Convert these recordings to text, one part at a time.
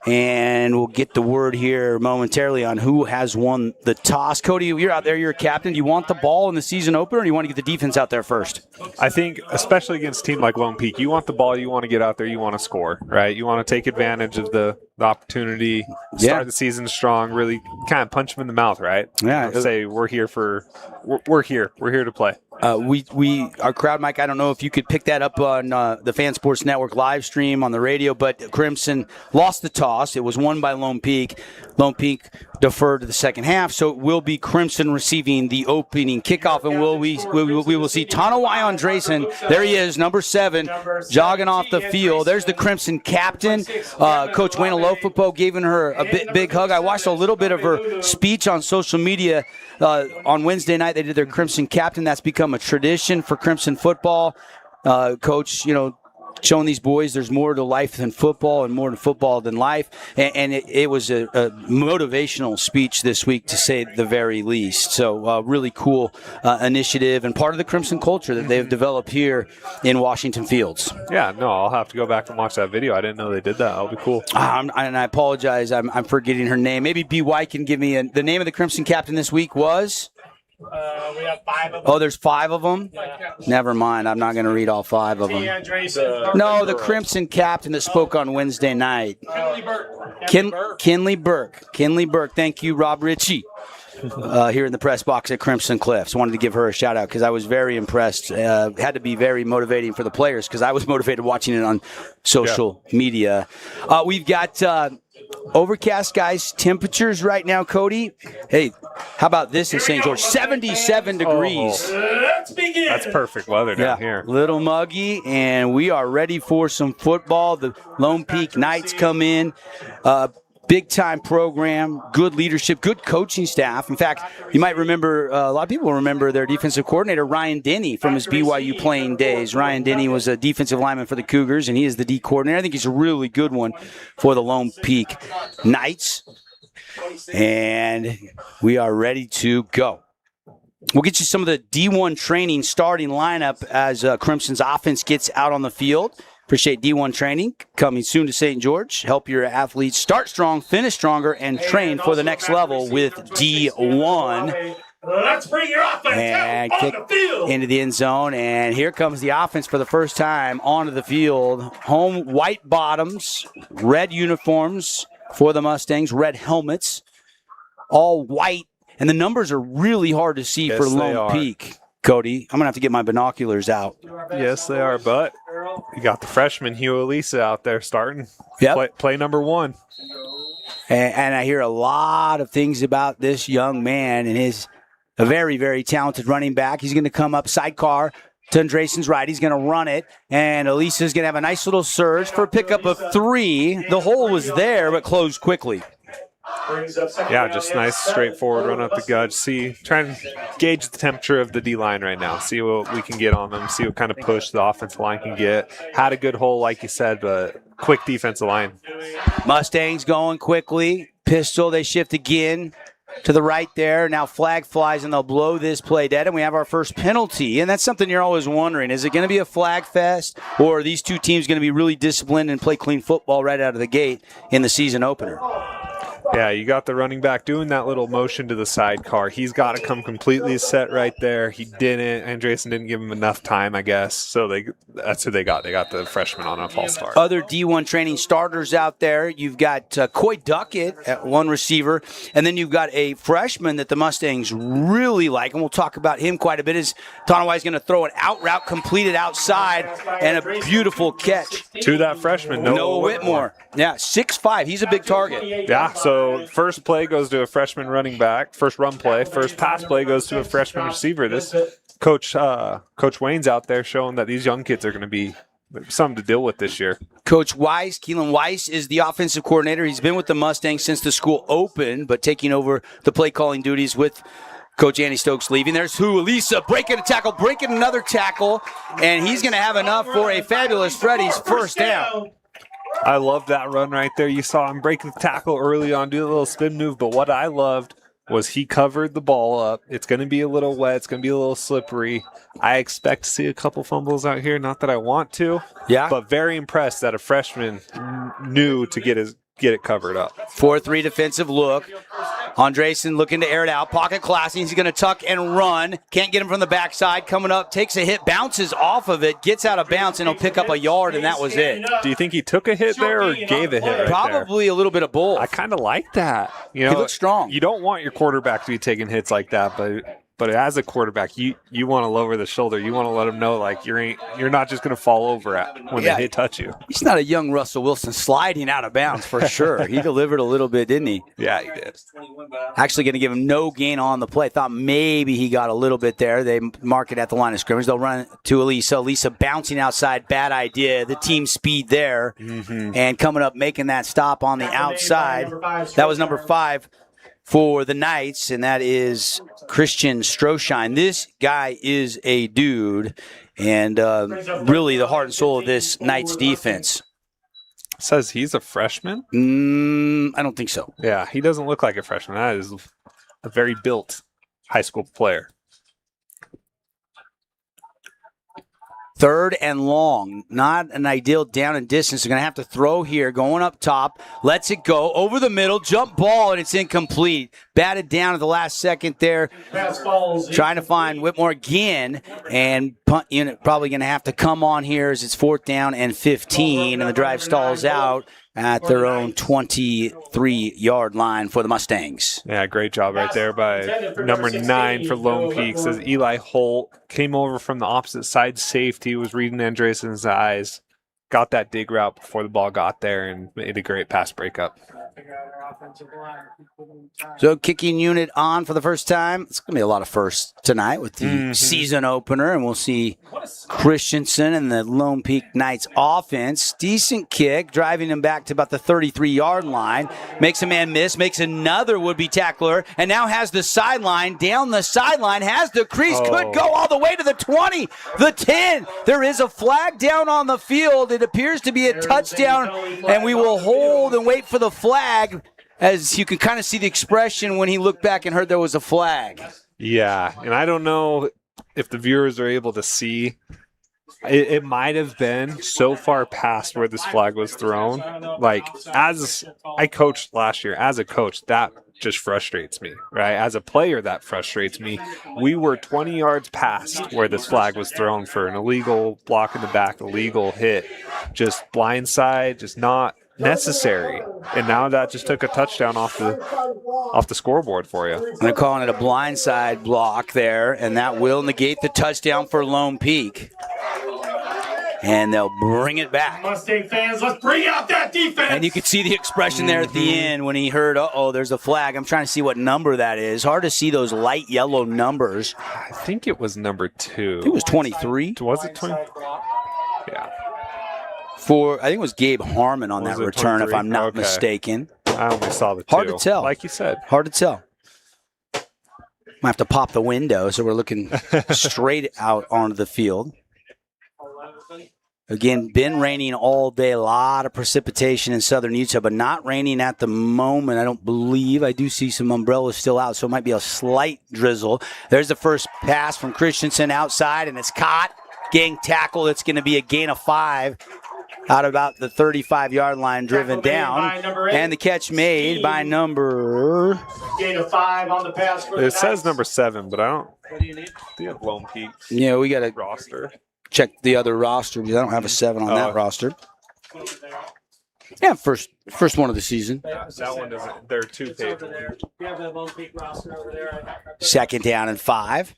and we'll get the word here momentarily on who has won the toss. Cody, you're out there. You're a captain. Do you want the ball in the season opener, or do you want to get the defense out there first? I think, especially against a team like Lone Peak, you want the ball, you want to get out there, you want to score, right? You want to take advantage of the opportunity, start the season strong, really kind of punch them in the mouth, right? Yeah. Say we're here to play. Our crowd, Mike, I don't know if you could pick that up on the Fan Sports Network live stream on the radio, but Crimson lost the toss. It was won by Lone Peak. Lone Peak deferred to the second half, so it will be Crimson receiving the opening kickoff, and we will see Tanawai Andresen. There he is, number 7, jogging off the field. There's the Crimson captain. Coach Wayne Alofopo giving her a big hug. I watched a little bit of her speech on social media on Wednesday night. They did their Crimson captain. That's become a tradition for Crimson football. Coach, showing these boys there's more to life than football and more to football than life. And it was a motivational speech this week, to say the very least. So really cool initiative and part of the Crimson culture that they've developed here in Washington Fields. Yeah, no, I'll have to go back and watch that video. I didn't know they did that. That'll be cool. And I apologize. I'm forgetting her name. Maybe BY can give me the name of the Crimson captain this week was? We have 5 of them. Oh, there's 5 of them? Yeah. Never mind. I'm not going to read all 5 of them. No, the Crimson captain that spoke on Wednesday night. Kinley Burke. Kinley Burke. Thank you, Rob Ritchie, here in the press box at Crimson Cliffs. Wanted to give her a shout-out because I was very impressed. Had to be very motivating for the players because I was motivated watching it on social media. We've got overcast, guys. Temperatures right now, Cody. Hey, how about this in St. George? 77 degrees. Let's begin. That's perfect weather down here. Little muggy, and we are ready for some football. The Lone Peak Knights come in. Big-time program, good leadership, good coaching staff. In fact, you might remember, a lot of people remember their defensive coordinator, Ryan Denny, from his BYU playing days. Ryan Denny was a defensive lineman for the Cougars, and he is the D coordinator. I think he's a really good one for the Lone Peak Knights. And we are ready to go. We'll get you some of the D1 training starting lineup as Crimson's offense gets out on the field. Appreciate D1 training coming soon to St. George. Help your athletes start strong, finish stronger, and train for the next level with D1. Let's bring your offense and out on the field. Into the end zone. And here comes the offense for the first time onto the field. Home white bottoms, red uniforms for the Mustangs, red helmets, all white. And the numbers are really hard to see for Lone Peak. Cody, I'm going to have to get my binoculars out. Yes, they are, but you got the freshman, Hugh Elisa, out there starting. Yep. Play number 1. And I hear a lot of things about this young man and his a very, very talented running back. He's going to come up sidecar to Andresen's right. He's going to run it, and Elisa's going to have a nice little surge for a pickup of 3. The hole was there, but closed quickly. Yeah, just nice, straightforward run up the gut. Try and gauge the temperature of the D-line right now. See what we can get on them. See what kind of push the offensive line can get. Had a good hole, like you said, but quick defensive line. Mustangs going quickly. Pistol, they shift again to the right there. Now flag flies, and they'll blow this play dead, and we have our first penalty. And that's something you're always wondering. Is it going to be a flag fest, or are these two teams going to be really disciplined and play clean football right out of the gate in the season opener? Yeah, you got the running back doing that little motion to the sidecar. He's got to come completely set right there. He didn't. Andresen didn't give him enough time, I guess. So that's who they got. They got the freshman on a false start. Other D1 training starters out there. You've got Coy Duckett at one receiver, and then you've got a freshman that the Mustangs really like, and we'll talk about him quite a bit. Is Tanawai's going to throw an out route completed outside, and a beautiful catch. To that freshman, Noah Whitmore. Yeah, 6'5". He's a big target. Yeah, so first play goes to a freshman running back. First run play. First pass play goes to a freshman receiver. This Coach Wayne's out there showing that these young kids are going to be something to deal with this year. Coach Weiss, Keelan Weiss, is the offensive coordinator. He's been with the Mustangs since the school opened, but taking over the play calling duties with Coach Andy Stokes leaving. There's Elisa breaking a tackle, breaking another tackle, and he's going to have enough for a fabulous Freddy's first down. I love that run right there. You saw him break the tackle early on, do a little spin move, but what I loved was he covered the ball up. It's going to be a little wet. It's going to be a little slippery. I expect to see a couple fumbles out here. Not that I want to, but very impressed that a freshman knew to get get it covered up. 4-3 defensive look. Andresen looking to air it out. Pocket classing. He's going to tuck and run. Can't get him from the backside. Coming up, takes a hit, bounces off of it, gets out of bounds, and he'll pick up a yard, and that was it. Do you think he took a hit there or gave a hit right Probably a little bit of both. I kind of like that. You know, He looks strong. You don't want your quarterback to be taking hits like that, but as a quarterback, you want to lower the shoulder. You want to let him know like you're not just going to fall over when they touch you. He's not a young Russell Wilson sliding out of bounds for sure. He delivered a little bit, didn't he? Yeah, he did. Actually going to give him no gain on the play. Thought maybe he got a little bit there. They mark it at the line of scrimmage. They'll run to Elisa. Elisa bouncing outside. Bad idea. The team speed there. Mm-hmm. And coming up, making that stop on the outside. That was number 5 for the Knights, and that is Christian Stroshine. This guy is a dude, and really the heart and soul of this Knights defense. Says he's a freshman? I don't think so. Yeah, he doesn't look like a freshman. That is a very built high school player. 3rd and long. Not an ideal down and distance. They're going to have to throw here. Going up top. Lets it go. Over the middle. Jump ball, and it's incomplete. Batted down at the last second there. Trying to find Whitmore again. And punt unit probably going to have to come on here as it's 4th down and 15. And the drive stalls out at their own 23-yard line for the Mustangs. Yeah, great job right there by number 9 for Lone Peak. Says Eli Holt came over from the opposite side safety, was reading Andresen's eyes, got that dig route before the ball got there, and made a great pass breakup. So kicking unit on for the first time. It's going to be a lot of firsts tonight with the season opener, and we'll see Christensen and the Lone Peak Knights offense. Decent kick, driving him back to about the 33-yard line. Makes a man miss, makes another would-be tackler, and now has the sideline. Down the sideline, has the crease, could go all the way to the 20, the 10. There is a flag down on the field. It appears to be a touchdown, and we will hold and wait for the flag, as you can kind of see the expression when he looked back and heard there was a flag. Yeah, and I don't know if the viewers are able to see. It might have been so far past where this flag was thrown. Like, as I coached last year, as a coach, that just frustrates me, right? As a player, that frustrates me. We were 20 yards past where this flag was thrown for an illegal block in the back, illegal hit, just blindside, just not necessary, and now that just took a touchdown off the scoreboard for you. They're calling it a blindside block there, and that will negate the touchdown for Lone Peak. And they'll bring it back. Mustang fans, let's bring out that defense. And you could see the expression there at the end when he heard, there's a flag. I'm trying to see what number that is. Hard to see those light yellow numbers. I think it was number 2. It was 23. Was it 20? Yeah. I think it was Gabe Harmon on that return, 23? If I'm not mistaken. I only saw the 2. Hard to tell. Like you said. Hard to tell. Might have to pop the window so we're looking straight out onto the field. Again, been raining all day. A lot of precipitation in southern Utah, but not raining at the moment, I don't believe. I do see some umbrellas still out, so it might be a slight drizzle. There's the first pass from Christensen outside, and it's caught. Gang tackle. It's going to be a gain of 5 out about the 35-yard line, driven down. And the catch made by number... Gain of 5 on the pass for the It says number 7, but I don't... Do you have Lone Peak? Yeah, we got to roster. Check the other roster because I don't have a 7 on that roster. Yeah, first one of the season. Yeah, that one doesn't. There are 2 pages. You have the Lone Peak roster over there. 2nd down and 5.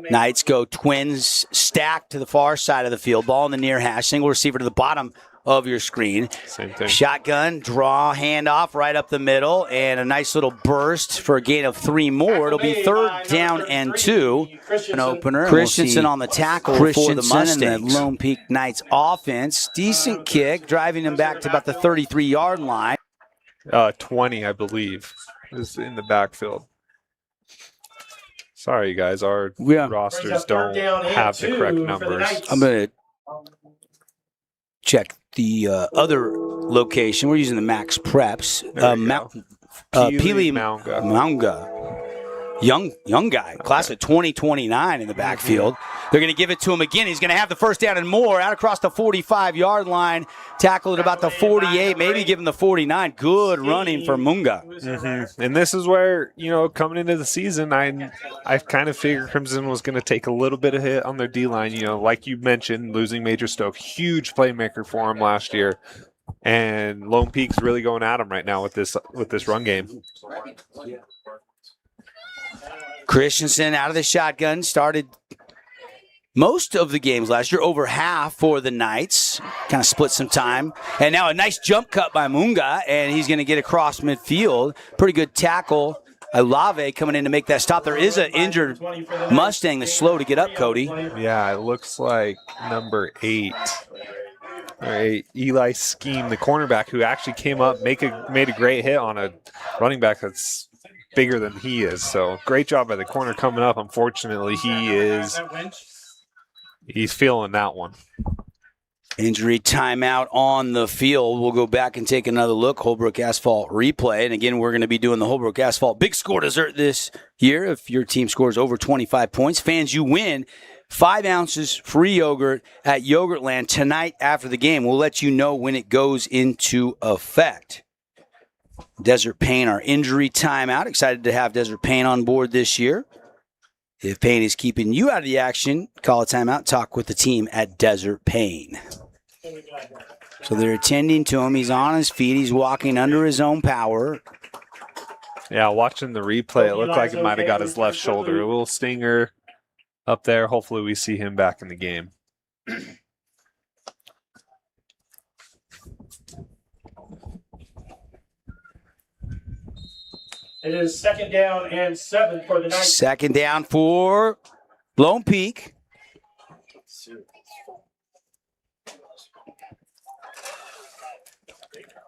Knights go twins stacked to the far side of the field. Ball in the near hash. Single receiver to the bottom of your screen. Same thing. Shotgun, draw, handoff right up the middle, and a nice little burst for a gain of 3 more. It'll be 3rd down and 2. An opener. Christensen on the tackle for the Mustangs. And the Lone Peak Knights offense. Decent kick, driving him back to about the 33-yard line. 20, I believe, is in the backfield. Sorry, guys. Our rosters don't have the correct numbers. I'm going to check the other location. We're using the Max Preps. Pili Maunga young guy, class of 2029 in the backfield. They're going to give it to him again. He's going to have the first down and more out across the 45-yard line. Tackle at about the 48, maybe give him the 49. Good running for Munga. Mm-hmm. And this is where, coming into the season, I kind of figured Crimson was going to take a little bit of hit on their D-line. Like you mentioned, losing Major Stoke, huge playmaker for him last year. And Lone Peak's really going at him right now with this run game. Christensen out of the shotgun, started most of the games last year, over half for the Knights. Kind of split some time. And now a nice jump cut by Munga, and he's going to get across midfield. Pretty good tackle. Alave coming in to make that stop. There is an injured Mustang that's slow to get up, Cody. Yeah, it looks like number 8. All right, Eli Scheme, the cornerback, who actually came up, made a great hit on a running back that's bigger than he is. So great job by the corner coming up. Unfortunately, he's feeling that one. Injury timeout on the field. We'll go back and take another look. Holbrook Asphalt replay. And again, we're going to be doing the Holbrook Asphalt Big Score Dessert this year. If your team scores over 25 points, fans, you win 5 ounces free yogurt at Yogurtland tonight after the game. We'll let you know when it goes into effect. Desert Pain, our injury timeout. Excited to have Desert Pain on board this year. If pain is keeping you out of the action, call a timeout. Talk with the team at Desert Pain. So they're attending to him. He's on his feet. He's walking under his own power. Yeah, watching the replay, it looked like it might have got his left shoulder. A little stinger up there. Hopefully we see him back in the game. It is 2nd down and 7 for the Knights. 2nd down for Lone Peak.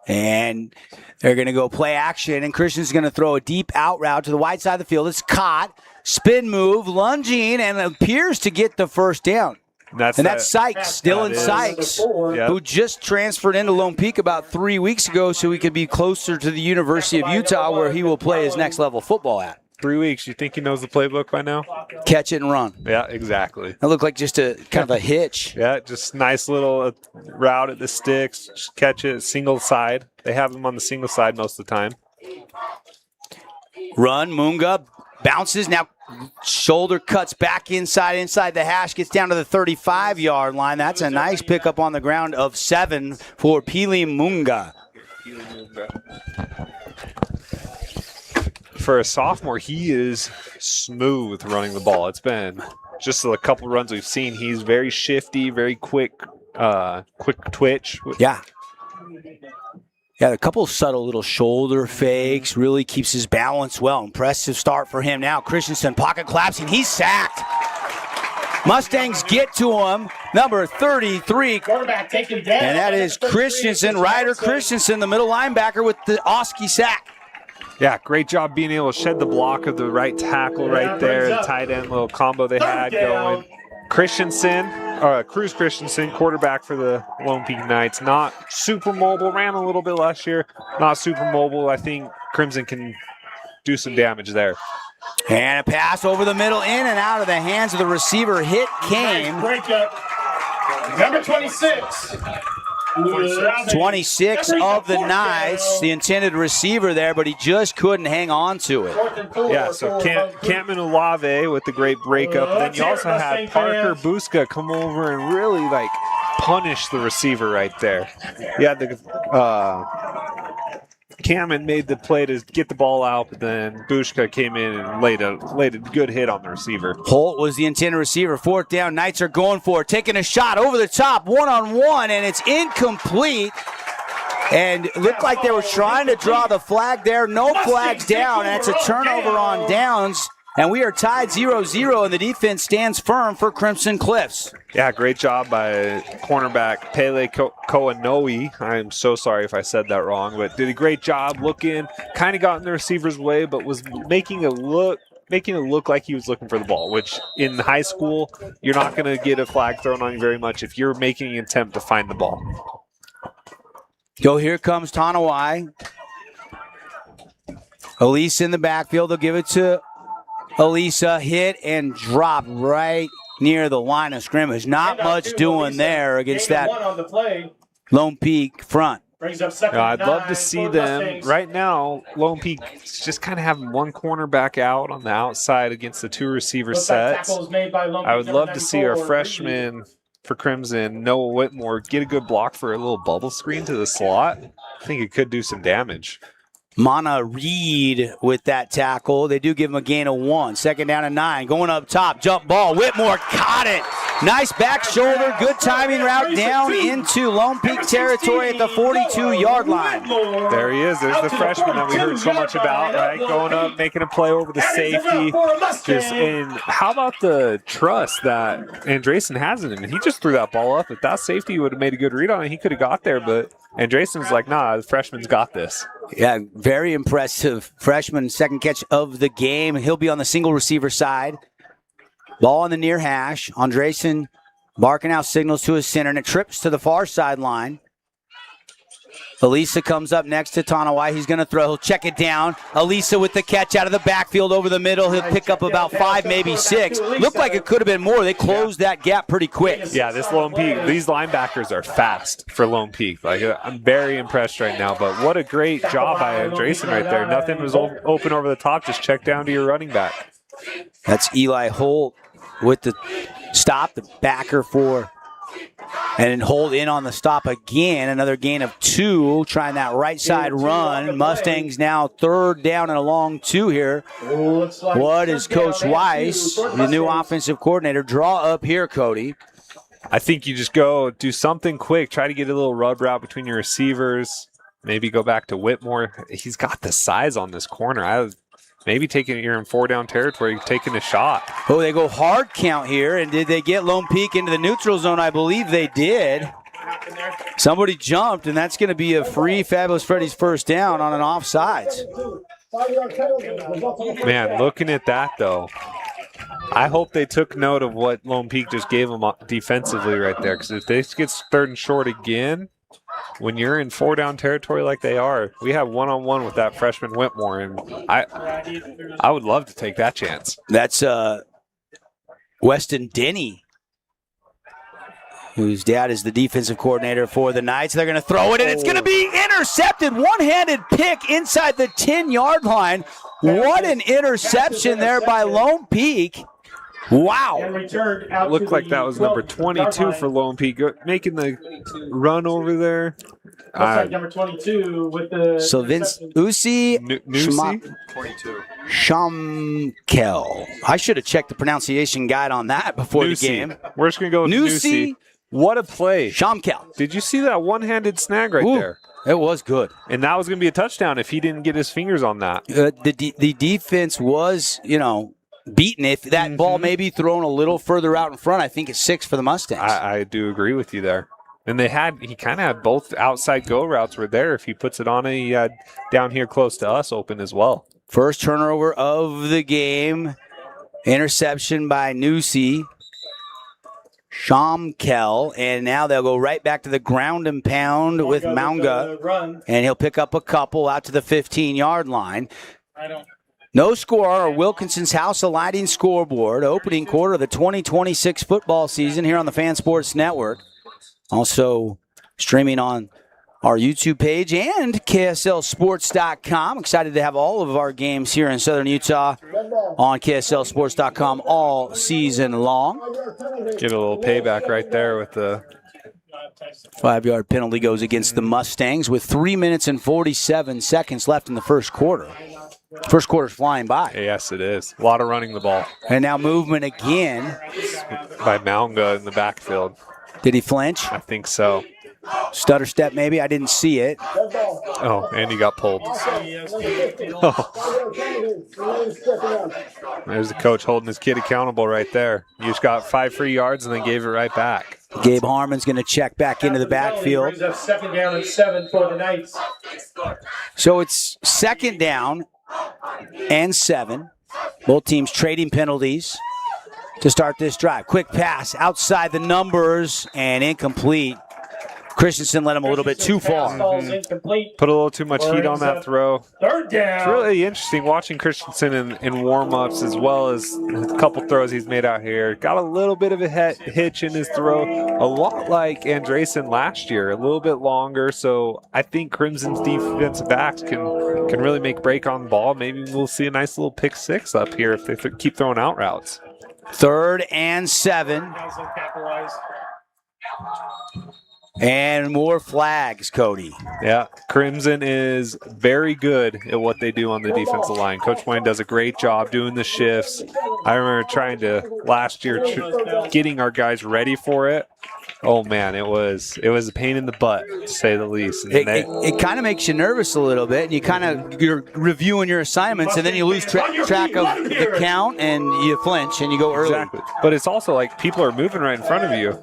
And they're going to go play action, and Christian's going to throw a deep out route to the wide side of the field. It's caught, spin move, lunging, and appears to get the first down. That's Sykes, Dylan Sykes, who just transferred into Lone Peak about 3 weeks ago so he could be closer to the University of Utah where he will play his next level football at. 3 weeks. You think he knows the playbook by now? Catch it and run. Yeah, exactly. That looked like just a kind of a hitch. Yeah, just nice little route at the sticks. Just catch it single side. They have him on the single side most of the time. Run, Munga bounces. Now shoulder cuts back inside the hash, gets down to the 35-yard line. That's a nice pickup on the ground of 7 for Pili Munga. For a sophomore, he is smooth running the ball. It's been just a couple runs we've seen. He's very shifty, very quick twitch. Yeah, a couple of subtle little shoulder fakes. Really keeps his balance well. Impressive start for him now. Christensen pocket collapsing. He's sacked. Mustangs get to him. Number 33. Quarterback taken down. And that is Christensen, Ryder Christensen, the middle linebacker with the Oski sack. Yeah, great job being able to shed the block of the right tackle right there. The tight end little combo they had going. Cruz Christensen, quarterback for the Lone Peak Knights. Not super mobile, ran a little bit last year. Not super mobile. I think Crimson can do some damage there. And a pass over the middle, in and out of the hands of the receiver. Hit came. Nice breakup. Number 26. 26 of the Knights, the intended receiver there, but he just couldn't hang on to it. Yeah, so Campman Olave with the great breakup. Then you also had Parker Buska come over and really punish the receiver right there. Yeah, Cameron made the play to get the ball out, but then Bushka came in and laid a good hit on the receiver. Holt was the intended receiver. 4th down. Knights are going for it. Taking a shot over the top, one-on-one, and it's incomplete. And it looked like they were trying to draw the flag there. No flags down, and it's a turnover on downs. And we are tied 0-0, and the defense stands firm for Crimson Cliffs. Yeah, great job by cornerback Pele Koanoe. I'm so sorry if I said that wrong, but did a great job looking. Kind of got in the receiver's way, but was making it look like he was looking for the ball, which in high school, you're not going to get a flag thrown on you very much if you're making an attempt to find the ball. So here comes Tanawai. Elise in the backfield. They'll give it to Elisa hit and dropped right near the line of scrimmage. Not much doing there against that Lone Peak front. I'd love to see them. Right now, Lone Peak just kind of having one cornerback out on the outside against the two receiver sets. I would love to see our freshman for Crimson, Noah Whitmore, get a good block for a little bubble screen to the slot. I think it could do some damage. Mana Reed with that tackle. They do give him a gain of 1. 2nd down and 9. Going up top. Jump ball. Whitmore caught it. Nice back shoulder. Good timing route down into Lone Peak territory at the 42-yard line. There he is. There's the freshman that we heard so much about, right? Going up, making a play over the safety. And how about the trust that Andresen has in him? He just threw that ball up. If that safety would have made a good read on it, he could have got there. But Andresen's like, nah, the freshman's got this. Yeah, very impressive freshman, second catch of the game. He'll be on the single receiver side. Ball on the near hash. Andresen barking out signals to his center, and it trips to the far sideline. Elisa comes up next to Tanawai. He's going to throw. He'll check it down. Elisa with the catch out of the backfield over the middle. He'll pick up about 5, maybe 6. Looked like it could have been more. They closed that gap pretty quick. Yeah, this Lone Peak, these linebackers are fast for Lone Peak. Like, I'm very impressed right now, but what a great job by Andresen right there. Nothing was open over the top. Just check down to your running back. That's Eli Holt with the stop, the backer for, and hold in on the stop again. Another gain of 2, trying that right side run. Mustangs now 3rd down and a long 2 here. What is Coach Weiss, the new offensive coordinator, draw up here, Cody? I think you just go do something quick. Try to get a little rub route between your receivers. Maybe go back to Whitmore. He's got the size on this corner. Maybe you're in 4-down territory, taking a shot. Oh, they go hard count here, and did they get Lone Peak into the neutral zone? I believe they did. Somebody jumped, and that's going to be a free Fabulous Freddy's first down on an offsides. Man, looking at that, though, I hope they took note of what Lone Peak just gave them defensively right there, because if they get 3rd and short again, when you're in 4-down territory like they are, we have one-on-one with that freshman Whitmore, and I would love to take that chance. That's Weston Denny, whose dad is the defensive coordinator for the Knights. They're going to throw it, and it's going to be intercepted. One-handed pick inside the 10-yard line. What an interception there by Lone Peak. Wow. Looked like that was number 22 for Lone Peak, making the run over there. Number 22 with the. So Vince Usi 22. Shamkel. I should have checked the pronunciation guide on that before the game. We're just going to go with Nusi. What a play. Shamkel. Did you see that one-handed snag right there? It was good. And that was going to be a touchdown if he didn't get his fingers on that. The defense was, beaten. If that ball may be thrown a little further out in front, I think it's 6 for the Mustangs. I do agree with you there. And he kind of had both outside go routes were there. If he puts it on it, he had down here close to us open as well. First turnover of the game. Interception by Nusi. Shamkel, and now they'll go right back to the ground and pound with Maunga, and he'll pick up a couple out to the 15-yard line. No score or Wilkinson's House Lighting scoreboard. Opening quarter of the 2026 football season here on the Fan Sports Network. Also streaming on our YouTube page and KSLSports.com. Excited to have all of our games here in Southern Utah on KSLSports.com all season long. Give a little payback right there with the 5-yard penalty goes against the Mustangs with 3 minutes and 47 seconds left in the first quarter. First quarter's flying by. Yes, it is. A lot of running the ball. And now movement again. By Maunga in the backfield. Did he flinch? I think so. Stutter step maybe. I didn't see it. Oh, and he got pulled. Oh. There's the coach holding his kid accountable right there. You just got 5 free yards and then gave it right back. Gabe Harmon's going to check back into the backfield. 2nd down and 7 for the Knights. So it's 2nd down and 7. Both teams trading penalties to start this drive. Quick pass outside the numbers and incomplete. Christensen let him a little bit too far. Incomplete. Put a little too much heat on that throw. Third down. It's really interesting watching Christensen in warm-ups as well as a couple throws he's made out here. Got a little bit of a hitch in his throw, a lot like Andresen last year, a little bit longer. So I think Crimson's defensive backs can really make break on the ball. Maybe we'll see a nice little pick six up here if they keep throwing out routes. 3rd and 7. And more flags, Cody. Yeah, Crimson is very good at what they do on the defensive line. Coach Wayne does a great job doing the shifts. I remember trying to last year getting our guys ready for it. Oh man, it was a pain in the butt to say the least. It kind of makes you nervous a little bit, and you're reviewing your assignments, and then you lose track of the count, and you flinch and you go early. Exactly. But it's also like people are moving right in front of you.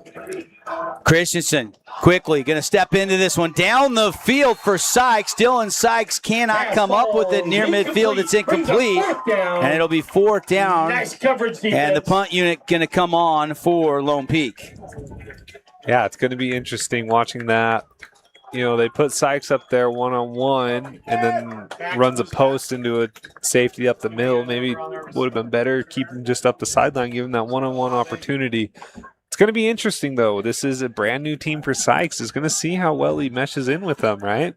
Christensen quickly going to step into this one down the field for Sykes. Dylan Sykes cannot come up with it near midfield. It's incomplete, and it'll be 4th down. Nice coverage defense. And the punt unit going to come on for Lone Peak. Yeah, it's going to be interesting watching that. You know, they put Sykes up there one-on-one and then runs a post into a safety up the middle. Maybe would have been better keep him just up the sideline, give him that one-on-one opportunity. It's going to be interesting, though. This is a brand new team for Sykes. He's going to see how well he meshes in with them, right?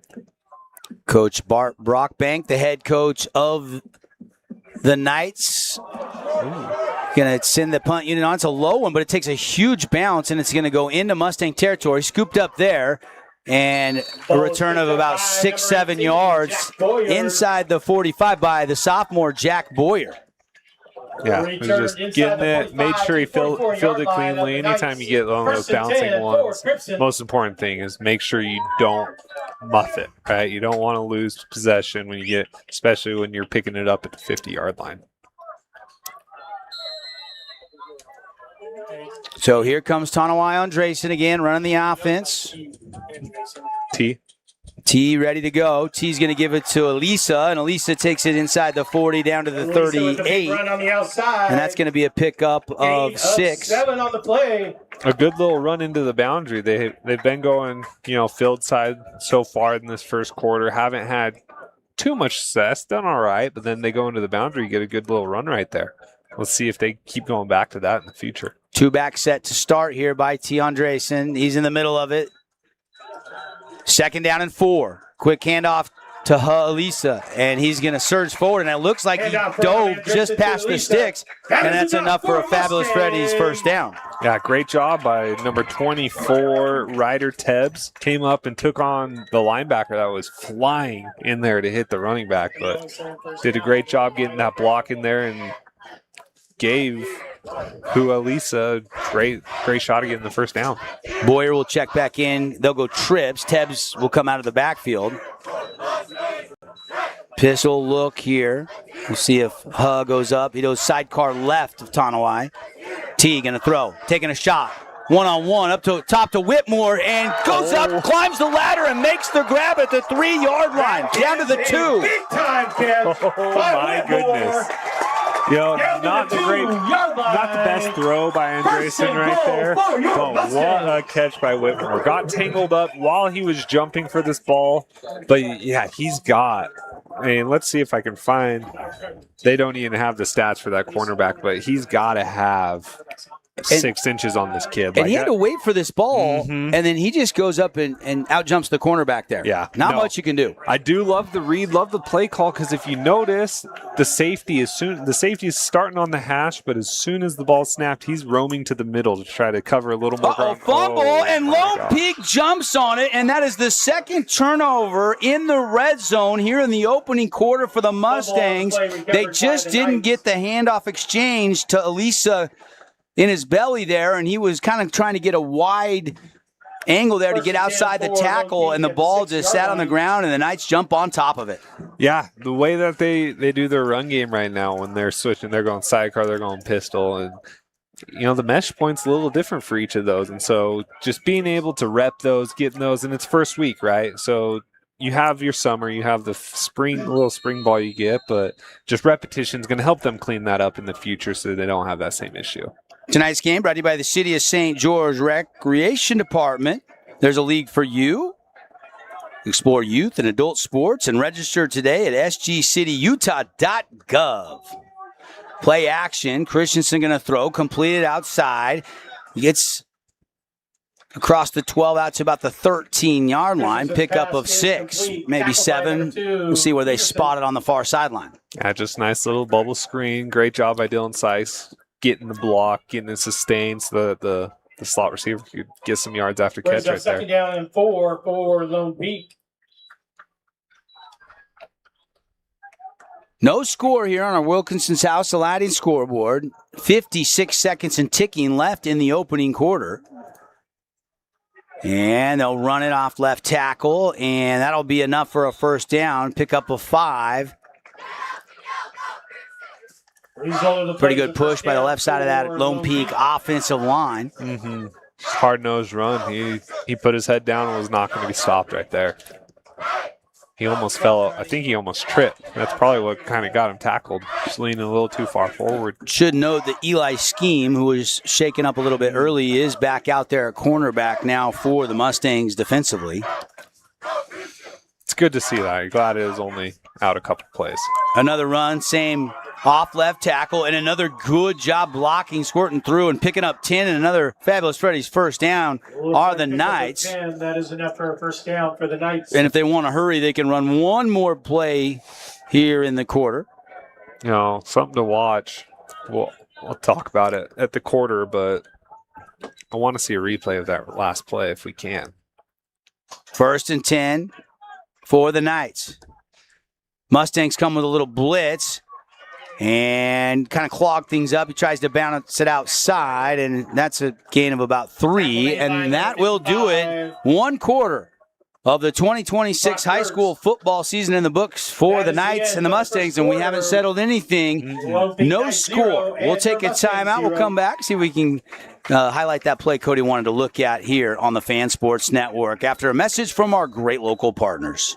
Coach Bart Brockbank, the head coach of the Knights. Going to send the punt unit on. It's a low one, but it takes a huge bounce, and it's going to go into Mustang territory. Scooped up there, and a return of about 6-7 yards inside the 45 by the sophomore Jack Boyer. Yeah, he was just getting it, made sure he filled it cleanly. Anytime you get one of those bouncing ones, most important thing is make sure you don't muff it, right? You don't want to lose possession when you get, especially when you're picking it up at the 50-yard line. So here comes Tonawai Andresen again, running the offense. T ready to go. T's going to give it to Elisa, and Elisa takes it inside the 40 down to the 38. And that's going to be a pickup of 6. 7 on the play. A good little run into the boundary. They've been going, field side so far in this first quarter. Haven't had too much success. Done all right, but then they go into the boundary, get a good little run right there. Let's see if they keep going back to that in the future. 2-back set to start here by T. Andresen. He's in the middle of it. 2nd down and 4. Quick handoff to Elisa, and he's going to surge forward, and it looks like he dove just past the sticks, and that's enough for a Fabulous Freddy's first down. Yeah, great job by number 24, Ryder Tebbs. Came up and took on the linebacker that was flying in there to hit the running back, but did a great job getting that block in there and gave Elisa great shot at getting the first down. Boyer will check back in. They'll go trips. Tebbs will come out of the backfield. Pistol look here. We'll see if goes up. He goes sidecar left of Tonawai. T going to throw. Taking a shot. One-on-one up to top to Whitmore and goes up, climbs the ladder and makes the grab at the 3-yard line. Down to the 2. Big time catch. Oh my goodness. Not the best throw by Andresen right there, but what a catch by Whitmore. Got tangled up while he was jumping for this ball, but yeah, let's see if I can find, they don't even have the stats for that cornerback, but he's got to have 6 inches on this kid. And he had to wait for this ball, and then he just goes up and out-jumps the cornerback there. Yeah. Not much you can do. I do love the read, love the play call, because if you notice, the safety is starting on the hash, but as soon as the ball snapped, he's roaming to the middle to try to cover a little more ground. Fumble, and Lone Peak jumps on it, and that is the 2nd turnover in the red zone here in the opening quarter for the Mustangs. They just didn't get the handoff exchange to Elisa in his belly there, and he was kind of trying to get a wide angle there to get outside the tackle, and the ball just sat on the ground, and the Knights jump on top of it. Yeah, the way that they do their run game right now when they're switching, they're going sidecar, they're going pistol, and the mesh point's a little different for each of those, and so just being able to rep those, getting those, and it's first week, right? So you have your summer, you have the little spring ball you get, but just repetition is going to help them clean that up in the future so they don't have that same issue. Tonight's game brought to you by the City of St. George Recreation Department. There's a league for you. Explore youth and adult sports and register today at sgcityutah.gov. Play action. Christensen going to throw. Completed outside. He gets across the 12 out to about the 13-yard line. Pickup of 6, maybe 7. We'll see where they spot it on the far sideline. Yeah, just nice little bubble screen. Great job by Dylan Seiss getting the block, getting it sustained so the slot receiver could get some yards after catch right there. 2nd down and 4 for Lone Peak. No score here on our Wilkinson's House Aladdin scoreboard. 56 seconds and ticking left in the opening quarter. And they'll run it off left tackle, and that'll be enough for a first down. Pick up a 5. Pretty good push by the left side of that Lone Peak offensive line. Mm-hmm. Hard-nosed run. He put his head down and was not going to be stopped right there. He almost fell. I think he almost tripped. That's probably what kind of got him tackled. Just leaning a little too far forward. Should note that Eli Scheme, who was shaken up a little bit early, is back out there at cornerback now for the Mustangs defensively. It's good to see that. I'm glad it was only out a couple plays. Another run, same off left tackle, and another good job blocking, squirting through and picking up 10, and another fabulous Freddy's first down are the Knights. 10, that is enough for a first down for the Knights. And if they want to hurry, they can run one more play here in the quarter. You know, something to watch. We'll talk about it at the quarter, but I want to see a replay of that last play if we can. 1st and 10 for the Knights. Mustangs come with a little blitz and kind of clog things up. He tries to bounce it outside, and that's a gain of about 3, and that will do it. 1 quarter of the 2026 high school football season in the books for the Knights and the Mustangs, and we haven't settled anything. No score. We'll take a timeout. We'll come back, see if we can highlight that play Cody wanted to look at here on the Fan Sports Network after a message from our great local partners.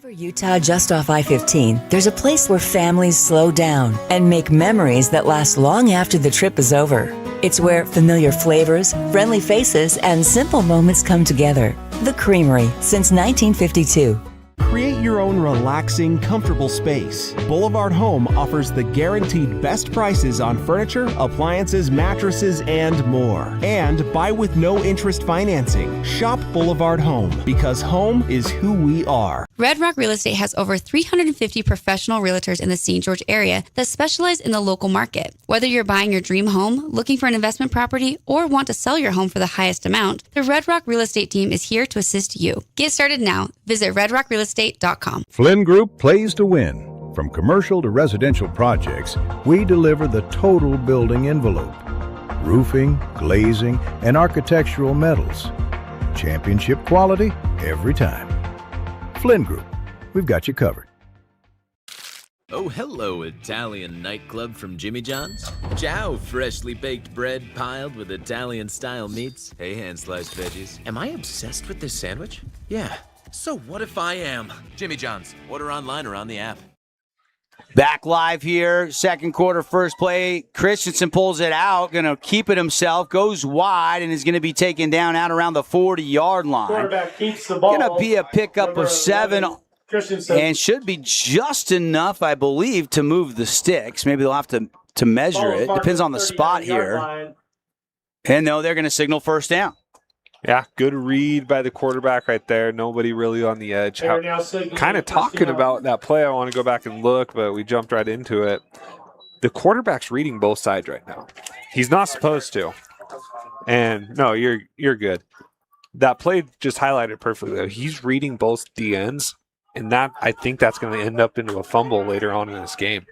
For Utah, just off I-15, there's a place where families slow down and make memories that last long after the trip is over. It's where familiar flavors, friendly faces, and simple moments come together. The Creamery, since 1952. Create your own relaxing, comfortable space. Boulevard Home offers the guaranteed best prices on furniture, appliances, mattresses, and more. And buy with no interest financing. Shop Boulevard Home, because home is who we are. Red Rock Real Estate has over 350 professional realtors in the St. George area that specialize in the local market. Whether you're buying your dream home, looking for an investment property, or want to sell your home for the highest amount, the Red Rock Real Estate team is here to assist you. Get started now. Visit redrockrealestate.com. Flynn Group plays to win. From commercial to residential projects, we deliver the total building envelope. Roofing, glazing, and architectural metals. Championship quality every time. Flynn Group, we've got you covered. Oh, hello, Italian nightclub from Jimmy John's. Ciao, freshly baked bread piled with Italian-style meats. Hey, hand-sliced veggies. Am I obsessed with this sandwich? Yeah. So what if I am? Jimmy John's. Order online or on the app. Back live here, second quarter, first play. Christensen pulls it out, going to keep it himself, goes wide, and is going to be taken down out around the 40-yard line. Quarterback keeps the ball. Going to be a pickup of 7, and should be just enough, I believe, to move the sticks. Maybe they'll have to measure it. Depends on the spot here. And no, they're going to signal first down. Yeah, good read by the quarterback right there. Nobody really on the edge. Kind of talking about that play. I want to go back and look, but we jumped right into it. The quarterback's reading both sides right now. He's not supposed to. And no, you're good. That play just highlighted perfectly, though. He's reading both DNs, and that I think that's going to end up into a fumble later on in this game.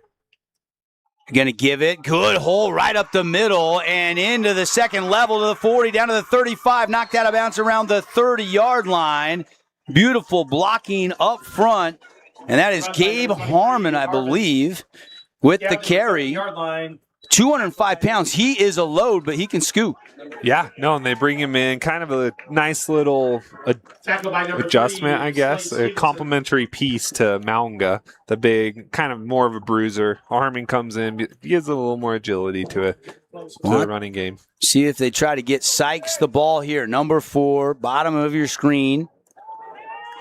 Going to give it. Good hole right up the middle and into the second level to the 40, down to the 35. Knocked out of bounds around the 30-yard line. Beautiful blocking up front. And that is Gabe Harmon, I believe, with the carry. 205 pounds. He is a load, but he can scoot. Yeah, no, and they bring him in, kind of a nice little Tackled by number adjustment, 3, I guess, Slade a Stevenson. complementary piece to Maunga, the big, kind of more of a bruiser. Harmon comes in, gives a little more agility to it, to the running game. See if they try to get Sykes the ball here. Number 4, bottom of your screen.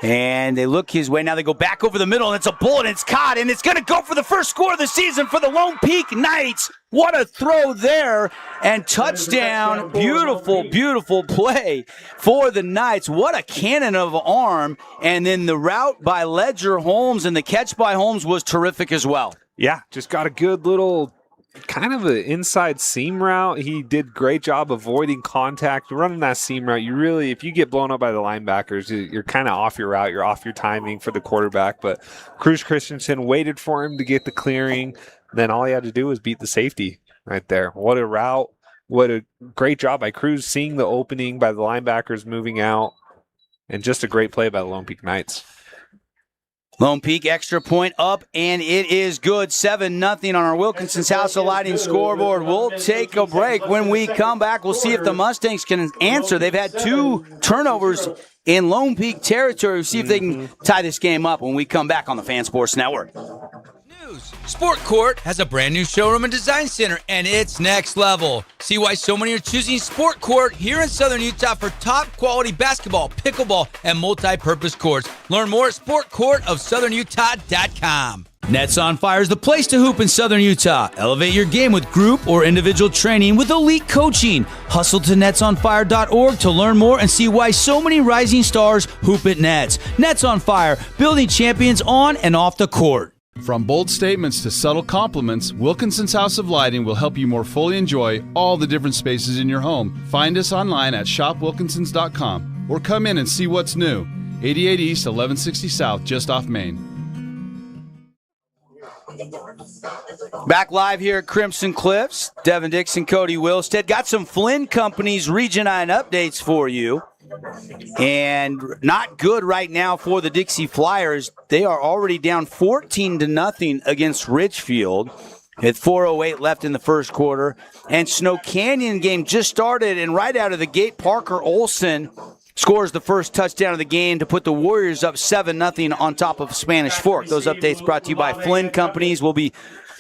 And they look his way. Now they go back over the middle, and it's a bullet, and it's caught, and it's going to go for the first score of the season for the Lone Peak Knights. What a throw there, and touchdown. Beautiful, beautiful play for the Knights. What a cannon of arm. And then the route by Ledger Holmes and the catch by Holmes was terrific as well. Yeah, just got a good little kind of an inside seam route. He did great job avoiding contact, running that seam route. You really, if you get blown up by the linebackers, you're kind of off your route. You're off your timing for the quarterback. But Cruz Christensen waited for him to get the clearing. Then all he had to do was beat the safety right there. What a route. What a great job by Cruz seeing the opening by the linebackers moving out. And just a great play by the Lone Peak Knights. Lone Peak extra point up, and it is good. 7-0 on our Wilkinson's House of Lighting scoreboard. We'll take a break. When we come back, we'll see if the Mustangs can answer. They've had 2 turnovers in Lone Peak territory. We'll see if they can tie this game up when we come back on the Fan Sports Network. Sport Court has a brand new showroom and design center, and it's next level. See why so many are choosing Sport Court here in Southern Utah for top quality basketball, pickleball, and multi-purpose courts. Learn more at sportcourtofsouthernutah.com. Nets on Fire is the place to hoop in Southern Utah. Elevate your game with group or individual training with elite coaching. Hustle to netsonfire.org to learn more and see why so many rising stars hoop at Nets. Nets on Fire, building champions on and off the court. From bold statements to subtle compliments, Wilkinson's House of Lighting will help you more fully enjoy all the different spaces in your home. Find us online at shopwilkinsons.com or come in and see what's new. 88 East, 1160 South, just off Main. Back live here at Crimson Cliffs. Devin Dixon, Cody Wilstead. Got some Flynn Company's Region 9 updates for you. And not good right now for the Dixie Flyers. They are already down 14-0 against Richfield. At 4:08 left in the first quarter. And Snow Canyon game just started, and right out of the gate, Parker Olson scores the first touchdown of the game to put the Warriors up 7-0 on top of Spanish Fork. Those updates brought to you by Flynn Companies. We'll be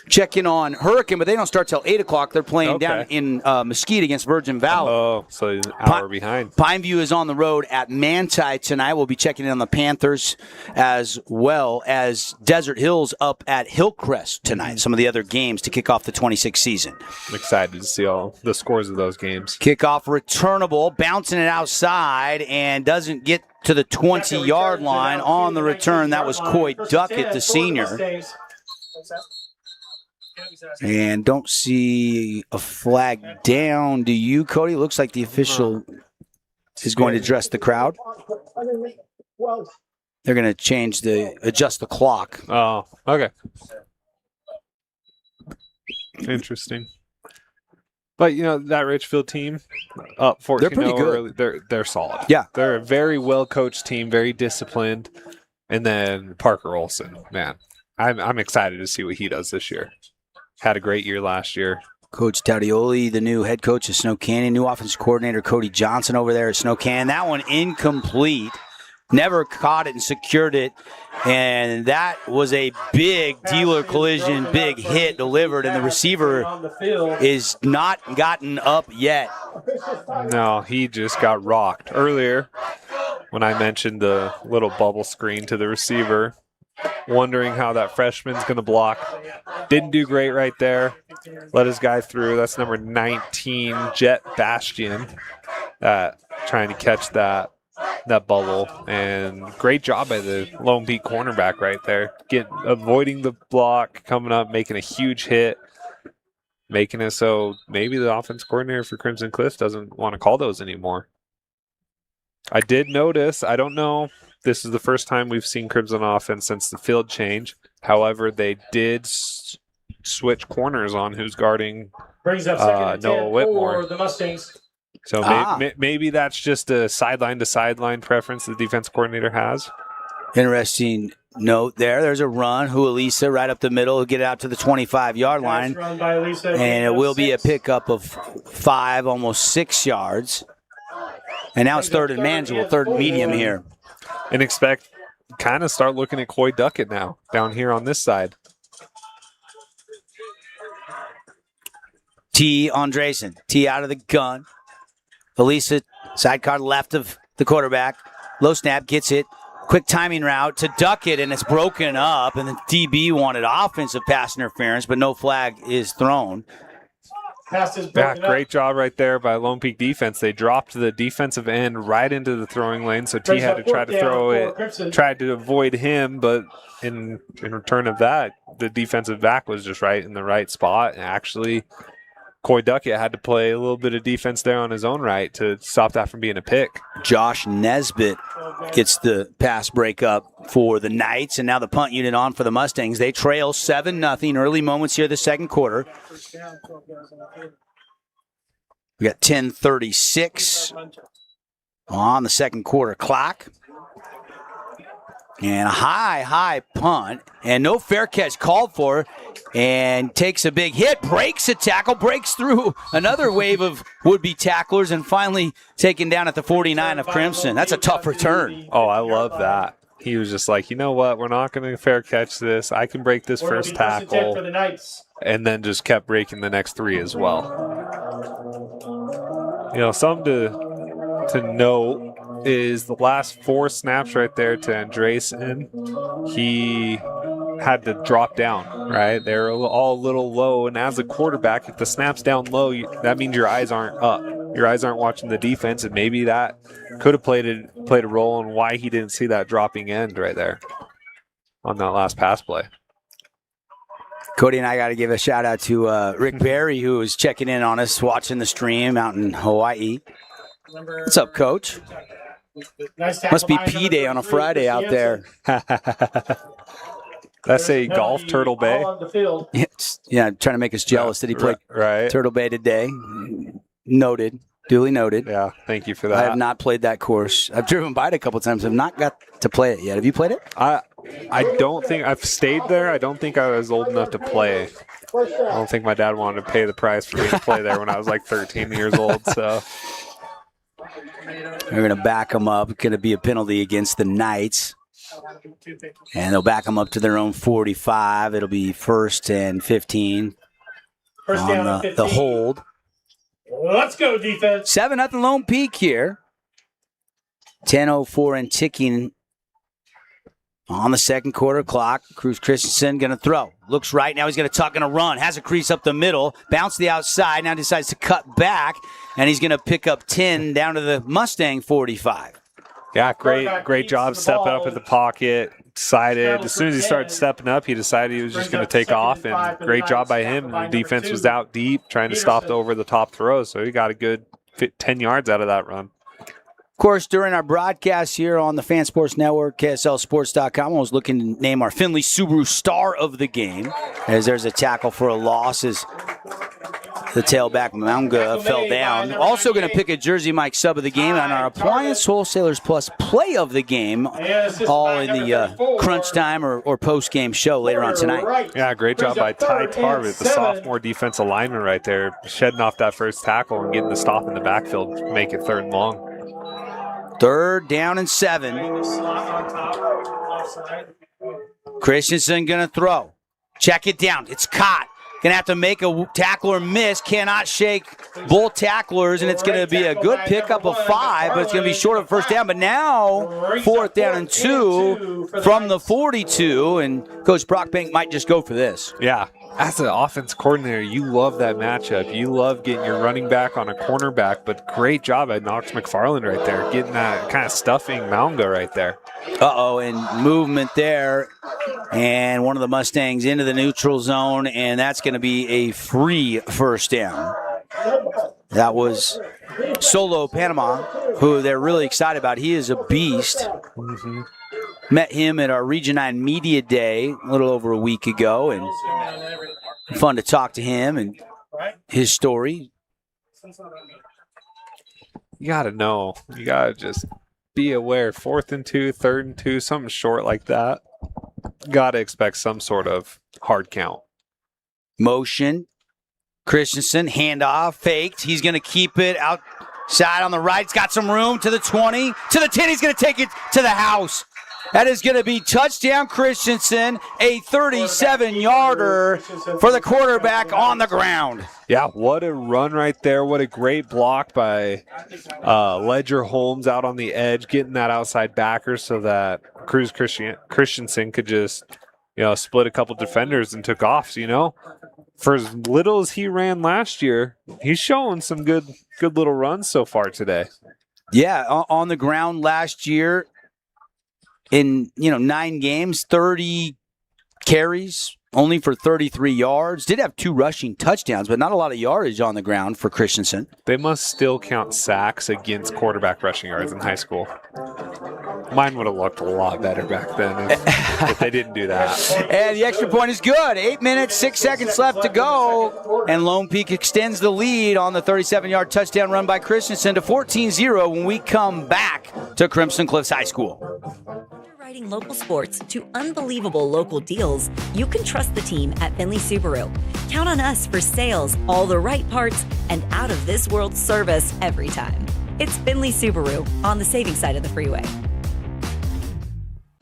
checking on Hurricane, but they don't start till 8 o'clock. They're playing down in Mesquite against Virgin Valley. Oh, so an hour behind. Pineview is on the road at Manti tonight. We'll be checking in on the Panthers as well as Desert Hills up at Hillcrest tonight. Some of the other games to kick off the 26th season. I'm excited to see all the scores of those games. Kickoff returnable, bouncing it outside and doesn't get to the 20-yard line on the return. That was Coy Duckett, the senior. And don't see a flag down. Do you, Cody? Looks like the official is going to address the crowd. They're going to adjust the clock. Oh, okay. Interesting. But, that Richfield team, up 14-0. They're pretty good. They're solid. Yeah. They're a very well-coached team, very disciplined. And then Parker Olson, man, I'm excited to see what he does this year. Had a great year last year. Coach Taudioli, the new head coach of Snow Canyon, new offensive coordinator Cody Johnson over there at Snow Canyon. That one incomplete. Never caught it and secured it. And that was a big dealer collision, big hit delivered, and the receiver is not gotten up yet. No, he just got rocked. Earlier, when I mentioned the little bubble screen to the receiver, wondering how that freshman's going to block. Didn't do great right there. Let his guy through. That's number 19, Jet Bastian, trying to catch that bubble. And great job by the Lone Peak cornerback right there. Avoiding the block, coming up, making a huge hit, making it so maybe the offense coordinator for Crimson Cliff doesn't want to call those anymore. I did notice, I don't know, this is the first time we've seen Crimson offense since the field change. However, they did switch corners on who's guarding Brings up second and 10 Noah Whitmore. for the Mustangs. So maybe that's just a sideline-to-sideline preference the defense coordinator has. Interesting note there. There's a run. Hualisa right up the middle. He'll get it out to the 25-yard line. Run by Lisa, And it will be a 6. pickup of 5, almost 6 yards. And now it's third and manageable, third and medium here. And kind of start looking at Coy Duckett now down here on this side. T. Andresen. T out of the gun. Elisa, sidecar left of the quarterback. Low snap, gets it. Quick timing route to Duckett, and it's broken up. And the DB wanted offensive pass interference, but no flag is thrown. Yeah, great job right there by Lone Peak defense. They dropped the defensive end right into the throwing lane, so T had to try to throw it, tried to avoid him, but in return of that, the defensive back was just right in the right spot. And actually, Coy Duckett had to play a little bit of defense there on his own right to stop that from being a pick. Josh Nesbitt gets the pass breakup for the Knights, and now the punt unit on for the Mustangs. They trail 7-0. Early moments here the second quarter. We got 10:36 on the second quarter clock. And a high punt, and no fair catch called for, and takes a big hit, breaks a tackle, breaks through another wave of would-be tacklers, and finally taken down at the 49 of Crimson. That's a tough return. Oh, I love that. He was just like, you know what, we're not going to fair catch this. I can break this first tackle, and then just kept breaking the next 3 as well. You know, something to note is the last 4 snaps right there to Andresen. He had to drop down, right? They're all a little low, and as a quarterback, if the snap's down low, that means your eyes aren't up. Your eyes aren't watching the defense, and maybe that could have played a role in why he didn't see that dropping end right there on that last pass play. Cody and I got to give a shout out to Rick Berry, who was checking in on us, watching the stream out in Hawaii. What's up, Coach? Must be P-Day on a Friday out there. That's a golf Turtle Bay. Yeah, trying to make us jealous that he played right. Turtle Bay today. Noted. Duly noted. Yeah, thank you for that. I have not played that course. I've driven by it a couple times. I've not got to play it yet. Have you played it? I don't think I've stayed there. I don't think I was old enough to play. I don't think my dad wanted to pay the price for me to play there when I was like 13 years old. So they're going to back them up. Going to be a penalty against the Knights. And they'll back them up to their own 45. It'll be 1st and 15 on the hold. Let's go, defense. 7-0 Lone Peak here. 10:04 and ticking on the second quarter clock. Cruz Christensen going to throw. Looks right. Now he's going to tuck and a run. Has a crease up the middle. Bounce the outside. Now decides to cut back. And he's going to pick up 10 down to the Mustang 45. Yeah, great job stepping up in the pocket. Decided as soon as he started stepping up, he decided he was just going to take off, and great job by him. The defense was out deep trying to stop the over-the-top throws, so he got a good 10 yards out of that run. Of course, during our broadcast here on the Fan Sports Network, KSLSports.com, I was looking to name our Findlay Subaru star of the game, as there's a tackle for a loss as the tailback Maunga fell down. Also going to pick a Jersey Mike sub of the game on our Appliance Wholesalers Plus play of the game, all in the crunch time or post-game show later on tonight. Yeah, great job by Ty Tarvett, the sophomore defensive lineman right there, shedding off that first tackle and getting the stop in the backfield to make it 3rd and long. 3rd down and 7. Christensen going to throw. Check it down. It's caught. Going to have to make a tackler miss. Cannot shake both tacklers, and it's going to be a good pickup of 5, but it's going to be short of 1st down. But now, 4th down and 2 from the 42, and Coach Brockbank might just go for this. Yeah. As an offense coordinator, you love that matchup. You love getting your running back on a cornerback, but great job by Knox McFarland right there, getting that kind of stuffing Maunga right there. And movement there. And one of the Mustangs into the neutral zone, and that's going to be a free 1st down. That was Solo Panama, who they're really excited about. He is a beast. Mm-hmm. Met him at our Region 9 Media Day a little over a week ago, and fun to talk to him and his story. You got to know. You got to just be aware. 4th and 2, 3rd and 2, something short like that. got to expect some sort of hard count. Motion. Christensen, handoff, faked. He's going to keep it outside on the right. He's got some room to the 20, to the 10. He's going to take it to the house. That is going to be touchdown Christensen, a 37-yarder for the quarterback on the ground. Yeah, what a run right there. What a great block by Ledger Holmes out on the edge, getting that outside backer so that Christensen could just, split a couple defenders and took off. So, for as little as he ran last year, he's showing some good little runs so far today. Yeah, on the ground last year in 9 games, 30 carries, only for 33 yards. Did have 2 rushing touchdowns, but not a lot of yardage on the ground for Christensen. They must still count sacks against quarterback rushing yards in high school. Mine would have looked a lot better back then if they didn't do that. And the extra point is good. 8 minutes, 6 seconds left to go. And Lone Peak extends the lead on the 37-yard touchdown run by Christensen to 14-0 when we come back to Crimson Cliffs High School. Underwriting local sports to unbelievable local deals, you can trust the team at Finley Subaru. Count on us for sales, all the right parts, and out-of-this-world service every time. It's Finley Subaru on the saving side of the freeway.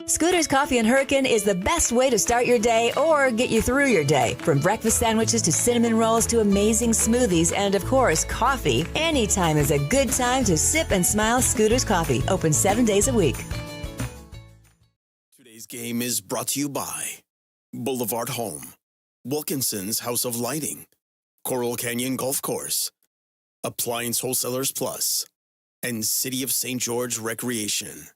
Scooter's Coffee and Hurricane is the best way to start your day or get you through your day. From breakfast sandwiches to cinnamon rolls to amazing smoothies and, of course, coffee, anytime is a good time to sip and smile. Scooter's Coffee, open 7 days a week. Today's game is brought to you by Boulevard Home, Wilkinson's House of Lighting, Coral Canyon Golf Course, Appliance Wholesalers Plus, and City of St. George Recreation.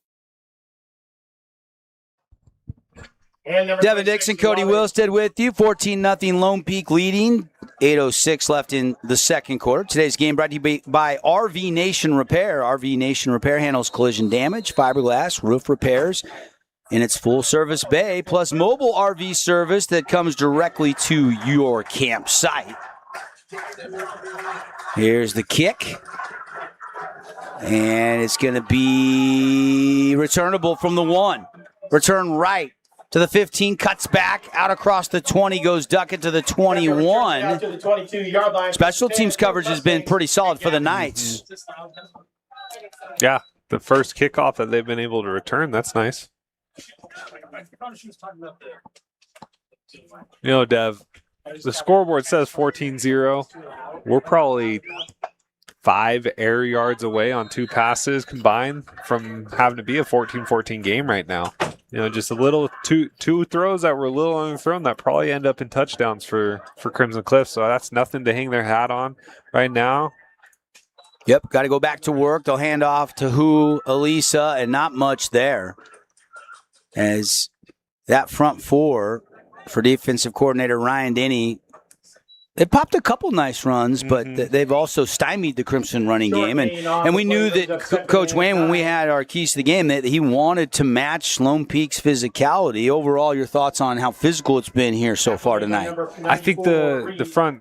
Devin Dixon, Cody Wilstead with you. 14-0 Lone Peak leading. 8:06 left in the second quarter. Today's game brought to you by RV Nation Repair. RV Nation Repair handles collision damage, fiberglass, roof repairs in its full-service bay, plus mobile RV service that comes directly to your campsite. Here's the kick. And it's going to be returnable from the 1. Return right to the 15, cuts back, out across the 20, goes ducking to the 21. Special teams coverage has been pretty solid for the Knights. Yeah, the first kickoff that they've been able to return, that's nice. Dev, the scoreboard says 14-0. We're probably 5 air yards away on 2 passes combined from having to be a 14-14 game right now. Just a little two throws that were a little underthrown that probably end up in touchdowns for Crimson Cliff. So that's nothing to hang their hat on right now. Yep, got to go back to work. They'll hand off to Elisa, and not much there. As that front 4 for defensive coordinator Ryan Denny, they popped a couple nice runs, but they've also stymied the Crimson running game. And we knew that Coach Wayne, when we had our keys to the game, that he wanted to match Lone Peak's physicality. Overall, your thoughts on how physical it's been here so far tonight? I think the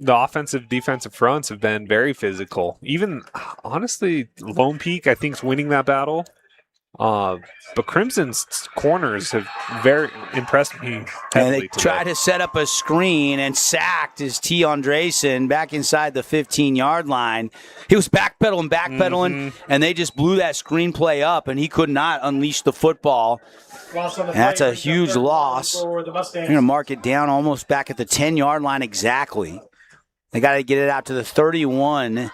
offensive, defensive fronts have been very physical. Even, honestly, Lone Peak, I think, is winning that battle. But Crimson's corners have very impressed me heavily. And they today. tried to set up a screen and sacked is T. Andresen back inside the 15-yard line. He was backpedaling, and they just blew that screenplay up, and he could not unleash the football. And that's a huge loss. They're going to mark it down almost back at the 10-yard line exactly. They got to get it out to the 31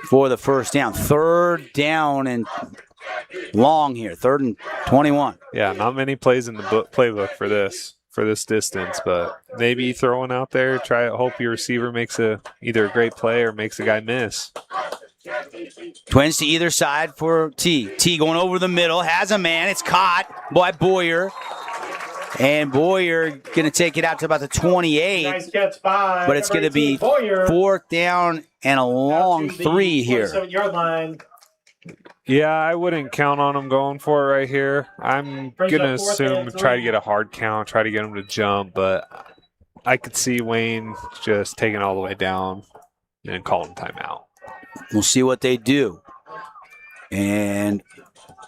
for the first down. 3rd down and long here. 3rd and 21. Yeah, not many plays in the playbook for this distance, but maybe throw one out there. Try it. Hope your receiver makes either a great play or makes a guy miss. Twins to either side for T. T going over the middle. Has a man. It's caught by Boyer. And Boyer going to take it out to about the 28. Nice catch by but it's going to be Boyer. 4th down and a long 3 here. 27-yard line. Yeah, I wouldn't count on him going for it right here. I'm going to assume try to get a hard count, try to get him to jump, but I could see Wayne just taking it all the way down and calling timeout. We'll see what they do. And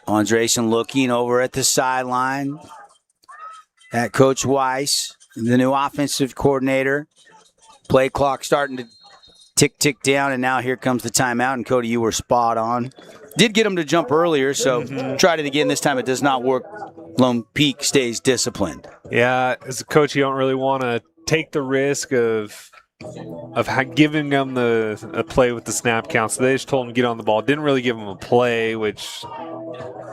Andresen looking over at the sideline. at Coach Weiss, the new offensive coordinator. Play clock starting to tick down, and now here comes the timeout. And Cody, you were spot on. Did get him to jump earlier, so tried it again. This time it does not work. Lone Peak stays disciplined. Yeah, as a coach, you don't really want to take the risk of giving them a play with the snap count. So they just told him to get on the ball. Didn't really give him a play, which...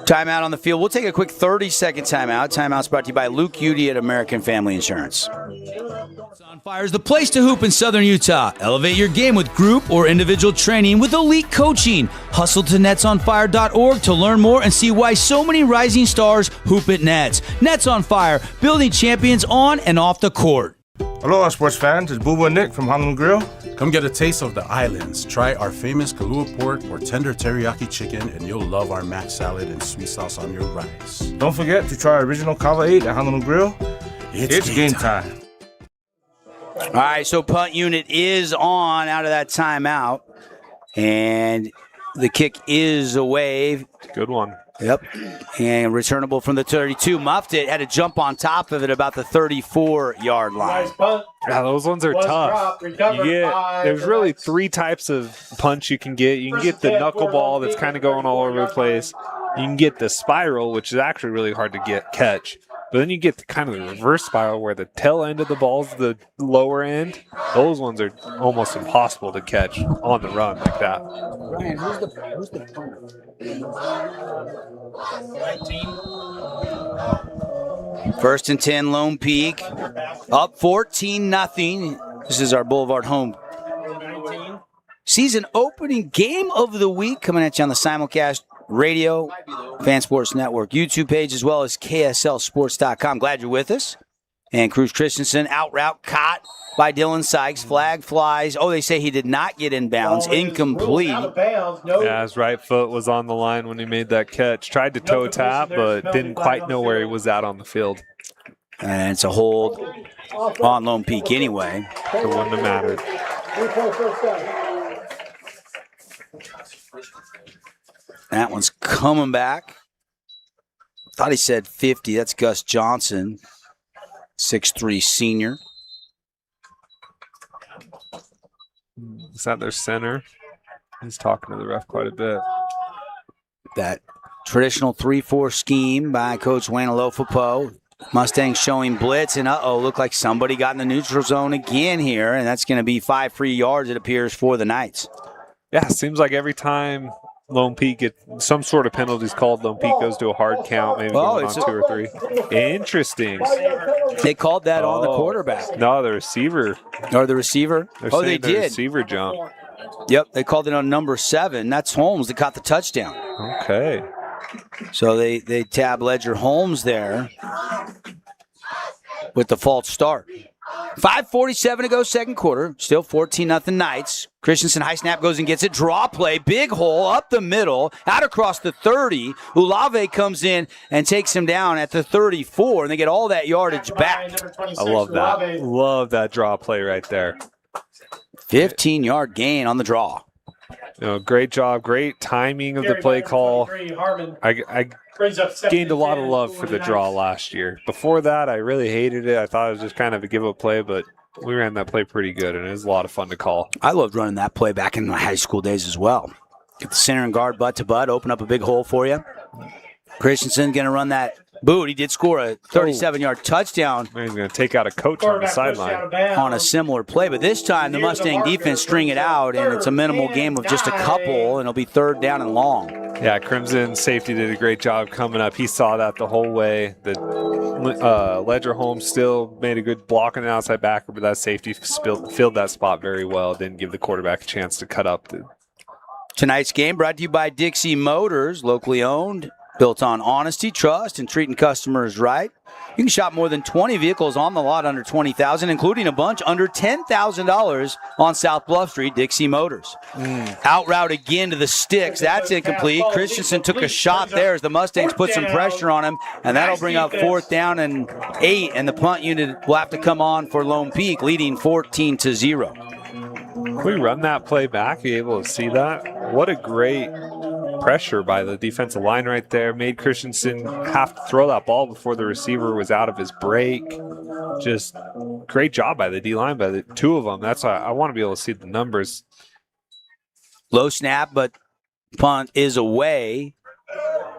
Timeout on the field. We'll take a quick 30-second timeout. Timeout's brought to you by Luke Udy at American Family Insurance. On Fire is the place to hoop in Southern Utah. Elevate your game with group or individual training with elite coaching. Hustle to netsonfire.org to learn more and see why so many rising stars hoop at Nets. Nets on Fire, building champions on and off the court. Hello, sports fans. It's Boo and Nick from Honolulu Grill. Come get a taste of the islands. Try our famous Kahlua pork or tender teriyaki chicken, and you'll love our mac salad and sweet sauce on your rice. Don't forget to try our original Kava 8 at Honolulu Grill. It's game time. All right, so punt unit is on out of that timeout, and the kick is away. Good one. Yep, and returnable from the 32. Muffed it, had to jump on top of it about the 34-yard line. Nice punt. Yeah, those ones are tough. There's really three types of punch you can get. You can get the knuckleball that's kind of going all over the place. You can get the spiral, which is actually really hard to catch. But then you get the kind of the reverse spiral where the tail end of the ball is the lower end. Those ones are almost impossible to catch on the run like that. Ryan, who's the punter? 19. First and 10, Lone Peak. Up 14-0. This is our Boulevard home season opening game of the week, coming at you on the simulcast radio, Fan Sports Network YouTube page, as well as KSLSports.com. Glad you're with us. And Cruz Christensen, out route, caught by Dylan Sykes. Flag flies. Oh, they say he did not get in bounds. Incomplete. Yeah, his right foot was on the line when he made that catch. Tried to toe tap, but didn't quite know where he was at on the field. And it's a hold on Lone Peak anyway. It wouldn't have mattered. That one's coming back. Thought he said 50. That's Gus Johnson, 6'3" senior. Is that their center? He's talking to the ref quite a bit. That traditional 3-4 scheme by Coach Wayne Alofapo. Mustangs showing blitz, and look like somebody got in the neutral zone again here, and that's going to be 5 free yards, it appears, for the Knights. Yeah, it seems like every time Lone Peak gets some sort of penalties called, Lone Peak goes to a hard count, maybe going on 2 or 3. Interesting. They called that on the quarterback. No, the receiver. Or the receiver? They did. The receiver jump. Yep, they called it on number 7. That's Holmes that caught the touchdown. Okay. So they tab Ledger Holmes there with the false start. 5:47 to go, second quarter. Still 14-0 Knights. Christensen, high snap, goes and gets it. Draw play, big hole up the middle, out across the 30. Ulave comes in and takes him down at the 34, and they get all that yardage back. I love that. Love that draw play right there. 15-yard gain on the draw. Great job, great timing of the play call. I gained a lot of love for the draw last year. Before that, I really hated it. I thought it was just kind of a give-up play, but we ran that play pretty good, and it was a lot of fun to call. I loved running that play back in my high school days as well. Get the center and guard butt to butt, open up a big hole for you. Christensen going to run that boot. He did score a 37-yard touchdown. He's going to take out a coach on the sideline on a similar play, but this time the Mustang defense string it out, and it's a minimal game of just a couple, and it'll be 3rd down and long. Yeah, Crimson safety did a great job coming up. He saw that the whole way. The Ledger Holmes still made a good block on the outside backer, but that safety filled that spot very well. Didn't give the quarterback a chance to cut up. Tonight's game brought to you by Dixie Motors, locally owned, built on honesty, trust, and treating customers right. You can shop more than 20 vehicles on the lot under $20,000, including a bunch under $10,000 on South Bluff Street, Dixie Motors. Out route again to the sticks. That's incomplete. Christensen took a shot there as the Mustangs put some pressure on him, and that'll bring up 4th down and 8, and the punt unit will have to come on for Lone Peak, leading 14-0. Can we run that play back? Are you able to see that? What a great pressure by the defensive line right there. Made Christensen have to throw that ball before the receiver was out of his break. Just great job by the D-line, by the two of them. That's why I want to be able to see the numbers. Low snap, but punt is away.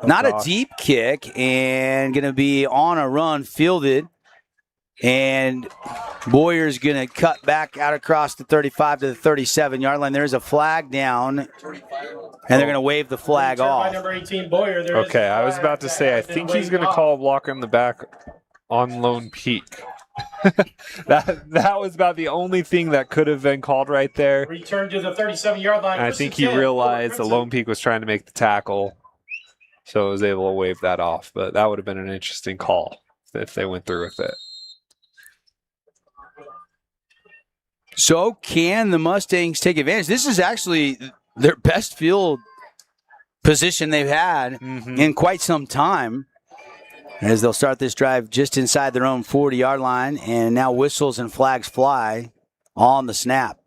Not a deep kick, and going to be on a run, fielded. And Boyer's going to cut back out across the 35 to the 37-yard line. There's a flag down, and they're going to wave the flag off. Number 18, Boyer. Okay, I was about to say, I think he's going to call a blocker in the back on Lone Peak. that was about the only thing that could have been called right there. Return to the 37-yard line. And I think he realized the Lone Peak was trying to make the tackle, so was able to wave that off. But that would have been an interesting call if they went through with it. So can the Mustangs take advantage? This is actually their best field position they've had in quite some time, as they'll start this drive just inside their own 40-yard line, and now whistles and flags fly on the snap.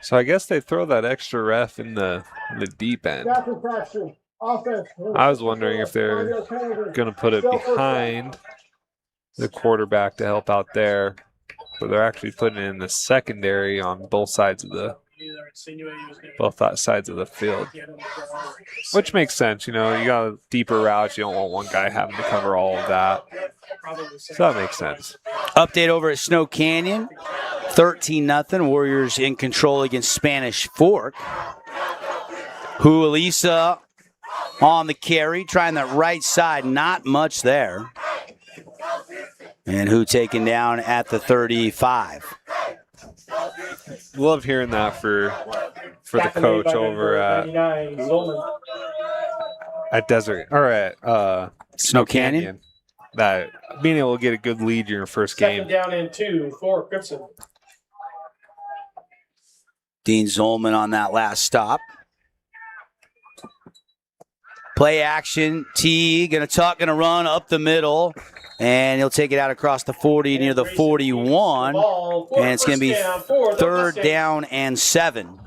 So I guess they throw that extra ref in the deep end. I was wondering if they're going to put it behind the quarterback to help out there, but they're actually putting it in the secondary on both sides of the field, which makes sense. You know, you got a deeper route. You don't want one guy having to cover all of that. So that makes sense. Update over at Snow Canyon, 13-0. Warriors in control against Spanish Fork. Hualisa on the carry, trying that right side, not much there. And Who taken down at the 35. Love hearing that for the coach over at Desert or at Snow Canyon. That being able to get a good lead in your first game. Second down and 2 for Crimson. Dean Zolman on that last stop. Play action. T going to run up the middle, and he'll take it out across the 40 near the 41, and it's going to be third down and 7.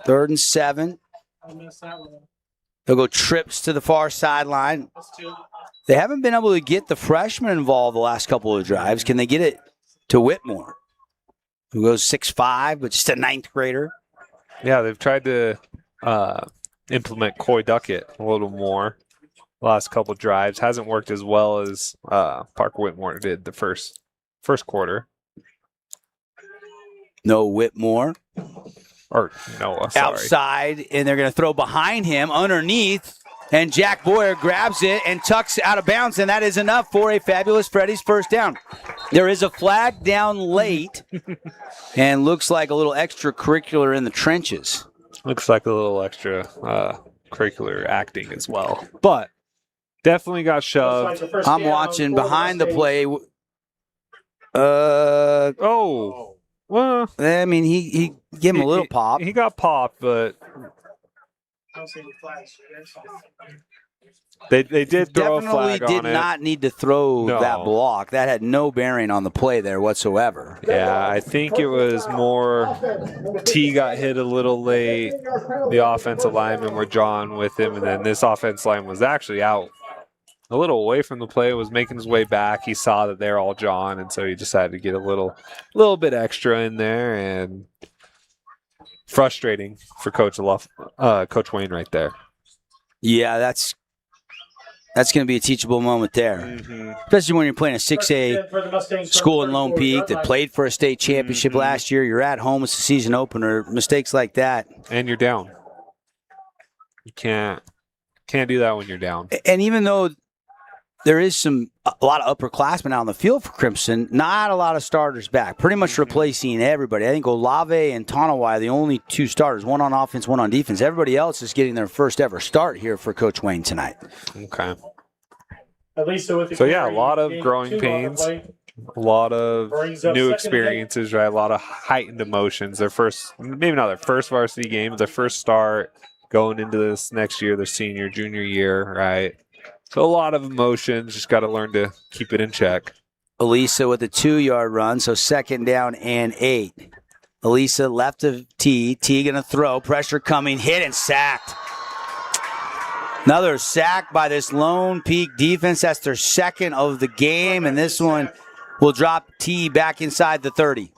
Third and 7. They'll go trips to the far sideline. They haven't been able to get the freshman involved the last couple of drives. Can they get it to Whitmore, who goes 6'5", but just a ninth grader? Yeah, they've tried to implement Coy Duckett a little more the last couple of drives. Hasn't worked as well as Parker Whitmore did the first quarter. No Whitmore. Or Noah, sorry. Outside, and they're going to throw behind him underneath, and Jack Boyer grabs it and tucks out of bounds, and that is enough for a Fabulous Freddy's first down. There is a flag down late, and looks like a little extracurricular in the trenches. Looks like a little extra curricular acting as well. But definitely got shoved. I'm watching behind the play. Well, I mean, he gave him a little pop. He got popped, but they did throw a flag on it. Definitely did not need to throw that block. That had no bearing on the play there whatsoever. Yeah, I think it was more T got hit a little late. The offensive linemen were drawn with him, and then this offensive line was actually out a little away from the play, was making his way back. He saw that they're all drawn, and so he decided to get a little bit extra in there, and frustrating for Coach Wayne right there. Yeah, that's going to be a teachable moment there, especially when you're playing a 6A school in Lone Peak that played for a state championship last year. You're at home. It's a season opener. Mistakes like that. And you're down. You can't do that when you're down. And even though there is a lot of upperclassmen out on the field for Crimson, not a lot of starters back. Pretty much replacing everybody. I think Olave and Tonawai are the only two starters, one on offense, one on defense. Everybody else is getting their first ever start here for Coach Wayne tonight. Okay. At least so yeah, a lot of growing pains, a lot of new experiences, right? A lot of heightened emotions. Maybe not their first varsity game, their first start going into this next year, their junior year, right? So a lot of emotions. Just got to learn to keep it in check. Elisa with a 2-yard run, so 2nd down and 8. Elisa left of T. T going to throw. Pressure coming. Hit and sacked. Another sack by this Lone Peak defense. That's their 2nd of the game, and this one will drop T back inside the 30.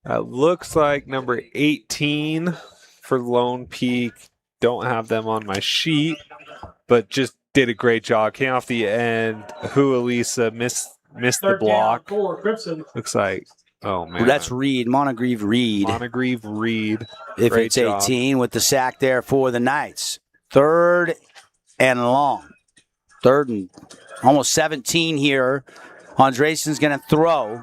Looks like number 18 for Lone Peak. Don't have them on my sheet, but just did a great job. Came off the end. Elisa missed the block. Looks like, oh, man. That's Reed, Montegreve Reed. Montegreve Reed. If Great it's job. 18 with the sack there for the Knights. 3rd and long. 3rd and almost 17 here. Andreson's going to throw.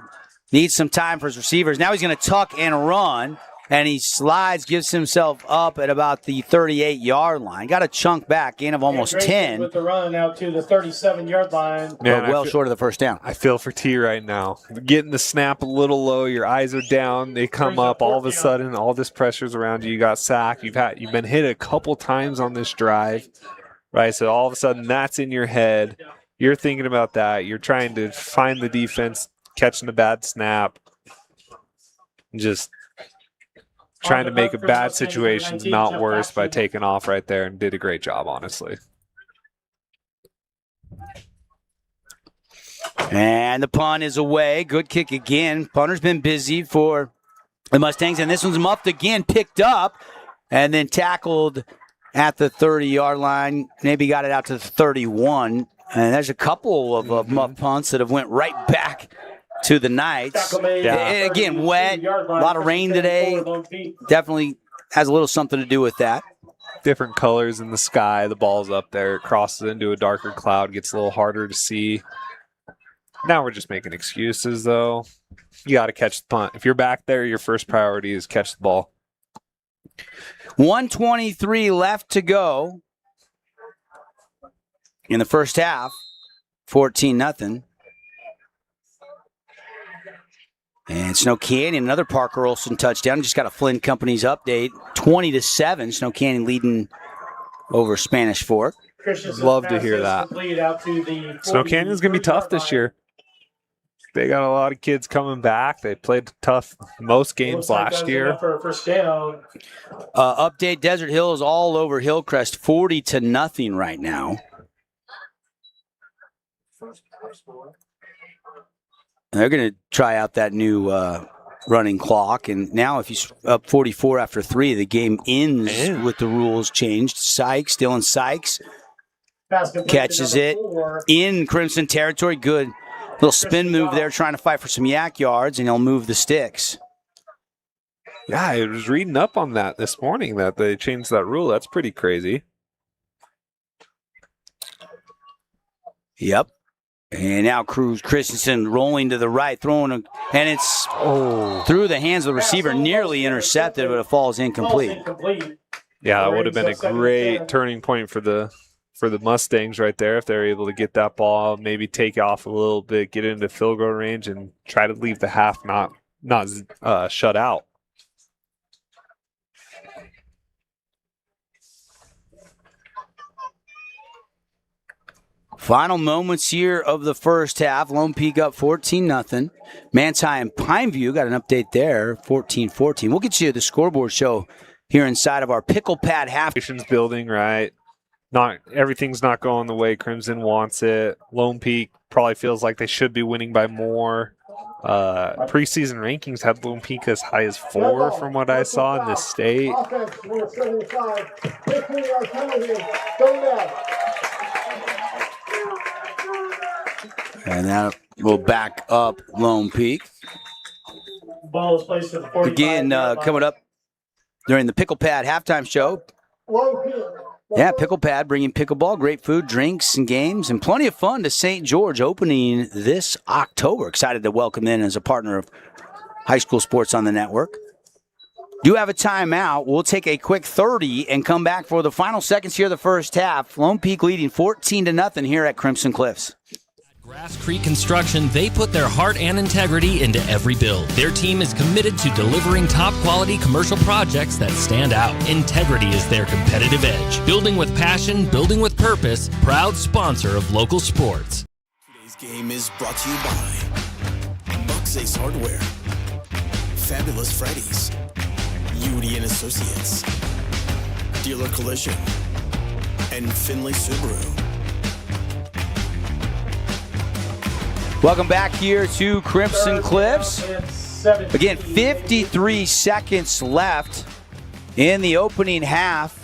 Needs some time for his receivers. Now he's going to tuck and run. And he slides, gives himself up at about the 38-yard line. Got a chunk back, gain of almost 10. With the run out to the 37-yard line. Man, well short of the first down. I feel for T right now. Getting the snap a little low, your eyes are down, they come up, all of a sudden, all this pressure's around you. You got sacked. You've been hit a couple times on this drive, right? So all of a sudden, that's in your head. You're thinking about that. You're trying to find the defense, catching a bad snap. Just trying to make a bad situation not worse by taking off right there, and did a great job, honestly. And the punt is away. Good kick again. Punter's been busy for the Mustangs, and this one's muffed again, picked up, and then tackled at the 30-yard line. Maybe got it out to the 31. And there's a couple of muff punts that have went right back to the Knights. Yeah. Again, wet, a lot of rain today. Definitely has a little something to do with that. Different colors in the sky. The ball's up there. It crosses into a darker cloud. Gets a little harder to see. Now we're just making excuses, though. You got to catch the punt. If you're back there, your first priority is catch the ball. 1:23 left to go in the first half. 14-0. And Snow Canyon, another Parker Olson touchdown. Just got a Flynn Companies update. 20-7. Snow Canyon leading over Spanish Fork. Love to hear that. Snow Canyon's going to be tough this year. They got a lot of kids coming back. They played tough most games last year. Update, Desert Hill is all over Hillcrest, 40-0 right now. They're going to try out that new running clock. And now if you're up 44 after 3, the game ends with the rules changed. Sykes, Dylan Sykes, catches it in Crimson territory. Good little spin move there, trying to fight for some yak yards, and he'll move the sticks. Yeah, I was reading up on that this morning, that they changed that rule. That's pretty crazy. Yep. And now Cruz Christensen rolling to the right, throwing and it's through the hands of the receiver, nearly intercepted, but it falls incomplete. Yeah, it would have been a great turning point for the Mustangs right there if they're able to get that ball, maybe take off a little bit, get into field goal range, and try to leave the half not shut out. Final moments here of the first half. Lone Peak up 14-0. Manti and Pineview got an update there, 14-14. We'll get you the scoreboard show here inside of our Pickle Pad half. Building, right? Not everything's not going the way Crimson wants it. Lone Peak probably feels like they should be winning by more. Preseason rankings had Lone Peak as high as 4 from what I saw in this state. And that will back up Lone Peak. Ball is placed at the 45. Again, coming up during the Pickle Pad halftime show. Yeah, Pickle Pad bringing pickleball, great food, drinks, and games, and plenty of fun to St. George, opening this October. Excited to welcome in as a partner of high school sports on the network. Do have a timeout. We'll take a quick 30 and come back for the final seconds here of the first half. Lone Peak leading 14-0 here at Crimson Cliffs. Grass Creek Construction, they put their heart and integrity into every build. Their team is committed to delivering top-quality commercial projects that stand out. Integrity is their competitive edge. Building with passion, building with purpose, proud sponsor of local sports. Today's game is brought to you by Buck's Ace Hardware, Fabulous Freddy's, Udi and Associates, Dealer Collision, and Finley Subaru. Welcome back here to Crimson Cliffs. Again, 53 seconds left in the opening half.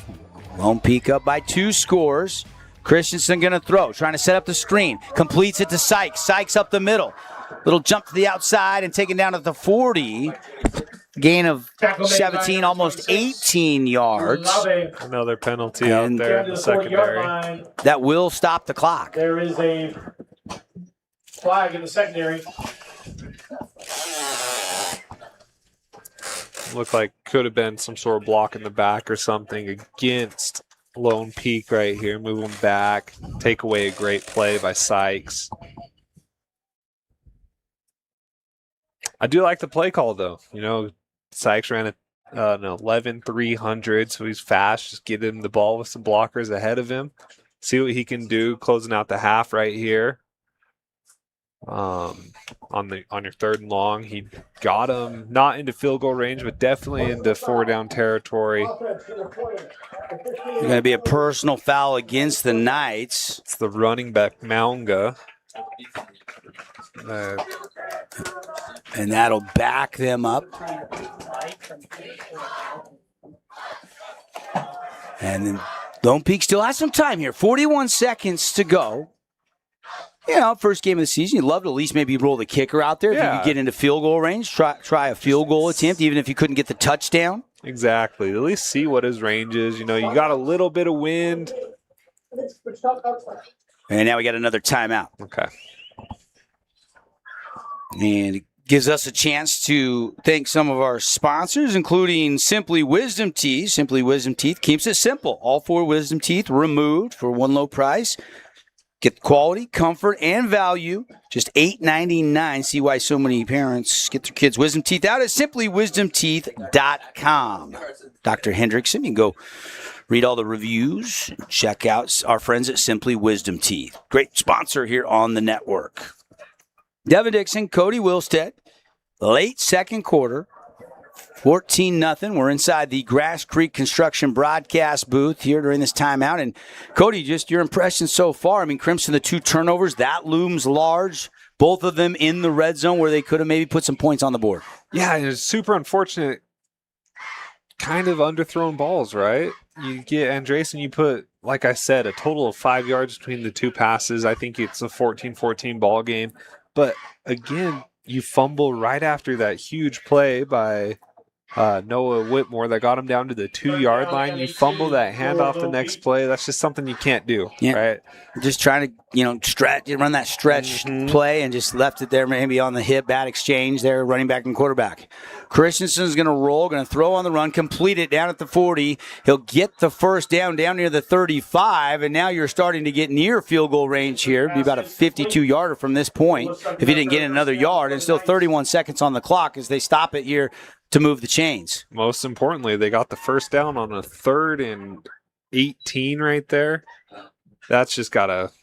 Lone Peak up by 2 scores. Christensen going to throw, trying to set up the screen. Completes it to Sykes. Sykes up the middle. Little jump to the outside and taken down at the 40. Gain of 17, almost 18 yards. Another penalty out there in the secondary. That will stop the clock. There is a flag in the secondary. Looked like could have been some sort of block in the back or something against Lone Peak right here. Move them back. Take away a great play by Sykes. I do like the play call, though. You know, Sykes ran an 11-300, so he's fast. Just get him the ball with some blockers ahead of him. See what he can do, closing out the half right here. On your 3rd and long, he got him not into field goal range, but definitely into 4-down territory. Going to be a personal foul against the Knights. It's the running back, Maunga. And that'll back them up. And then Lone Peak still has some time here. 41 seconds to go. You know, first game of the season, you'd love to at least maybe roll the kicker out there. If you could get into field goal range, try a field goal attempt, even if you couldn't get the touchdown. Exactly. At least see what his range is. You know, you got a little bit of wind. And now we got another timeout. Okay. And it gives us a chance to thank some of our sponsors, including Simply Wisdom Teeth. Simply Wisdom Teeth keeps it simple. All 4 wisdom teeth removed for one low price. Get quality, comfort, and value. Just $8.99. See why so many parents get their kids' wisdom teeth out at simplywisdomteeth.com. Dr. Hendrickson, you can go read all the reviews. Check out our friends at Simply Wisdom Teeth. Great sponsor here on the network. Devin Dixon, Cody Wilstead, late second quarter. 14-0. We're inside the Grass Creek Construction broadcast booth here during this timeout. And, Cody, just your impression so far. I mean, Crimson, the 2 turnovers, that looms large. Both of them in the red zone where they could have maybe put some points on the board. Yeah, it's super unfortunate. Kind of underthrown balls, right? You get Andresen, you put, like I said, a total of 5 yards between the 2 passes. I think it's a 14-14 ball game. But, again, you fumble right after that huge play by Noah Whitmore that got him down to the 2-yard line. You fumble that handoff the next play. That's just something you can't do, right? Just trying to, stretch, run that stretch play and just left it there maybe on the hip. Bad exchange there, running back and quarterback. Christensen's going to roll, going to throw on the run, complete it down at the 40. He'll get the first down near the 35, and now you're starting to get near field goal range here. It'd be about a 52-yarder from this point if he didn't get another yard, and still 31 seconds on the clock as they stop it here to move the chains. Most importantly, they got the first down on a 3rd and 18 right there. That's gotta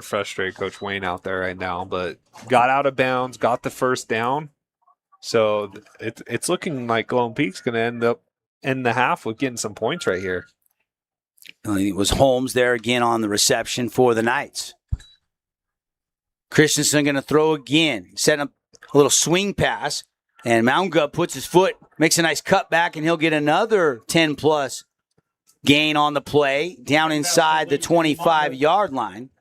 frustrate Coach Wayne out there right now. But got out of bounds, got the first down. So it's looking like Lone Peak's going to end up in the half with getting some points right here. It was Holmes there again on the reception for the Knights. Christensen going to throw again, setting up a little swing pass. And Mounga puts his foot, makes a nice cutback, and he'll get another 10-plus gain on the play down inside the 25-yard line.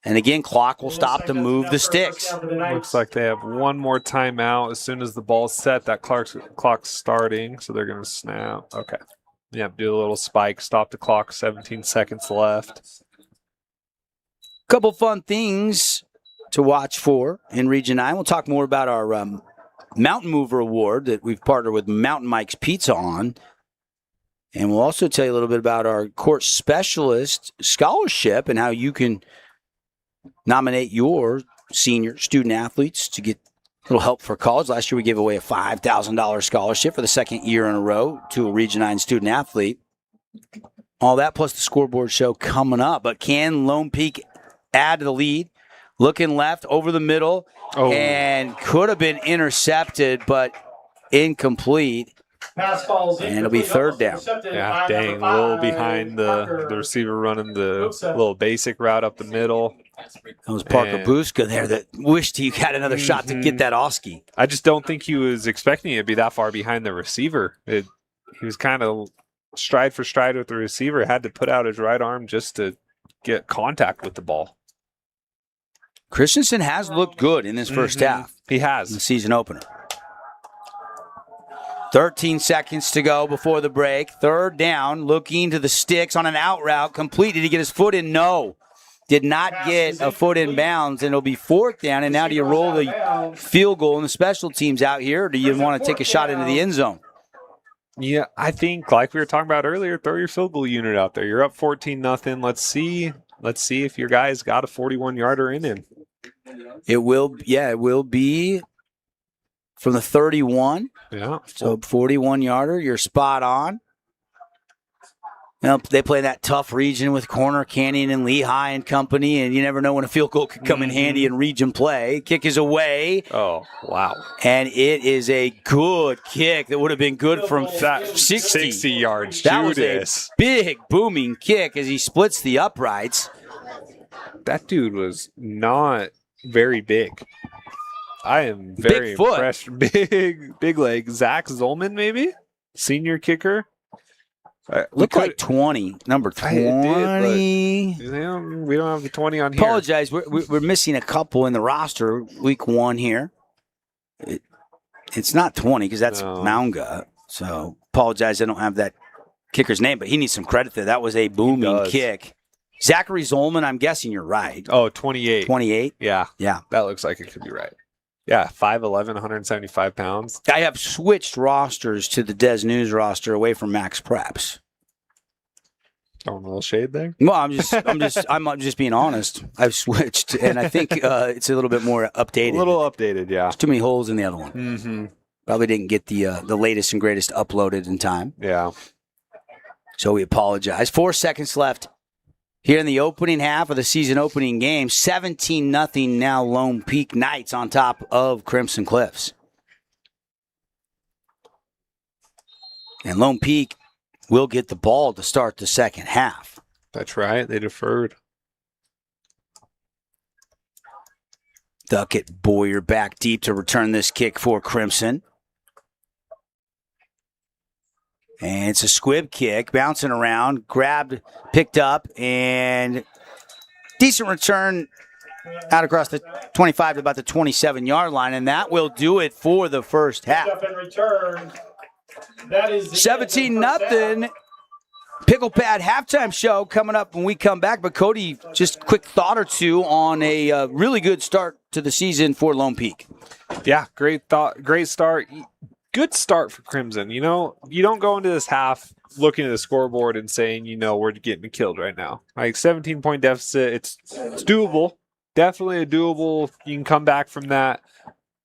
And again, clock will stop to move the sticks. Looks like they have one more timeout. As soon as the ball's set, that clock's starting, so they're going to snap. Okay. Yep, do a little spike, stop the clock, 17 seconds left. Couple fun things to watch for in Region 9. We'll talk more about our Mountain Mover Award that we've partnered with Mountain Mike's Pizza on. And we'll also tell you a little bit about our court specialist scholarship and how you can nominate your senior student athletes to get a little help for college. Last year we gave away a $5,000 scholarship for the 2nd year in a row to a Region 9 student athlete. All that plus the scoreboard show coming up. But can Lone Peak add to the lead? Looking left over the middle and could have been intercepted, but incomplete. And it'll be third down. Yeah, dang, a little behind the receiver running the little basic route up the middle. That was Parker Buska there that wished he had another shot to get that Oski. I just don't think he was expecting it to be that far behind the receiver. He was kind of stride for stride with the receiver, had to put out his right arm just to get contact with the ball. Christensen has looked good in this first half. He has. In the season opener. 13 seconds to go before the break. Third down, looking to the sticks on an out route. Complete. Did he get his foot in? No. Did not get a foot in bounds, and it'll be fourth down. And now do you roll the field goal and the special teams out here, or do you want to take a shot into the end zone? Yeah, I think, like we were talking about earlier, throw your field goal unit out there. You're up 14-0. Let's see if your guy's got a 41-yarder in him. It will be from the 31. Yeah. So 41-yarder, you're spot on. You know, they play that tough region with Corner Canyon and Lehigh and company, and you never know when a field goal could come in handy in region play. Kick is away. Oh, wow. And it is a good kick that would have been good from 60 yards. That was a big booming kick as he splits the uprights. That dude was not very big. I am very impressed. Big leg. Zach Zolman, maybe? Senior kicker. Looked like 20, number 20. We don't have the 20 on here. Apologize, we're missing a couple in the roster week one here. It's not 20 because that's Maunga. So apologize, I don't have that kicker's name, but he needs some credit there. That was a booming kick. Zachary Zolman, I'm guessing you're right. Oh, 28. 28? Yeah. Yeah. That looks like it could be right. Yeah, 5'11", 175 pounds. I have switched rosters to the Des News roster away from Max Preps. Throwing a little shade there. Well, I'm just being honest. I've switched, and I think it's a little bit more updated. A little updated, yeah. There's too many holes in the other one. Mm-hmm. Probably didn't get the latest and greatest uploaded in time. Yeah. So we apologize. 4 seconds left. Here in the opening half of the season opening game, 17-0 now Lone Peak Knights on top of Crimson Cliffs. And Lone Peak will get the ball to start the second half. That's right. They deferred. Duckett Boyer back deep to return this kick for Crimson. And it's a squib kick, bouncing around, grabbed, picked up, and decent return out across the 25 to about the 27-yard line, and that will do it for the first half. 17-0. Pickle Pad halftime show coming up when we come back. But Cody, just a quick thought or two on a really good start to the season for Lone Peak. Yeah, great start. Good start for Crimson. You know, you don't go into this half looking at the scoreboard and saying, we're getting killed right now. Like 17-point deficit, it's doable. Definitely a doable. You can come back from that.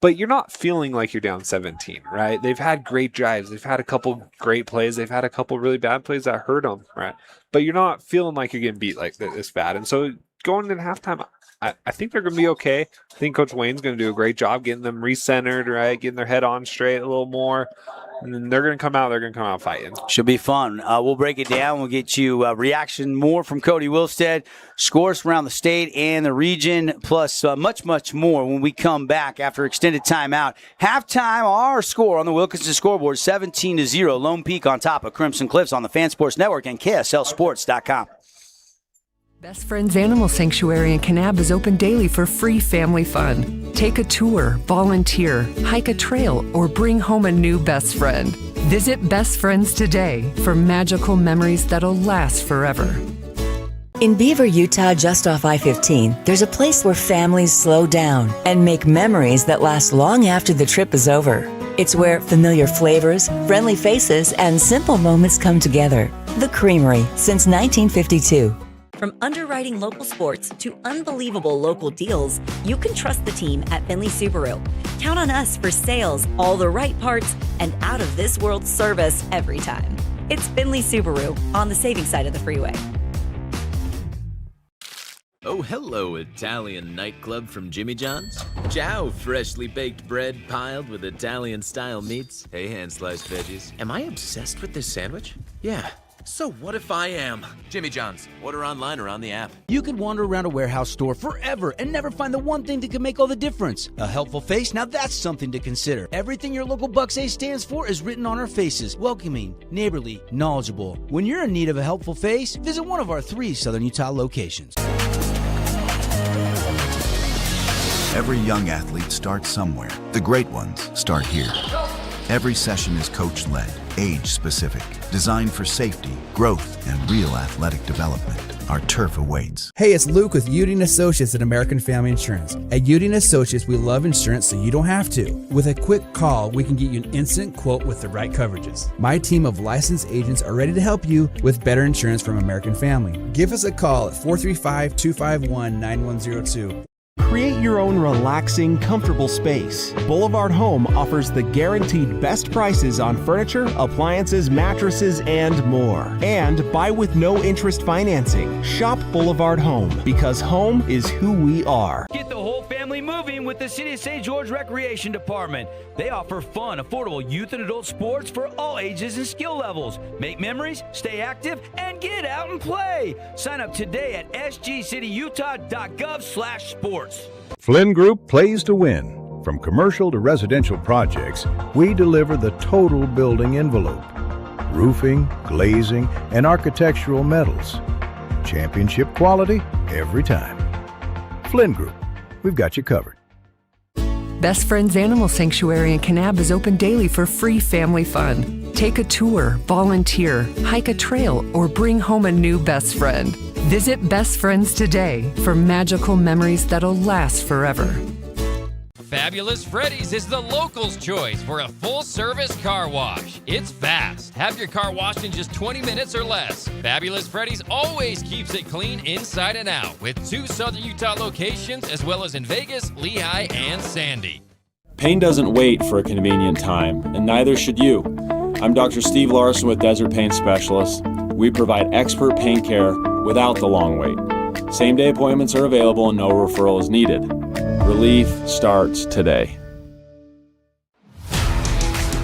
But you're not feeling like you're down 17, right? They've had great drives. They've had a couple great plays. They've had a couple really bad plays that hurt them, right? But you're not feeling like you're getting beat like this bad. And so going into halftime, I think they're going to be okay. I think Coach Wayne's going to do a great job getting them recentered, right? Getting their head on straight a little more. And then they're going to come out fighting. Should be fun. We'll break it down. We'll get you reaction more from Cody Wilstead, scores from around the state and the region, plus much, much more when we come back after extended timeout. Halftime, our score on the Wilkinson scoreboard, 17-0. Lone Peak on top of Crimson Cliffs on the Fan Sports Network and KSLSports.com. Best Friends Animal Sanctuary in Kanab is open daily for free family fun. Take a tour, volunteer, hike a trail, or bring home a new best friend. Visit Best Friends today for magical memories that'll last forever. In Beaver, Utah, just off I-15, there's a place where families slow down and make memories that last long after the trip is over. It's where familiar flavors, friendly faces, and simple moments come together. The Creamery, since 1952. From underwriting local sports to unbelievable local deals, you can trust the team at Finley Subaru. Count on us for sales, all the right parts, and out-of-this-world service every time. It's Finley Subaru on the saving side of the freeway. Oh, hello, Italian nightclub from Jimmy John's. Ciao, freshly baked bread piled with Italian-style meats. Hey, hand-sliced veggies. Am I obsessed with this sandwich? Yeah. So what if I am? Jimmy John's. Order online or on the app. You could wander around a warehouse store forever and never find the one thing that could make all the difference. A helpful face? Now that's something to consider. Everything your local Bucks A stands for is written on our faces. Welcoming, neighborly, knowledgeable. When you're in need of a helpful face, visit one of our 3 Southern Utah locations. Every young athlete starts somewhere. The great ones start here. Every session is coach-led, age-specific, designed for safety, growth, and real athletic development. Our turf awaits. Hey, it's Luke with Udine Associates at American Family Insurance. At Udine Associates, we love insurance so you don't have to. With a quick call, we can get you an instant quote with the right coverages. My team of licensed agents are ready to help you with better insurance from American Family. Give us a call at 435-251-9102. Create your own relaxing, comfortable space. Boulevard Home offers the guaranteed best prices on furniture, appliances, mattresses, and more. And buy with no interest financing. Shop Boulevard Home, because home is who we are. Get the whole family moving with the City of St. George Recreation Department. They offer fun, affordable youth and adult sports for all ages and skill levels. Make memories, stay active, and get out and play. Sign up today at sgcityutah.gov/sports. Flynn Group plays to win. From commercial to residential projects, we deliver the total building envelope. Roofing, glazing, and architectural metals. Championship quality every time. Flynn Group, we've got you covered. Best Friends Animal Sanctuary in Kanab is open daily for free family fun. Take a tour, volunteer, hike a trail, or bring home a new best friend. Visit Best Friends today for magical memories that'll last forever. Fabulous Freddy's is the locals' choice for a full-service car wash. It's fast. Have your car washed in just 20 minutes or less. Fabulous Freddy's always keeps it clean inside and out with 2 Southern Utah locations as well as in Vegas, Lehigh, and Sandy. Pain doesn't wait for a convenient time, and neither should you. I'm Dr. Steve Larson with Desert Pain Specialists. We provide expert pain care without the long wait. Same-day appointments are available and no referral is needed. Relief starts today.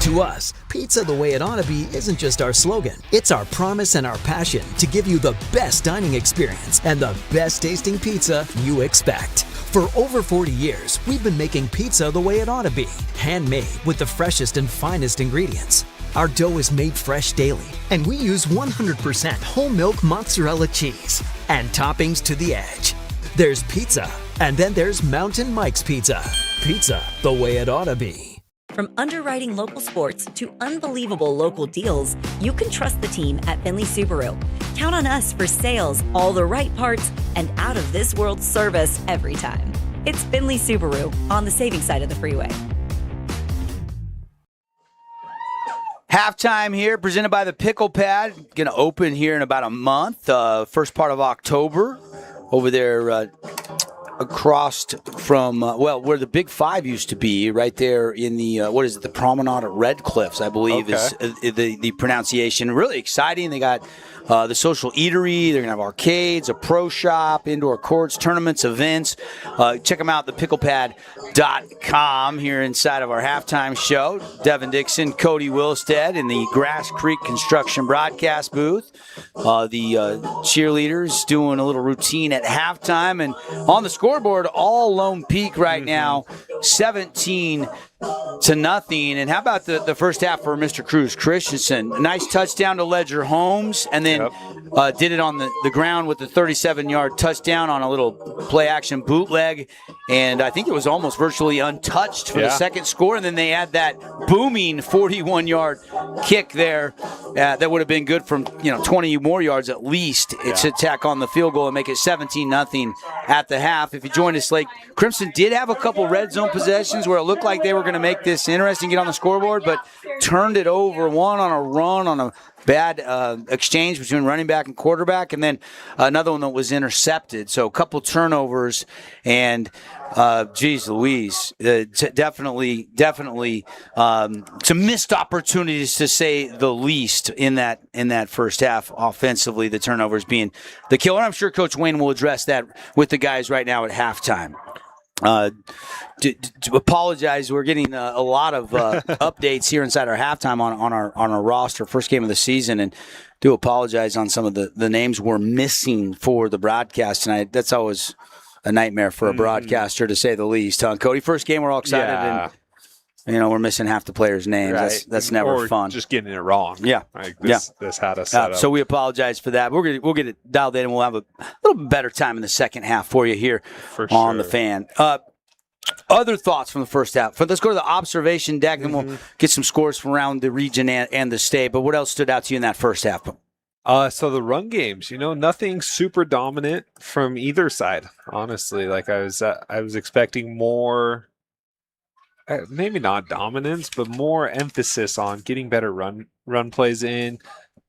To us, pizza the way it ought to be isn't just our slogan. It's our promise and our passion to give you the best dining experience and the best tasting pizza you expect. For over 40 years, we've been making pizza the way it ought to be, handmade with the freshest and finest ingredients. Our dough is made fresh daily, and we use 100% whole milk mozzarella cheese and toppings to the edge. There's pizza, and then there's Mountain Mike's Pizza. Pizza the way it ought to be. From underwriting local sports to unbelievable local deals, you can trust the team at Finley Subaru. Count on us for sales, all the right parts, and out-of-this-world service every time. It's Finley Subaru on the saving side of the freeway. Halftime here, presented by the Pickle Pad. Going to open here in about a month, first part of October, over there across from, where the Big Five used to be, right there in the, the Promenade at Red Cliffs, I believe is the pronunciation. Really exciting. They got the social eatery. They're going to have arcades, a pro shop, indoor courts, tournaments, events. Check them out, thepicklepad.com here inside of our halftime show. Devin Dixon, Cody Wilstead in the Grass Creek Construction broadcast booth. The cheerleaders doing a little routine at halftime. And on the scoreboard, all Lone Peak right now, 17-0. And how about the first half for Mr. Cruz Christensen? A nice touchdown to Ledger Holmes, and then did it on the ground with the 37-yard touchdown on a little play-action bootleg. And I think it was almost virtually untouched for the second score. And then they had that booming 41-yard kick there that would have been good from 20 more yards at least. It's a tack on the field goal and make it 17-0 at the half. If you joined us late, Crimson did have a couple red zone possessions where it looked like they were going to make this interesting, get on the scoreboard, but turned it over, one on a run on a bad exchange between running back and quarterback, and then another one that was intercepted. So a couple turnovers, and Geez Louise, definitely some missed opportunities to say the least in that first half. Offensively, the turnovers being the killer. I'm sure Coach Wayne will address that with the guys right now at halftime. To apologize, we're getting a lot of updates here inside our halftime on our roster, first game of the season, and do apologize on some of the names we're missing for the broadcast tonight. That's always a nightmare for a broadcaster, to say the least. Cody, first game, we're all excited, and we're missing half the players' names. Right. That's never fun. Just getting it wrong. Yeah, this had us set up. So we apologize for that. We'll get it dialed in, and we'll have a little bit better time in the second half for you here on the Fan. Other thoughts from the first half? Let's go to the observation deck, and we'll get some scores from around the region and the state. But what else stood out to you in that first half? So the run games, nothing super dominant from either side. Honestly, like I was expecting more, maybe not dominance, but more emphasis on getting better run plays in.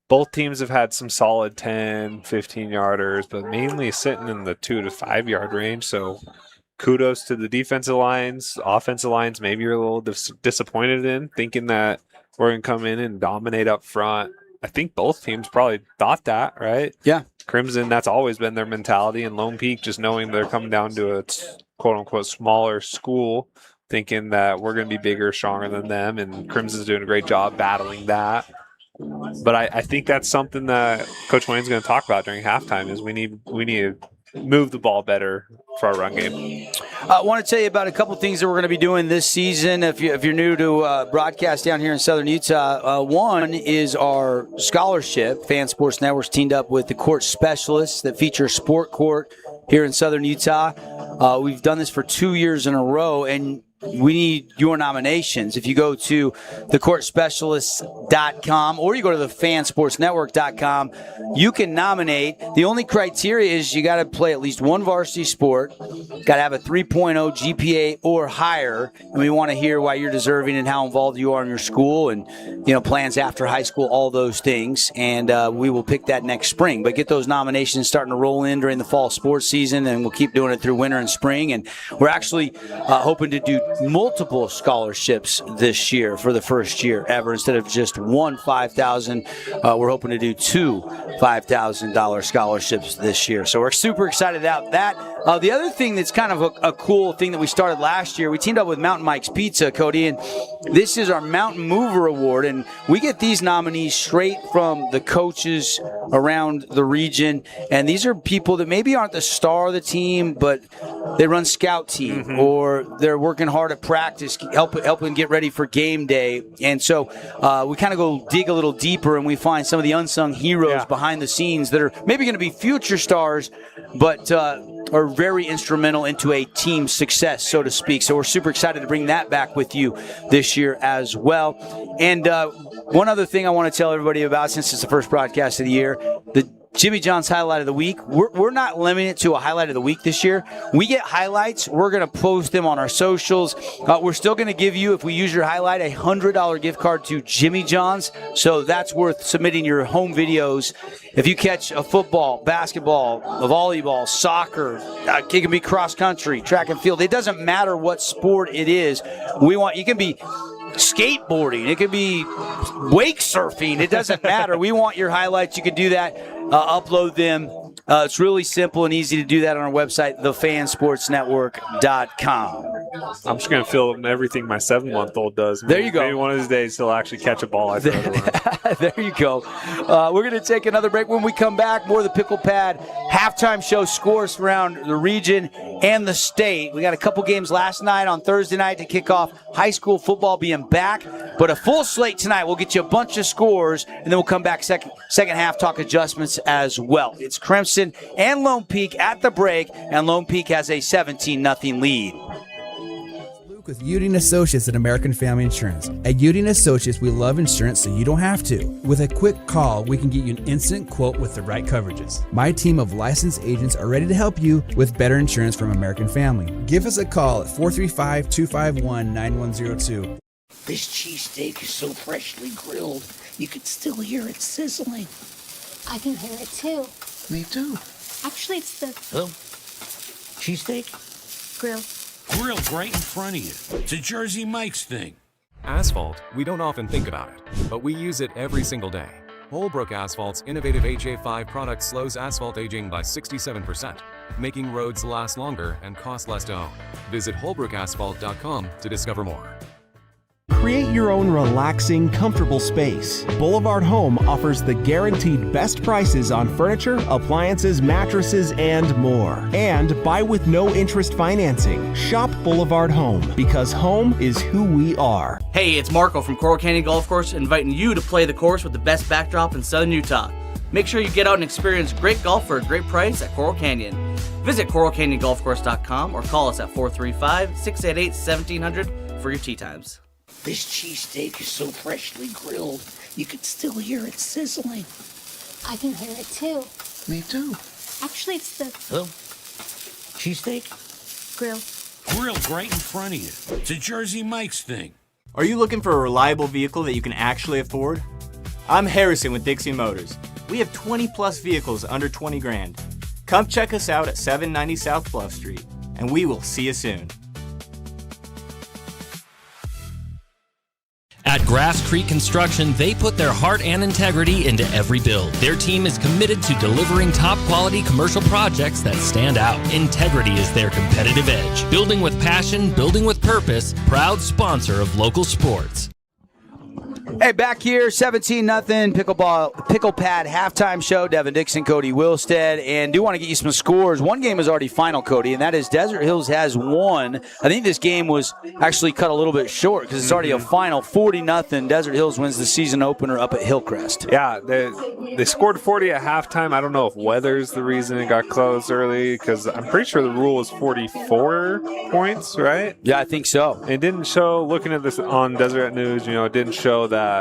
Both teams have had some solid 10, 15-yarders, but mainly sitting in the 2 to 5 yard range. So kudos to the defensive lines, offensive lines. Maybe you're a little disappointed in thinking that we're going to come in and dominate up front. I think both teams probably thought that, right? Yeah. Crimson, that's always been their mentality. And Lone Peak, just knowing they're coming down to a quote-unquote smaller school, thinking that we're going to be bigger, stronger than them. And Crimson's doing a great job battling that. But I think that's something that Coach Wayne's going to talk about during halftime is we need to move the ball better for our run game. I want to tell you about a couple things that we're going to be doing this season. If you're new to broadcast down here in Southern Utah, one is our scholarship. Fan Sports Network's teamed up with the court specialists that feature Sport Court here in Southern Utah. We've done this for 2 years in a row, and we need your nominations. If you go to thecourtspecialists.com or you go to thefansportsnetwork.com, you can nominate. The only criteria is you got to play at least one varsity sport, got to have a 3.0 GPA or higher, and we want to hear why you're deserving and how involved you are in your school and plans after high school, all those things. And we will pick that next spring. But get those nominations starting to roll in during the fall sports season, and we'll keep doing it through winter and spring. And we're actually hoping to do multiple scholarships this year for the first year ever. Instead of just one $5,000, we're hoping to do two $5,000 scholarships this year. So we're super excited about that. The other thing that's kind of a cool thing that we started last year, we teamed up with Mountain Mike's Pizza, Cody, and this is our Mountain Mover Award. And we get these nominees straight from the coaches around the region. And these are people that maybe aren't the star of the team, but they run scout team or they're working hard at practice, helping get ready for game day. And so we kind of go dig a little deeper, and we find some of the unsung heroes behind the scenes that are maybe going to be future stars, but are very instrumental into a team's success, so to speak. So we're super excited to bring that back with you this year as well. And one other thing I want to tell everybody about, since it's the first broadcast of the year, the Jimmy John's Highlight of the Week. We're not limiting it to a Highlight of the Week this year. We get highlights. We're going to post them on our socials. We're still going to give you, if we use your highlight, a $100 gift card to Jimmy John's. So that's worth submitting your home videos. If you catch a football, basketball, a volleyball, soccer, it can be cross country, track and field. It doesn't matter what sport it is. You can be skateboarding, it could be wake surfing, it doesn't matter. We want your highlights. You can do that, upload them. It's really simple and easy to do that on our website, thefansportsnetwork.com. I'm just going to film everything my 7-month-old does. There you go. Maybe one of these days he'll actually catch a ball I throw to him. There you go. We're going to take another break. When we come back, more of the Pickle Pad halftime show scores around the region and the state. We got a couple games last night on Thursday night to kick off high school football being back, but a full slate tonight. We'll get you a bunch of scores, and then we'll come back second half, talk adjustments as well. It's Crimson and Lone Peak at the break, and Lone Peak has a 17-0 lead. With Udine Associates at American Family Insurance. At Udine Associates, we love insurance so you don't have to. With a quick call, we can get you an instant quote with the right coverages. My team of licensed agents are ready to help you with better insurance from American Family. Give us a call at 435-251-9102. This cheesesteak is so freshly grilled, you can still hear it sizzling. I can hear it too. Me too. Actually, it's the Hello? Cheesesteak? grill. grilled right in front of you. It's a Jersey Mike's thing. Asphalt, we don't often think about it, but we use it every single day. Holbrook Asphalt's innovative HA5 product slows asphalt aging by 67%, making roads last longer and cost less to own. Visit holbrookasphalt.com to discover more. Create your own relaxing, comfortable space. Boulevard Home offers the guaranteed best prices on furniture, appliances, mattresses, and more. And buy with no interest financing. Shop Boulevard Home, because home is who we are. Hey, it's Marco from Coral Canyon Golf Course, inviting you to play the course with the best backdrop in southern Utah. Make sure you get out and experience great golf for a great price at Coral Canyon. Visit coralcanyongolfcourse.com or call us at 435-688-1700 for your tee times. This cheesesteak is so freshly grilled, you can still hear it sizzling. I can hear it too. Me too. Actually, it's the Oh, cheesesteak? grill. Grilled right in front of you. It's a Jersey Mike's thing. Are you looking for a reliable vehicle that you can actually afford? I'm Harrison with Dixie Motors. We have 20 plus vehicles under 20 grand. Come check us out at 790 South Bluff Street, and we will see you soon. At Grass Creek Construction, they put their heart and integrity into every build. Their team is committed to delivering top-quality commercial projects that stand out. Integrity is their competitive edge. Building with passion, building with purpose, proud sponsor of local sports. Hey, back here, 17-0, Pickle Pad halftime show. Devin Dixon, Cody Wilstead, and do want to get you some scores. One game is already final, Cody, and that is Desert Hills has won. I think this game was actually cut a little bit short because it's already a final, 40-0. Desert Hills wins the season opener up at Hillcrest. Yeah, they scored 40 at halftime. I don't know if weather's the reason it got closed early, because I'm pretty sure the rule is 44 points, right? Yeah, I think so. It didn't show, looking at this on Deseret News, it didn't show that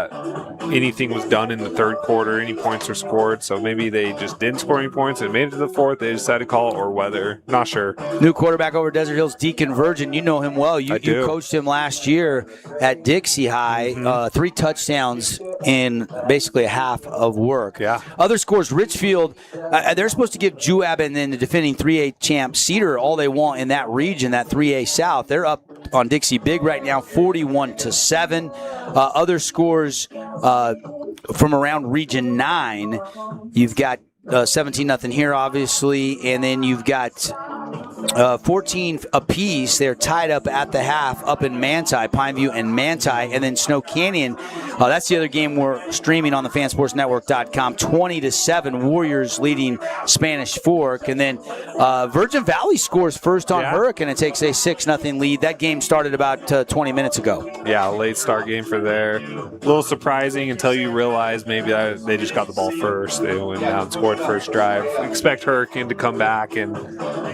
anything was done in the third quarter, any points were scored, so maybe they just didn't score any points and made it to the fourth. They decided to call it, or weather. Not sure. New quarterback over Desert Hills, Deacon Virgin. You know him well. You coached him last year at Dixie High. 3 touchdowns in basically a half of work. Yeah. Other scores, Richfield, they're supposed to give Juab and then the defending 3A champ Cedar all they want in that region, that 3A South. They're up on Dixie Big right now, 41-7. Other scores from around Region 9, you've got 17-0 here, obviously, and then you've got 14 apiece. They're tied up at the half up in Manti, Pineview and Manti, and then Snow Canyon. That's the other game we're streaming on the fansportsnetwork.com. 20-7, Warriors leading Spanish Fork, and then Virgin Valley scores first on Hurricane and takes a 6-0 lead. That game started about 20 minutes ago. Yeah, late start game for there. A little surprising until you realize maybe they just got the ball first. They went down and scored first drive. Expect Hurricane to come back and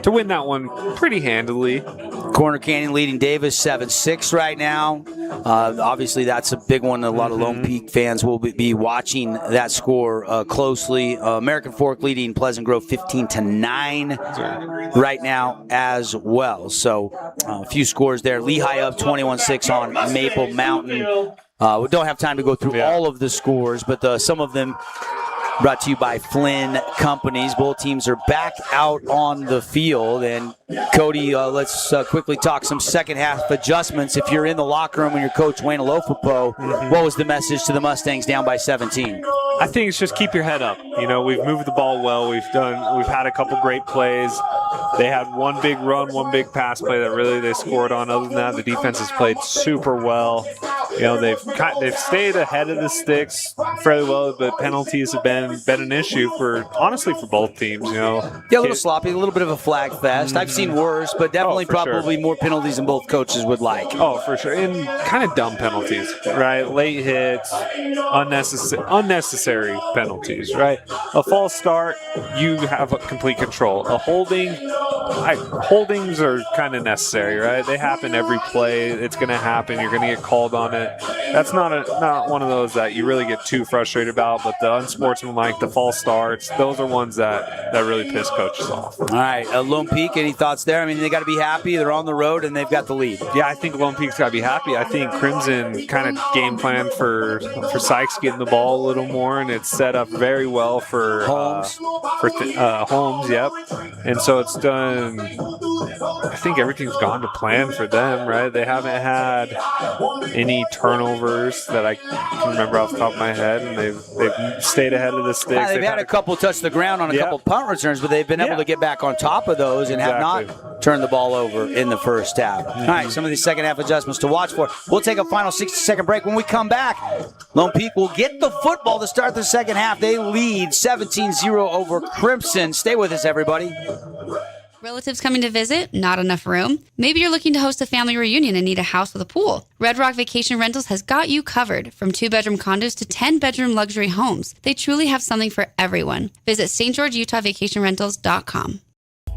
to win that one pretty handily. Corner Canyon leading Davis 7-6 right now. Obviously, that's a big one. A lot of Lone Peak fans will be watching that score closely. American Fork leading Pleasant Grove 15-9 right now as well. So a few scores there. Lehigh up 21-6 on Maple Mountain. We don't have time to go through all of the scores, but some of them brought to you by Flynn Companies. Both teams are back out on the field. And Cody, let's quickly talk some second half adjustments. If you're in the locker room and your coach Wayne Alofapo, what was the message to the Mustangs down by 17? I think it's just keep your head up. We've moved the ball well. We've had a couple great plays. They had one big run, one big pass play that really they scored on. Other than that, the defense has played super well. They've stayed ahead of the sticks fairly well, but penalties have been an issue for both teams. Yeah, a little sloppy, a little bit of a flag fest. I've seen worse, but definitely probably more penalties than both coaches would like. Oh, for sure. And kind of dumb penalties, right? Late hits, unnecessary penalties, right? A false start, you have complete control. A holdings are kind of necessary, right? They happen every play. It's going to happen. You're going to get called on it. That's not one of those that you really get too frustrated about, but the unsportsmanlike, the false starts, those are ones that really piss coaches off. All right, Lone Peak, any thoughts there? I mean, they got to be happy. They're on the road, and they've got the lead. Yeah, I think Lone Peak's got to be happy. I think Crimson kind of game plan for Sykes getting the ball a little more, and it's set up very well for Holmes. Holmes, yep. And so it's done. I think everything's gone to plan for them, right? They haven't had any turnovers that I can remember off the top of my head, and they've stayed ahead of the sticks. They've had a couple touch the ground on a couple punt returns, but they've been able to get back on top of those and have not turned the ball over in the first half. All right, some of these second half adjustments to watch for. We'll take a final 60-second break. When we come back, Lone Peak will get the football to start the second half. They lead 17-0 over Crimson. Stay with us, everybody. Relatives coming to visit? Not enough room? Maybe you're looking to host a family reunion and need a house with a pool. Red Rock Vacation Rentals has got you covered. From 2-bedroom condos to 10-bedroom luxury homes, they truly have something for everyone. Visit stgeorgeutahvacationrentals.com.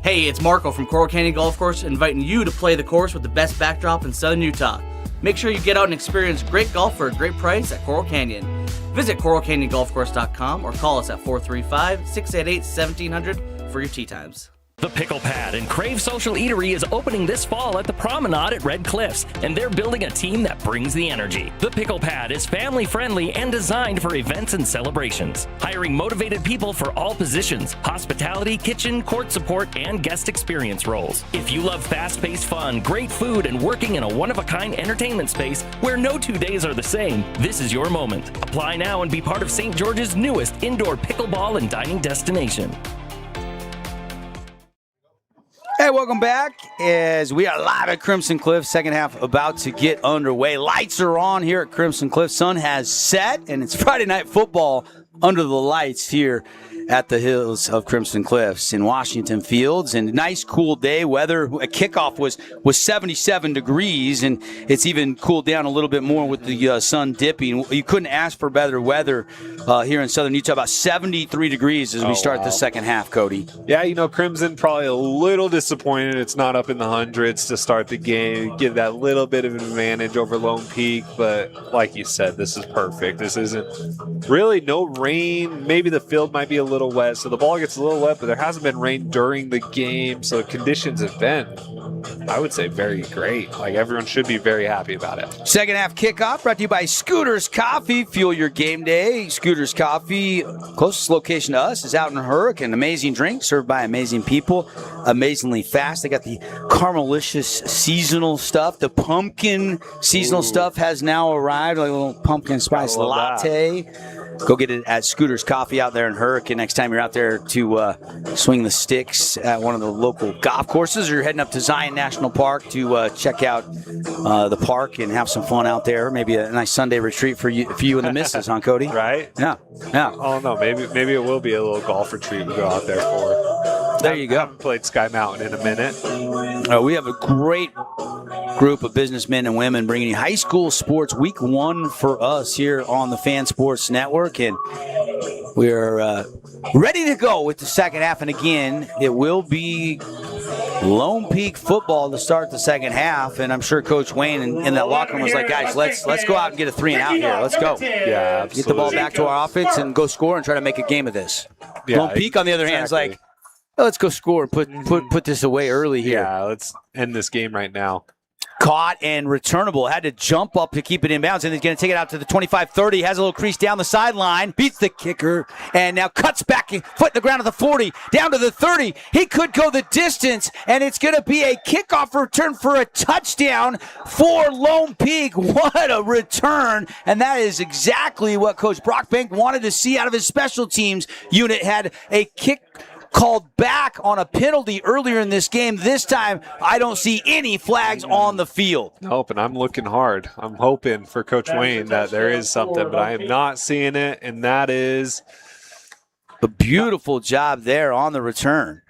Hey, it's Marco from Coral Canyon Golf Course inviting you to play the course with the best backdrop in southern Utah. Make sure you get out and experience great golf for a great price at Coral Canyon. Visit coralcanyongolfcourse.com or call us at 435-688-1700 for your tee times. The Pickle Pad and Crave Social Eatery is opening this fall at the Promenade at Red Cliffs, and they're building a team that brings the energy. The Pickle Pad is family-friendly and designed for events and celebrations, hiring motivated people for all positions: hospitality, kitchen, court support, and guest experience roles. If you love fast-paced fun, great food, and working in a one-of-a-kind entertainment space where no 2 days are the same, this is your moment. Apply now and be part of St. George's newest indoor pickleball and dining destination. Hey, welcome back as we are live at Crimson Cliff. Second half about to get underway. Lights are on here at Crimson Cliff. Sun has set, and it's Friday night football under the lights here at the hills of Crimson Cliffs in Washington Fields. And nice, cool day. Weather, a kickoff was 77 degrees, and it's even cooled down a little bit more with the sun dipping. You couldn't ask for better weather here in southern Utah. About 73 degrees as we start the second half, Cody. Yeah, Crimson probably a little disappointed it's not up in the hundreds to start the game. Give that little bit of an advantage over Lone Peak, but like you said, this is perfect. This isn't really no rain. Maybe the field might be a little wet, so the ball gets a little wet, but there hasn't been rain during the game, so conditions have been, I would say, very great. Like, everyone should be very happy about it. Second half kickoff brought to you by Scooters Coffee. Fuel your game day. Scooters Coffee, closest location to us, is out in Hurricane. Amazing drink served by amazing people, amazingly fast. They got the caramelicious seasonal stuff. The pumpkin seasonal stuff has now arrived, like a little pumpkin spice latte. Go get it at Scooters Coffee out there in Hurricane next time you're out there to swing the sticks at one of the local golf courses, or you're heading up to Zion National Park to check out the park and have some fun out there. Maybe a nice Sunday retreat for you and the missus, huh, Cody? Right? Yeah. Oh, no, maybe it will be a little golf retreat we go out there for. There you go. I haven't played Sky Mountain in a minute. We have a great group of businessmen and women bringing you high school sports week 1 for us here on the Fan Sports Network, and we're ready to go with the second half. And again, it will be Lone Peak football to start the second half, and I'm sure Coach Wayne in that locker room was like, guys, let's go out and get a 3 and out here. Let's go. Yeah, absolutely. Get the ball back to our offense and go score and try to make a game of this. Yeah, Lone Peak, on the other hand, is like, let's go score and put this away early here. Yeah, let's end this game right now. Caught and returnable. Had to jump up to keep it in bounds, and he's going to take it out to the 25-30. Has a little crease down the sideline. Beats the kicker, and now cuts back, foot in the ground at the 40, down to the 30. He could go the distance, and it's going to be a kickoff return for a touchdown for Lone Peak. What a return, and that is exactly what Coach Brockbank wanted to see out of his special teams unit. Had a kick called back on a penalty earlier in this game. This time, I don't see any flags on the field. Nope, and I'm looking hard. I'm hoping for Coach Wayne that there is something, but I am not seeing it, and that is a beautiful job there on the return.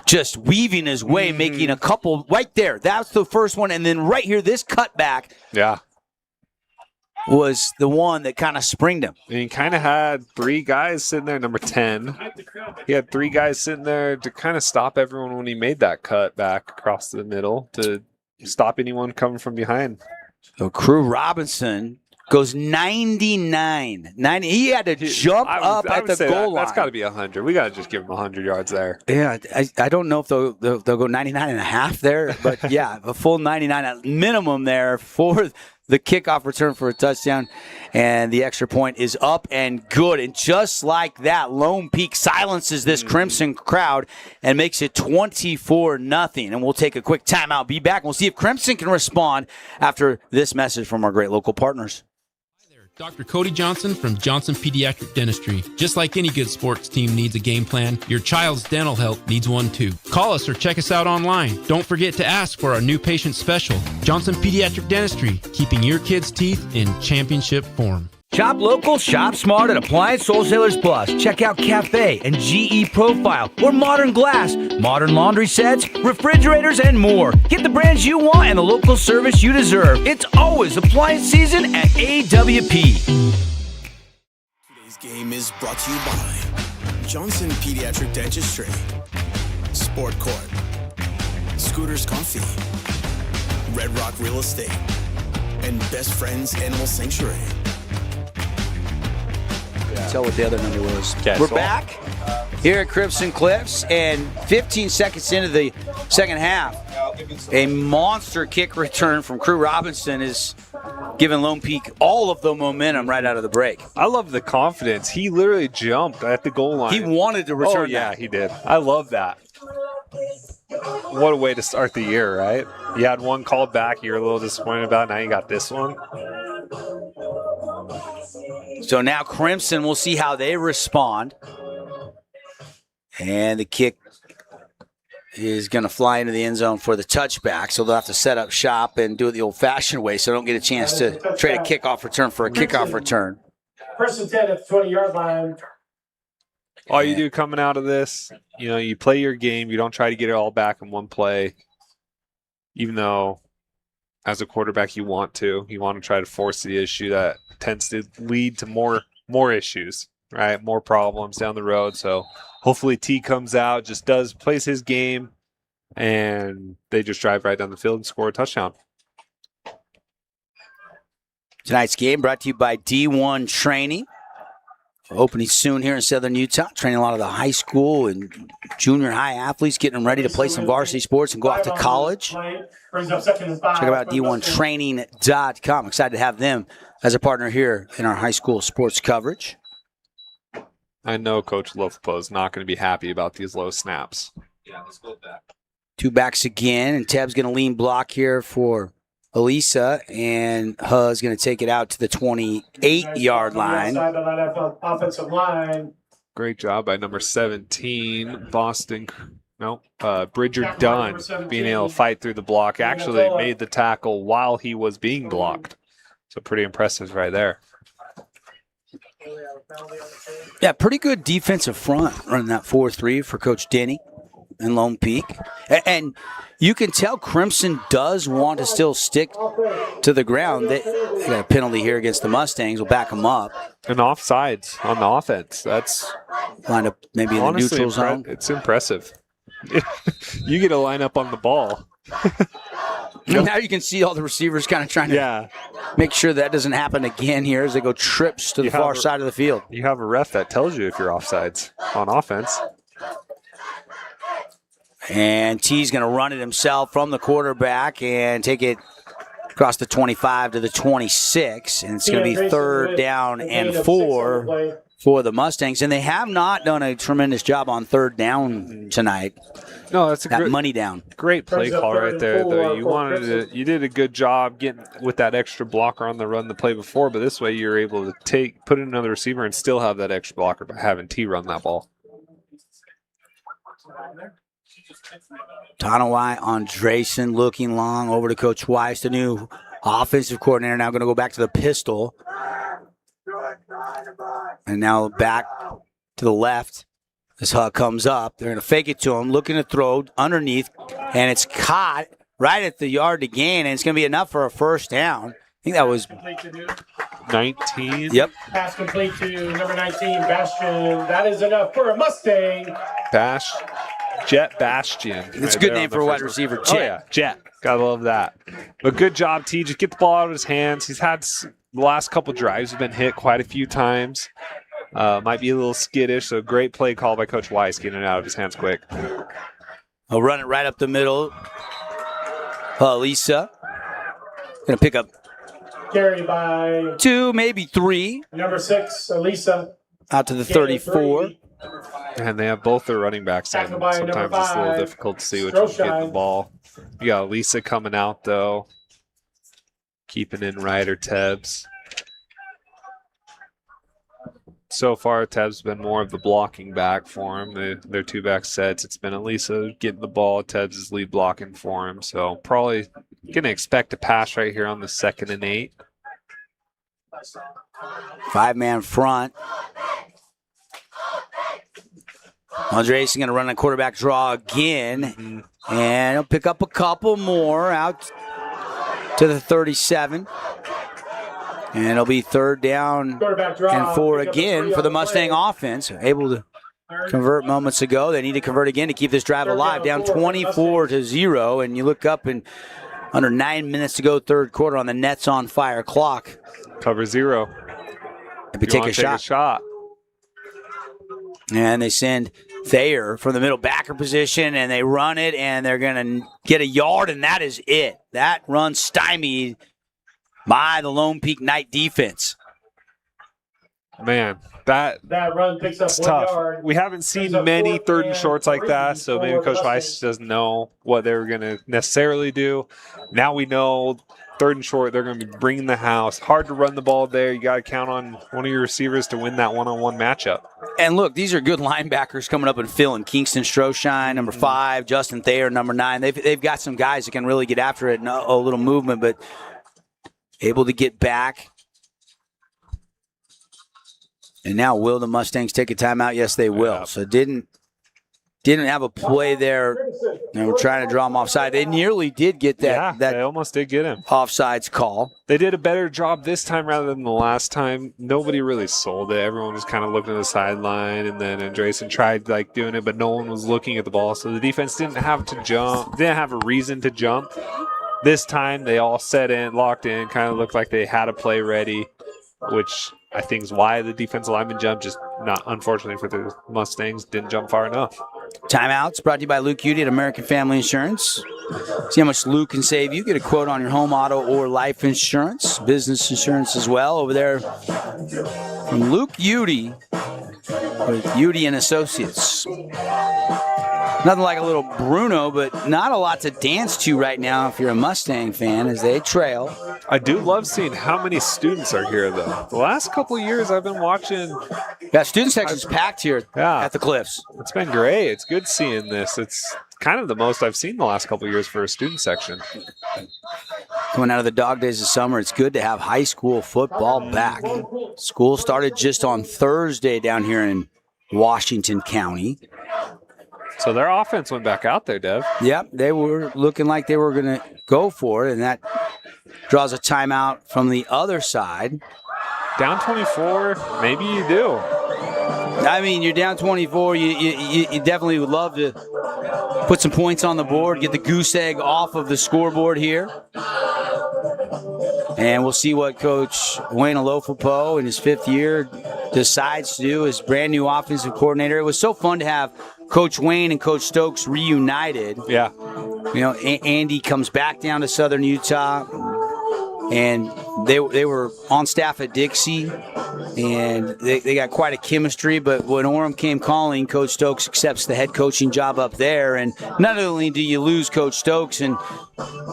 Just weaving his way, making a couple right there. That's the first one, and then right here, this cutback. Yeah. Was the one that kind of springed him. And he kind of had 3 guys sitting there, number 10. He had 3 guys sitting there to kind of stop everyone when he made that cut back across the middle to stop anyone coming from behind. So Crew Robinson goes 99. He had to jump up at the goal line. That's got to be 100. We got to just give him 100 yards there. Yeah, I don't know if they'll go 99 and a half there, but yeah, a full 99 at minimum there for the kickoff return for a touchdown, and the extra point is up and good. And just like that, Lone Peak silences this Crimson crowd and makes it 24-0. And we'll take a quick timeout, be back, and we'll see if Crimson can respond after this message from our great local partners. Dr. Cody Johnson from Johnson Pediatric Dentistry. Just like any good sports team needs a game plan, your child's dental health needs one too. Call us or check us out online. Don't forget to ask for our new patient special. Johnson Pediatric Dentistry, keeping your kids' teeth in championship form. Shop local, shop smart at Appliance Wholesalers Plus. Check out Cafe and GE Profile or Modern Glass, modern laundry sets, refrigerators, and more. Get the brands you want and the local service you deserve. It's always appliance season at AWP. Today's game is brought to you by Johnson Pediatric Dentistry, Sport Court, Scooters Coffee, Red Rock Real Estate, and Best Friends Animal Sanctuary. Tell what the other number was. Okay, We're back here at Crimson Cliffs, and 15 seconds into the second half, a monster kick return from Crew Robinson is giving Lone Peak all of the momentum right out of the break. I love the confidence. He literally jumped at the goal line. He wanted to return that. He did. I love that. What a way to start the year, right? You had one called back you're a little disappointed about. Now you got this one. So now Crimson, we'll see how they respond. And the kick is going to fly into the end zone for the touchback. So they'll have to set up shop and do it the old-fashioned way so they don't get a chance to trade a kickoff return for a kickoff return. First and 10 at the 20-yard line. All you do coming out of this, you play your game. You don't try to get it all back in one play, even though as a quarterback you want to. You want to try to force the issue that tends to lead to more issues, right? More problems down the road. So hopefully T comes out, plays his game, and they just drive right down the field and score a touchdown. Tonight's game brought to you by D1 Training. Opening soon here in Southern Utah, training a lot of the high school and junior high athletes, getting them ready to play some varsity sports and go off to college. Check out D1Training.com. Excited to have them as a partner here in our high school sports coverage. I know Coach Lothpo is not going to be happy about these low snaps. Yeah, let's go back. Two backs again, and Teb's going to lean block here for Elisa, and Huz going to take it out to the 28-yard line. Offensive line. Great job by number 17, Bridger Dunn, being able to fight through the block. Actually made the tackle while he was being blocked. So pretty impressive right there. Yeah, pretty good defensive front running that 4-3 for Coach Denny and Lone Peak. And you can tell Crimson does want to still stick to the ground. They got a penalty here against the Mustangs. We'll back them up. And offsides on the offense. That's lined up maybe in the neutral zone. It's impressive. You get a line up on the ball. Now you can see all the receivers kind of trying to make sure that doesn't happen again here as they go trips to the far side of the field. You have a ref that tells you if you're offsides on offense. And T's going to run it himself from the quarterback and take it across the 25 to the 26. And it's going to be 3rd down and 4 for the Mustangs. And they have not done a tremendous job on 3rd down tonight. No, that's that money down. Great play call right there, though. You did a good job getting with that extra blocker on the run the play before, but this way you're able to put in another receiver and still have that extra blocker by having T run that ball. Tonawai Andresen looking long over to Coach Weiss, the new offensive coordinator, now going to go back to the pistol. And now back to the left as Huck comes up. They're going to fake it to him, looking to throw underneath, and it's caught right at the yard to gain, and it's going to be enough for a 1st down. I think that was 19. Yep. Pass complete to number 19, Bastion. That is enough for a Mustang. Jet Bastion. It's a good name for a wide receiver, Jet. Oh, yeah, Jet. Gotta love that. But good job, T. Just get the ball out of his hands. He's had the last couple drives have been hit quite a few times. Might be a little skittish, so great play call by Coach Weiss, getting it out of his hands quick. I'll run it right up the middle. Lisa going to pick up Carried by 2, maybe 3. number 6, Elisa. Out to the 34. And they have both their running backs in. Tackled by Sometimes number it's a little 5, difficult to see which one's getting the Stroshine. ball. You got Lisa coming out, though. Keeping in Ryder Tebbs. So far, Tebbs been more of the blocking back for him. Their two-back sets. It's been Elisa getting the ball. Tebbs is lead blocking for him. So probably going to expect a pass right here on the 2nd and 8. 5-man front. Andreessen going to run a quarterback draw again. And he'll pick up a couple more out to the 37. And it'll be 3rd down and 4 again for the Mustang offense. Able to convert moments ago. They need to convert again to keep this drive alive. Down 24-0. And you look up and under 9 minutes to go, 3rd quarter on the Nets on fire clock. Cover 0. Maybe take a shot. And they send Thayer from the middle backer position, and they run it, and they're going to get a yard, and that is it. That run stymied by the Lone Peak Knight defense. Man, that run picks up 1 tough. yard. We haven't seen many 3rd and shorts like that, so maybe Coach Weiss doesn't know what they were going to necessarily do. Now we know 3rd and short, they're going to be bringing the house. Hard to run the ball there. You got to count on one of your receivers to win that one-on-one matchup. And look, these are good linebackers coming up and filling. Kingston Stroshine, number 5, Justin Thayer, number 9. They've got some guys that can really get after it and a little movement, but able to get back. And now will the Mustangs take a timeout? Yes, they will. Yeah. So didn't have a play there. They were trying to draw him offside. They nearly did get that. Yeah, they almost did get him. Offsides call. They did a better job this time rather than the last time. Nobody really sold it. Everyone was kind of looking at the sideline, and then Andreessen tried doing it, but no one was looking at the ball. So the defense didn't have to jump. Didn't have a reason to jump. This time they all set in, locked in, kind of looked like they had a play ready, which I think is why the defensive lineman jumped. Just not, unfortunately for the Mustangs, didn't jump far enough. Timeouts brought to you by Luke Udy at American Family Insurance. See how much Luke can save you. Get a quote on your home, auto, or life insurance. Business insurance as well over there from Luke Udy with Udy and Associates. Nothing like a little Bruno, but not a lot to dance to right now if you're a Mustang fan as they trail. I do love seeing how many students are here, though. The last couple of years I've been watching. Yeah, student section's packed here at the Cliffs. It's been great. It's good seeing this. It's kind of the most I've seen the last couple of years for a student section. Coming out of the dog days of summer, it's good to have high school football back. School started just on Thursday down here in Washington County. So their offense went back out there, Dev. Yep, they were looking like they were going to go for it, and that draws a timeout from the other side. Down 24, maybe you do. I mean, you're down 24. You definitely would love to put some points on the board, get the goose egg off of the scoreboard here. And we'll see what Coach Wayne Alofopo in his 5th year decides to do as brand new offensive coordinator. It was so fun to have Coach Wayne and Coach Stokes reunited. Yeah. You know, Andy comes back down to Southern Utah, and they were on staff at Dixie, and they got quite a chemistry. But when Orem came calling, Coach Stokes accepts the head coaching job up there. And not only do you lose Coach Stokes and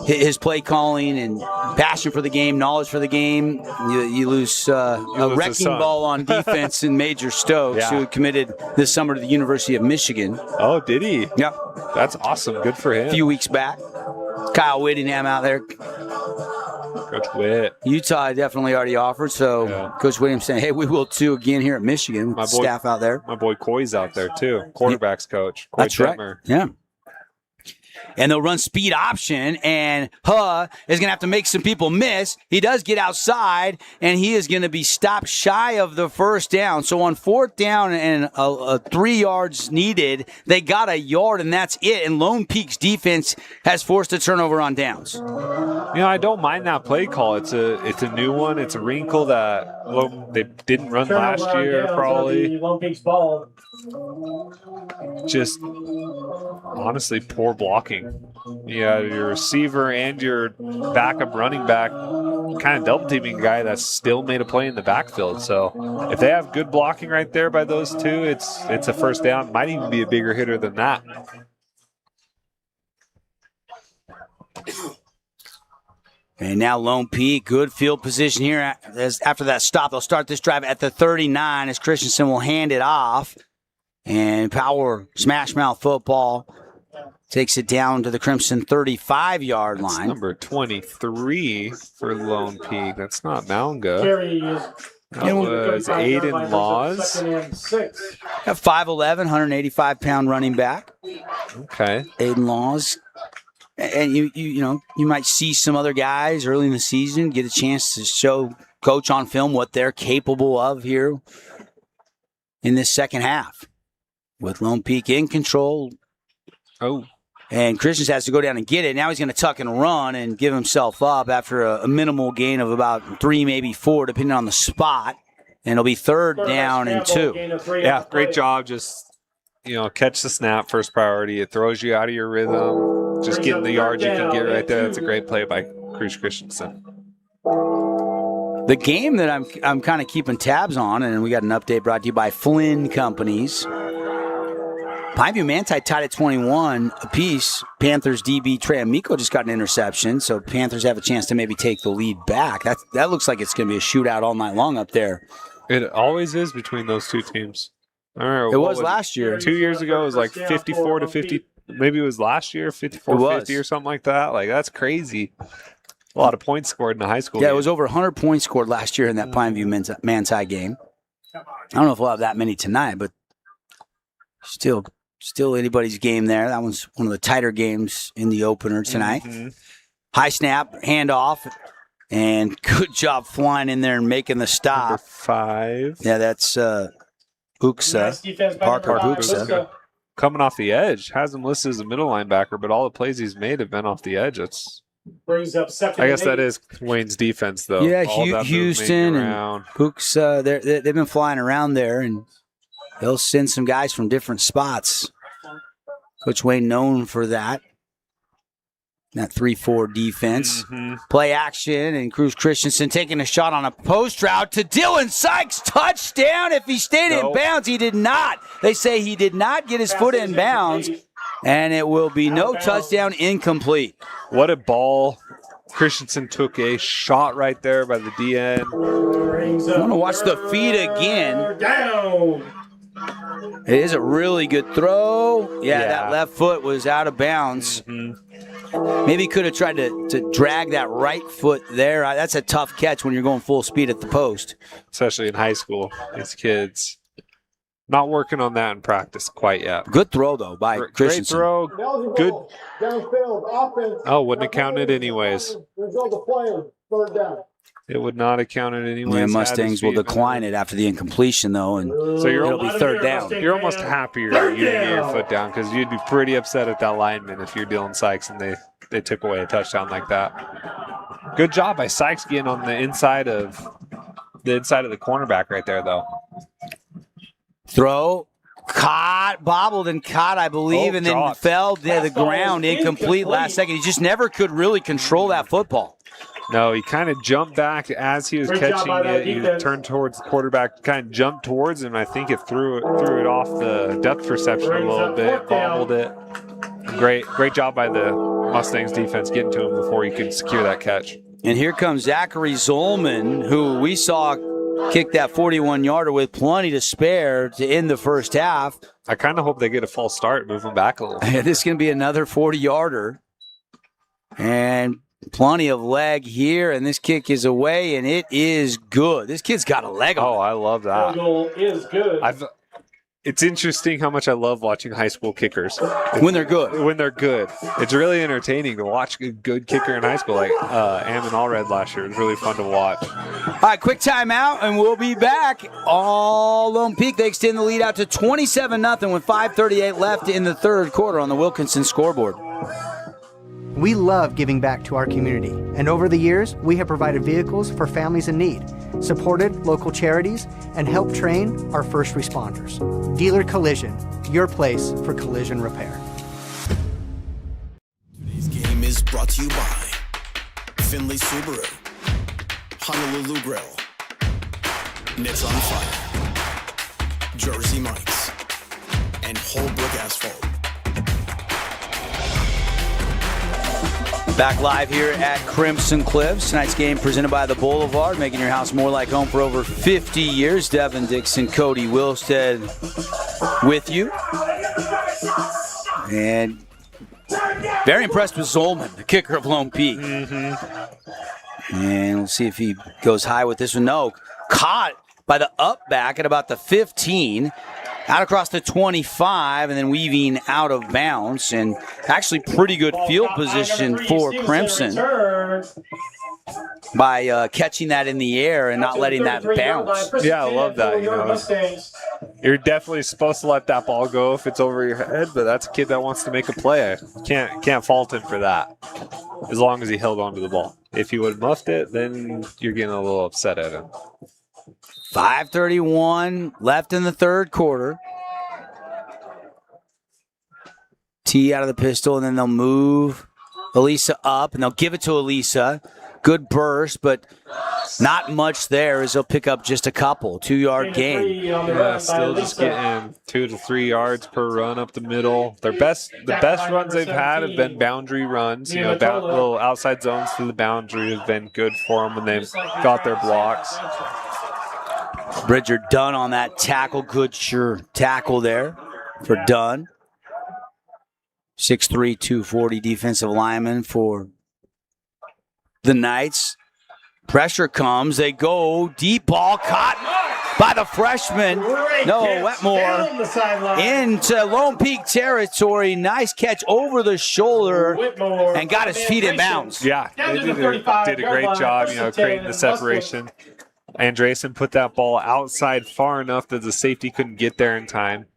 his play calling and passion for the game, knowledge for the game, you lose a wrecking ball on defense in Major Stokes, who committed this summer to the University of Michigan. Oh, did he? Yep. That's awesome. Good for him. A few weeks back. Kyle Whittingham out there. Coach Witt. Utah definitely already offered, so Coach Williams saying, hey, we will too again here at Michigan with staff out there. My boy Coy's out there too, quarterbacks coach. Coy That's Detmer. right, yeah. And they'll run speed option, and Huh is going to have to make some people miss. He does get outside, and he is going to be stopped shy of the first down. So on 4th down and 3 yards needed, they got a yard, and that's it. And Lone Peak's defense has forced a turnover on downs. You know, I don't mind that play call. It's a new one. It's a wrinkle that they didn't run last year, probably. Lone Peak's ball. Just honestly poor blocking. Yeah, your receiver and your backup running back kind of double teaming a guy that's still made a play in the backfield. So if they have good blocking right there by those two, it's a first down. Might even be a bigger hitter than that. And now Lone Peak, good field position here. After that stop, they'll start this drive at the 39 as Christensen will hand it off. And Power smash mouth football takes it down to the Crimson 35-yard line. That's number 23 for Lone Peak. That's not Mounga. That was Aiden Laws. Got 5'11", 185-pound running back. Okay. Aiden Laws. And you might see some other guys early in the season get a chance to show coach on film what they're capable of here in this second half. With Lone Peak in control. Oh. And Christians has to go down and get it. Now he's going to tuck and run and give himself up after a minimal gain of about 3, maybe 4, depending on the spot. And it'll be third down and 2. Yeah, great job. Just, catch the snap, first priority. It throws you out of your rhythm. Just getting the yards you can get right there. That's a great play by Cruz Christensen. The game that I'm kind of keeping tabs on, and we got an update brought to you by Flynn Companies. Pineview Manti tied at 21 apiece. Panthers DB Trey Amico just got an interception, so Panthers have a chance to maybe take the lead back. That looks like it's going to be a shootout all night long up there. It always is between those two teams. I remember, it was last year. 2 years ago, it was like 54 to 50. Maybe it was last year, 54-50 or something like that. Like, that's crazy. A lot of points scored in the high school game. It was over 100 points scored last year in that Pineview Manti game. I don't know if we'll have that many tonight, but still anybody's game there. That one's one of the tighter games in the opener tonight. Mm-hmm. High snap, handoff, and good job flying in there and making the stop. Number 5. Yeah, that's Uksa, Parker Uksa. Coming off the edge. Has him listed as a middle linebacker, but all the plays he's made have been off the edge. Brings up second. I guess that is Wayne's defense, though. Yeah, Houston and Uksa, they've been flying around there, and they'll send some guys from different spots. Coach Wayne known for that. That 3-4 defense. Mm-hmm. Play action, and Cruz Christensen taking a shot on a post route to Dylan Sykes. Touchdown. If he stayed in bounds, he did not. They say he did not get his foot in bounds, and it will be no touchdown, incomplete. What a ball. Christensen took a shot right there by the DN. I want to watch the feed again. Down. It is a really good throw. Yeah, that left foot was out of bounds. Mm-hmm. Maybe could have tried to drag that right foot there. That's a tough catch when you're going full speed at the post. Especially in high school. These kids not working on that in practice quite yet. Good throw, though, by Christensen. Great throw. Good. Oh, wouldn't have counted anyways. It would not have counted anyways. Yeah, Mustangs will decline it after the incompletion, though, and so it'll be third down. You're almost happier you didn't get your foot down because you'd be pretty upset at that lineman if you're Dylan Sykes and they took away a touchdown like that. Good job by Sykes getting on the inside of the cornerback right there, though. Throw. Caught, bobbled and caught, I believe, and then fell to the ground incomplete last second. He just never could really control that football. No, he kind of jumped back as he was catching it. He turned towards the quarterback, kind of jumped towards him. I think it threw it off the depth perception a little bit, bobbled it. Great job by the Mustangs defense getting to him before he could secure that catch. And here comes Zachary Zolman, who we saw kick that 41-yarder with plenty to spare to end the first half. I kind of hope they get a false start, move them back a little. This is going to be another 40-yarder. And plenty of leg here, and this kick is away, and it is good. This kid's got a leg on. Oh, I love that. Goal is good. It's interesting how much I love watching high school kickers. When they're good. When they're good. It's really entertaining to watch a good kicker in high school, like Ammon Allred last year. It was really fun to watch. All right, quick timeout, and we'll be back. All Lone Peak, they extend the lead out to 27-0 with 5:38 left in the third quarter on the Wilkinson scoreboard. We love giving back to our community, and over the years, we have provided vehicles for families in need, supported local charities, and helped train our first responders. Dealer Collision, your place for collision repair. Today's game is brought to you by Findlay Subaru. Honolulu Grill, Knits on Fire, Jersey Mike's, and Holbrook Asphalt. Back live here at Crimson Cliffs. Tonight's game presented by the Boulevard, making your house more like home for over 50 years. Devin Dixon, Cody Wilstead with you. And very impressed with Zolman, the kicker of Lone Peak. And we'll see if he goes high with this one. No, caught by the up back at about the 15. Out across the 25 and then weaving out of bounds. And actually pretty good field position for Crimson by catching that in the air and not letting that bounce. Yeah, I love that. You know, you're definitely supposed to let that ball go if it's over your head, but that's a kid that wants to make a play. Can't fault him for that, as long as he held on to the ball. If he would have muffed it, then you're getting a little upset at him. 5:31 left in the third quarter. T out of the pistol, and then they'll move Elisa up, and they'll give it to Elisa. Good burst, but not much there as they'll pick up just a couple. 2-yard gain. Yeah, still just getting 2 to 3 yards per run up the middle. The best runs they've had have been boundary runs. You know, little outside zones to the boundary have been good for them when they've got their blocks. Bridger Dunn on that tackle. Good sure tackle there for Dunn. 6'3", 240 defensive lineman for the Knights. Pressure comes. They go. Deep ball caught by the freshman. Wetmore into Lone Peak territory. Nice catch over the shoulder and got his feet in bounds. Yeah, they did a great job, creating the separation. Andresen put that ball outside far enough that the safety couldn't get there in time.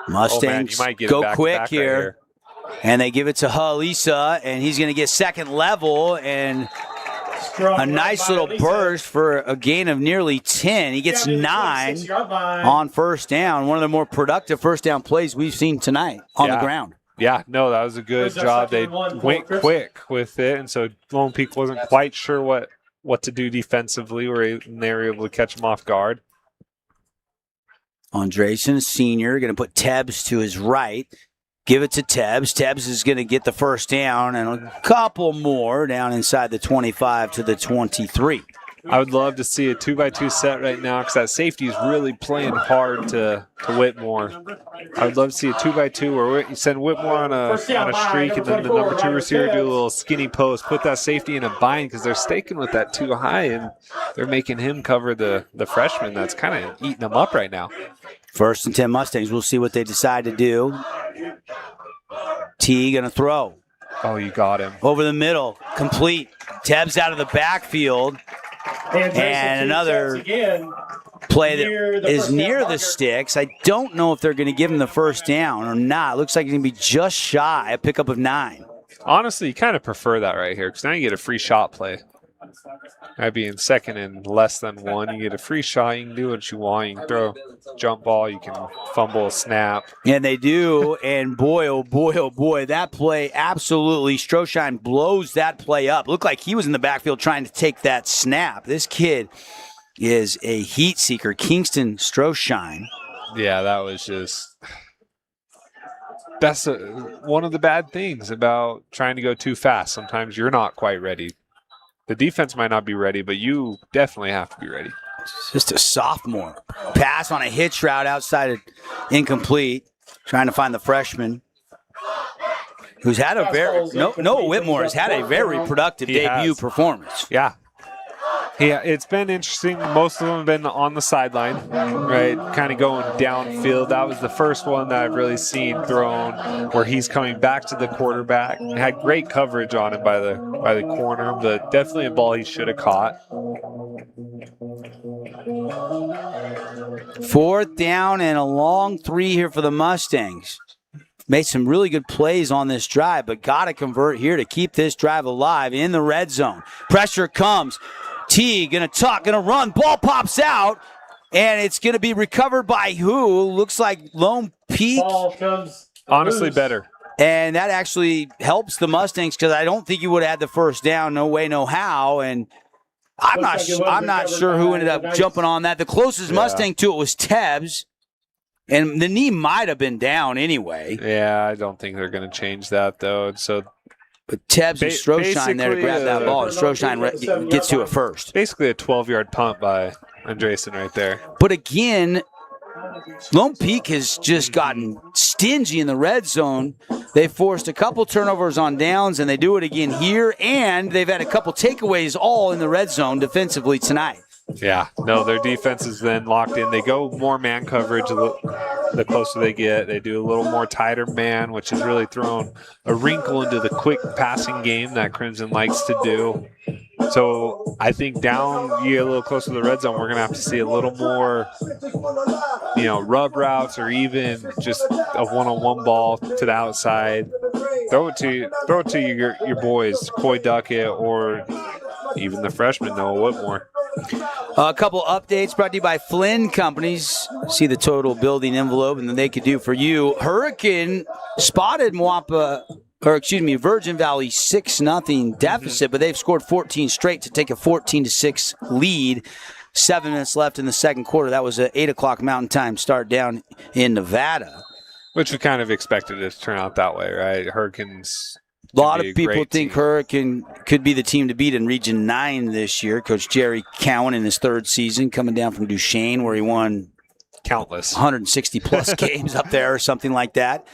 Mustangs go quick here. And they give it to Halisa, and he's going to get second level, and a nice little burst for a gain of nearly 10. He gets 9 on first down. One of the more productive first down plays we've seen tonight on the ground. Yeah, no, that was a good job. They went quick with it, and so Lone Peak wasn't quite sure what to do defensively, and they were able to catch him off guard. Andresen, senior, going to put Tebbs to his right. Give it to Tebbs. Tebbs is going to get the first down and a couple more down inside the 25 to the 23. I would love to see a 2x2 set right now because that safety is really playing hard to Whitmore. I would love to see a 2x2 where you send Whitmore on a streak and then the number 2 receiver do a little skinny post, put that safety in a bind because they're staking with that too high and they're making him cover the freshman that's kind of eating them up right now. First and 10 Mustangs. We'll see what they decide to do. T going to throw. Oh, you got him. Over the middle. Complete. Tebbs out of the backfield. And another play that is near the sticks. I don't know if they're going to give him the first down or not. Looks like he's going to be just shy, a pickup of 9. Honestly, you kind of prefer that right here because now you get a free shot play. I'd be in second and less than 1. You get a free shot. You can do what you want. You can throw a jump ball. You can fumble a snap. And they do. And boy, oh boy, that play absolutely, Stroshine blows that play up. Looked like he was in the backfield trying to take that snap. This kid is a heat seeker. Kingston Stroshine. Yeah, that was just... That's one of the bad things about trying to go too fast. Sometimes you're not quite ready. The defense might not be ready, but you definitely have to be ready. Just a sophomore. Pass on a hitch route outside of incomplete. Trying to find the freshman. Who's had a Noah Whitmore has had a very productive debut performance. Yeah. Yeah, it's been interesting. Most of them have been on the sideline, right? Kind of going downfield. That was the first one that I've really seen thrown where he's coming back to the quarterback. Had great coverage on him by the corner, but definitely a ball he should have caught. 4th down and a long 3 here for the Mustangs. Made some really good plays on this drive, but got to convert here to keep this drive alive in the red zone. Pressure comes. T going to run. Ball pops out, and it's going to be recovered by who? Looks like Lone Peak. Ball comes honestly loose. Better. And that actually helps the Mustangs because I don't think you would have had the first down. No way, no how. And I'm not sure who ended up jumping on that. The closest Mustang to it was Tebbs, and the knee might have been down anyway. Yeah, I don't think they're going to change that, though. So, but Tebbs and Stroshine there to grab that ball, and Stroshine gets to it first. Basically a 12-yard punt by Andresen right there. But again, Lone Peak has just gotten stingy in the red zone. They forced a couple turnovers on downs, and they do it again here, and they've had a couple takeaways all in the red zone defensively tonight. Yeah, no, their defense is then locked in. They go more man coverage the closer they get. They do a little more tighter man, which has really thrown a wrinkle into the quick passing game that Crimson likes to do. So I think down you get a little closer to the red zone, we're going to have to see a little more, rub routes or even just a one-on-one ball to the outside. Throw it to your boys, Coy Duckett, or even the freshman, Noah Whitmore. A couple updates brought to you by Flynn Companies. See the total building envelope and then they could do for you. Hurricane spotted Virgin Valley 6-0 deficit, but they've scored 14 straight to take a 14-6 lead. 7 minutes left in the second quarter. That was an 8 o'clock Mountain Time start down in Nevada. Which we kind of expected it to turn out that way, right? Hurricanes. A lot of people think Hurricane could be the team to beat in Region 9 this year. Coach Jerry Cowan in his third season, coming down from Duchesne, where he won countless 160-plus games up there or something like that.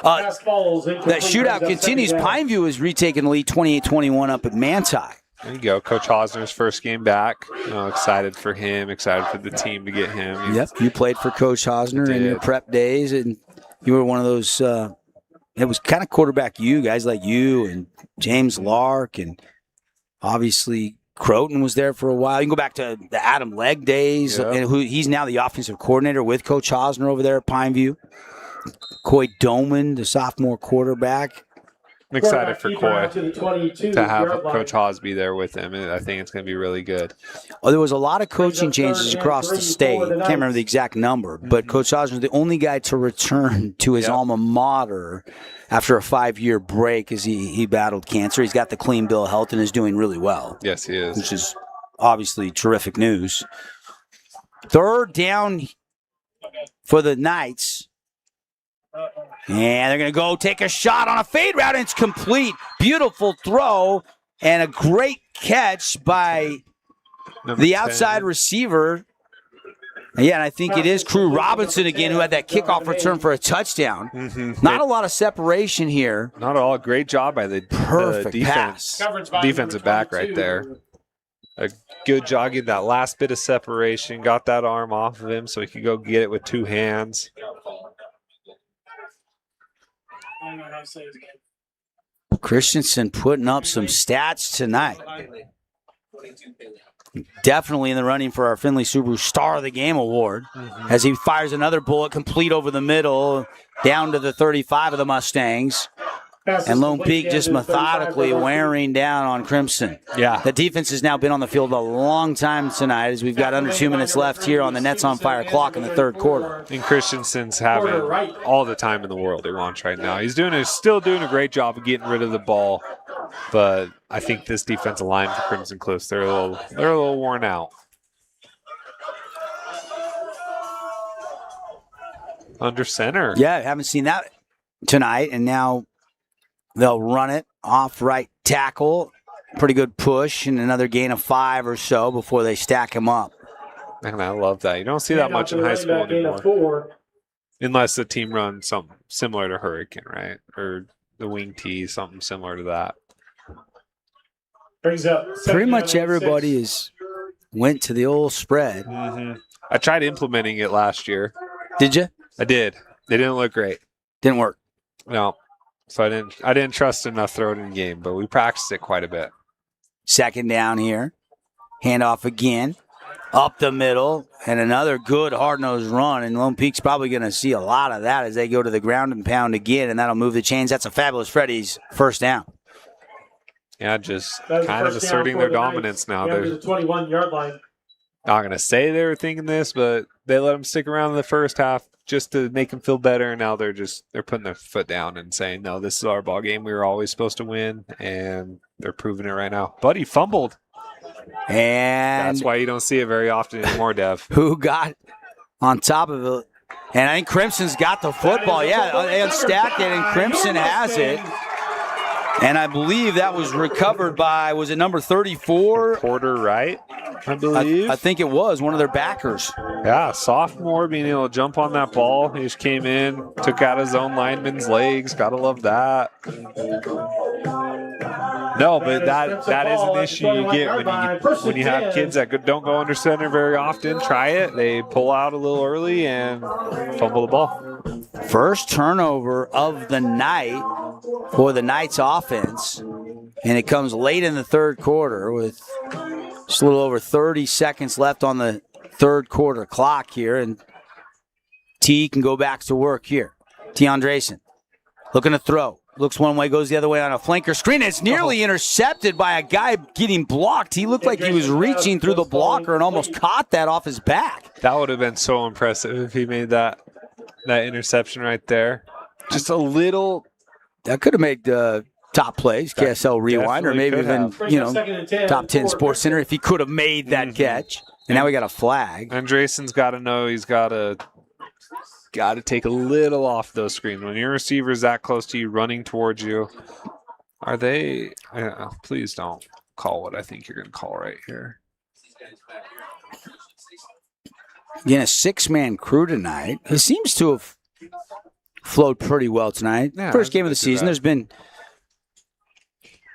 That shootout continues. Pineview is retaking the lead 28-21 up at Manti. There you go. Coach Hosner's first game back. Excited for him, excited for the team to get him. Yep, you played for Coach Hosner in your prep days, and you were one of those it was kind of quarterback guys like you and James Lark, and obviously Croton was there for a while. You can go back to the Adam Legg days, and he's now the offensive coordinator with Coach Hosner over there at Pineview. Coy Doman, the sophomore quarterback. I'm excited for Coy to have Coach Hosby there with him, and I think it's going to be really good. There was a lot of coaching changes across the state. I can't remember the exact number, but Coach Hosner is the only guy to return to his alma mater after a 5-year break as he battled cancer. He's got the clean bill of health and is doing really well. Yes, he is. Which is obviously terrific news. Third down for the Knights. And they're going to go take a shot on a fade route, and it's complete. Beautiful throw and a great catch by the outside receiver. And I think it is Crew Robinson again who had that kickoff return for a touchdown. Mm-hmm. Not a lot of separation here. Not at all. Great job by the perfect defense. Defensive back right there. A good job getting that last bit of separation. Got that arm off of him so he could go get it with two hands. Christensen putting up some stats tonight. Definitely in the running for our Findlay Subaru Star of the Game award as he fires another bullet complete over the middle down to the 35 of the Mustangs. And Lone Peak just methodically wearing down on Crimson. Yeah. The defense has now been on the field a long time tonight as we've got under 2 minutes left here on the Nets on Fire clock in the third quarter. And Christensen's having all the time in the world he wants right now. He's still doing a great job of getting rid of the ball, but I think this defensive line for Crimson Cliffs, they're a little worn out. Under center. Yeah, haven't seen that tonight, and now they'll run it off right tackle. Pretty good push and another gain of 5 or so before they stack him up. Man, I love that. You don't see that much in high school anymore. Unless the team runs something similar to Hurricane, right? Or the wing tee, something similar to that. Pretty much everybody went to the old spread. Mm-hmm. I tried implementing it last year. Did you? I did. They didn't look great. Didn't work. No. So I didn't trust enough throw it in game, but we practiced it quite a bit. Second down here. Handoff again. Up the middle. And another good hard-nosed run. And Lone Peak's probably going to see a lot of that as they go to the ground and pound again. And that'll move the chains. That's a fabulous Freddy's first down. Yeah, just kind of asserting their dominance now. They're the 21-yard line. Not going to say they were thinking this, but they let them stick around in the first half just to make them feel better. And now they're putting their foot down and saying, no, this is our ball game. We were always supposed to win, and they're proving it right now. Buddy fumbled. And that's why you don't see it very often anymore, Dev. Who got on top of it? And I think Crimson's got the football. Yeah, they unstacked it, and Crimson has it. And I believe that was recovered by, was it number 34? Porter Wright, I believe. I think it was one of their backers. Yeah, sophomore being able to jump on that ball. He just came in, took out his own lineman's legs. Gotta love that. No, but that is an issue you get when you have kids that don't go under center very often. Try it. They pull out a little early and fumble the ball. First turnover of the night for the Knights offense, and it comes late in the third quarter with just a little over 30 seconds left on the third quarter clock here, and T can go back to work here. T. Andresen looking to throw. Looks one way, goes the other way on a flanker screen. It's nearly intercepted by a guy getting blocked. He looked like he was reaching through the blocker and almost caught that off his back. That would have been so impressive if he made that interception right there. Just a little. That could have made the top plays, KSL Rewind, or maybe even, top 10 Sports Center if he could have made that catch. And now we got a flag. Andresen's got to know he's got to take a little off those screens. When your receiver's that close to you, running towards you, are they? Please don't call what I think you're going to call right here. Again, a 6-man crew tonight. It seems to have flowed pretty well tonight. Yeah, first game of the season. There's been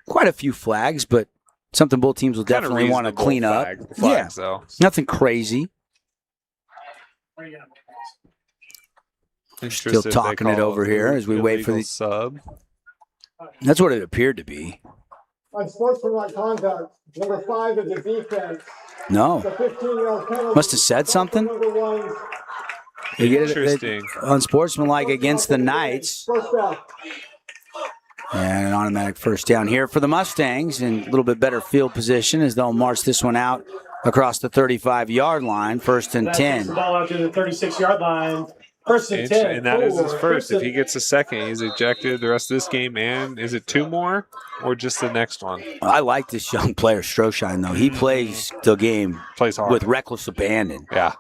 quite a few flags, but something both teams will definitely want to clean up. Flags, though. Nothing crazy. Still talking it over here as we wait for the sub. That's what it appeared to be. Unsportsmanlike conduct. Number 5 is the defense. No. The 15-yard penalty. Must have said something. They get Interesting. Unsportsmanlike against the Knights. And an automatic first down here for the Mustangs, and a little bit better field position as they'll march this one out across the 35-yard line. First and 10. The ball out to the 36-yard line. First and 10. And that is his first. If he gets a second, he's ejected the rest of this game. And is it 2 more or just the next one? I like this young player, Stroshine, though. He plays the game with reckless abandon. Yeah.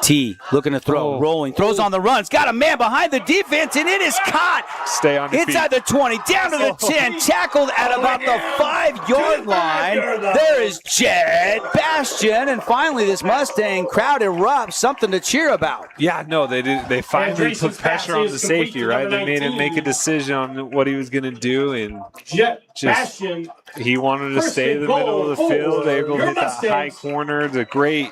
T looking to throw, rolling, throws on the run. It's got a man behind the defense, and it is caught. Stay on your inside feet. The 20, down to the 10, tackled at about the 5-yard line. There is Jed Bastian, and finally this Mustang crowd erupts. Something to cheer about. Yeah, no, they did. They finally put pressure on the safety, right? They made him make a decision on what he was going to do, and just he wanted to stay in the middle of the field, able to hit that high corner. The great.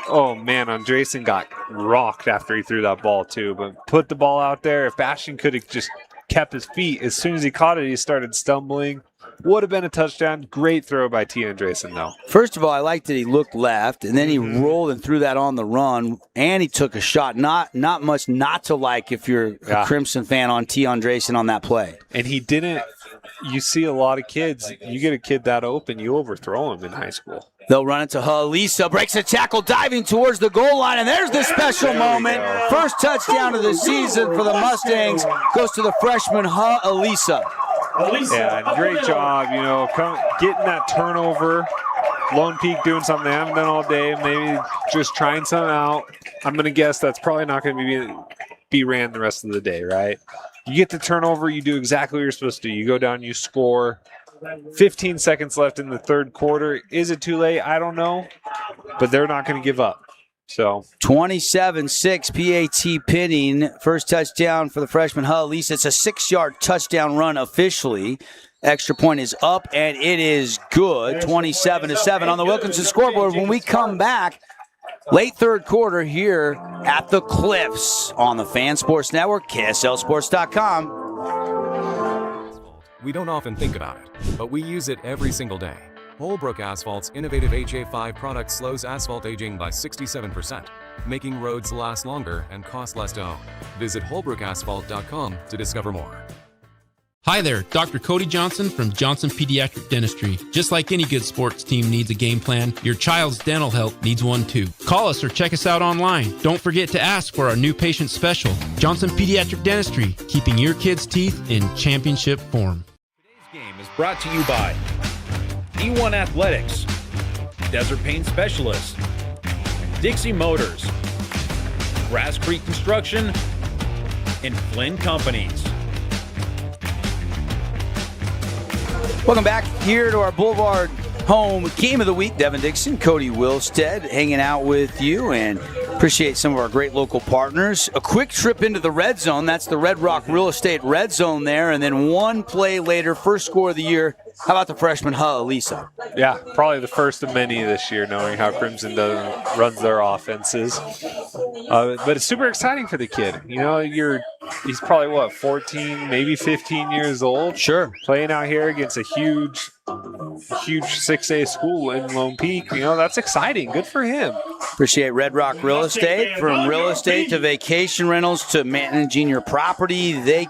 Oh, man, Andresen got rocked after he threw that ball, too. But put the ball out there. If Bastian could have just kept his feet, as soon as he caught it, he started stumbling. Would have been a touchdown. Great throw by T. Andresen, though. First of all, I liked that he looked left, and then he rolled and threw that on the run, and he took a shot. Not much not to like if you're a Crimson fan on T. Andresen on that play. And he didn't – you see a lot of kids. You get a kid that open, you overthrow him in high school. They'll run it to Halisa, breaks a tackle, diving towards the goal line, and there's the special moment. First touchdown of the season for the Mustangs goes to the freshman Halisa. Yeah, great job, getting that turnover. Lone Peak doing something they haven't done all day, maybe just trying something out. I'm going to guess that's probably not going to be ran the rest of the day, right? You get the turnover, you do exactly what you're supposed to do. You go down, you score. 15 seconds left in the third quarter. Is it too late? I don't know. But they're not going to give up. So 27-6 PAT Pitting. First touchdown for the freshman Halisa. It's a 6-yard touchdown run officially. Extra point is up, and it is good. 27-7 on the Wilkinson scoreboard. When we come back, late third quarter here at the Cliffs on the Fan Sports Network, KSLSports.com. We don't often think about it, but we use it every single day. Holbrook Asphalt's innovative HA5 product slows asphalt aging by 67%, making roads last longer and cost less to own. Visit holbrookasphalt.com to discover more. Hi there, Dr. Cody Johnson from Johnson Pediatric Dentistry. Just like any good sports team needs a game plan, your child's dental health needs one too. Call us or check us out online. Don't forget to ask for our new patient special. Johnson Pediatric Dentistry, keeping your kids' teeth in championship form. Today's game is brought to you by E1 Athletics, Desert Paint Specialists, Dixie Motors, Grass Creek Construction, and Flynn Companies. Welcome back here to our Boulevard Home Game of the Week. Devin Dixon, Cody Wilstead hanging out with you, and appreciate some of our great local partners. A quick trip into the red zone. That's the Red Rock Real Estate red zone there. And then one play later, first score of the year. How about the freshman, Lisa? Yeah, probably the first of many this year, knowing how Crimson runs their offenses. But it's super exciting for the kid. You know, he's probably, 14, maybe 15 years old? Sure. Playing out here against a huge 6A school in Lone Peak. You know, that's exciting. Good for him. Appreciate Red Rock Real Estate. From real estate to vacation rentals to managing your property, they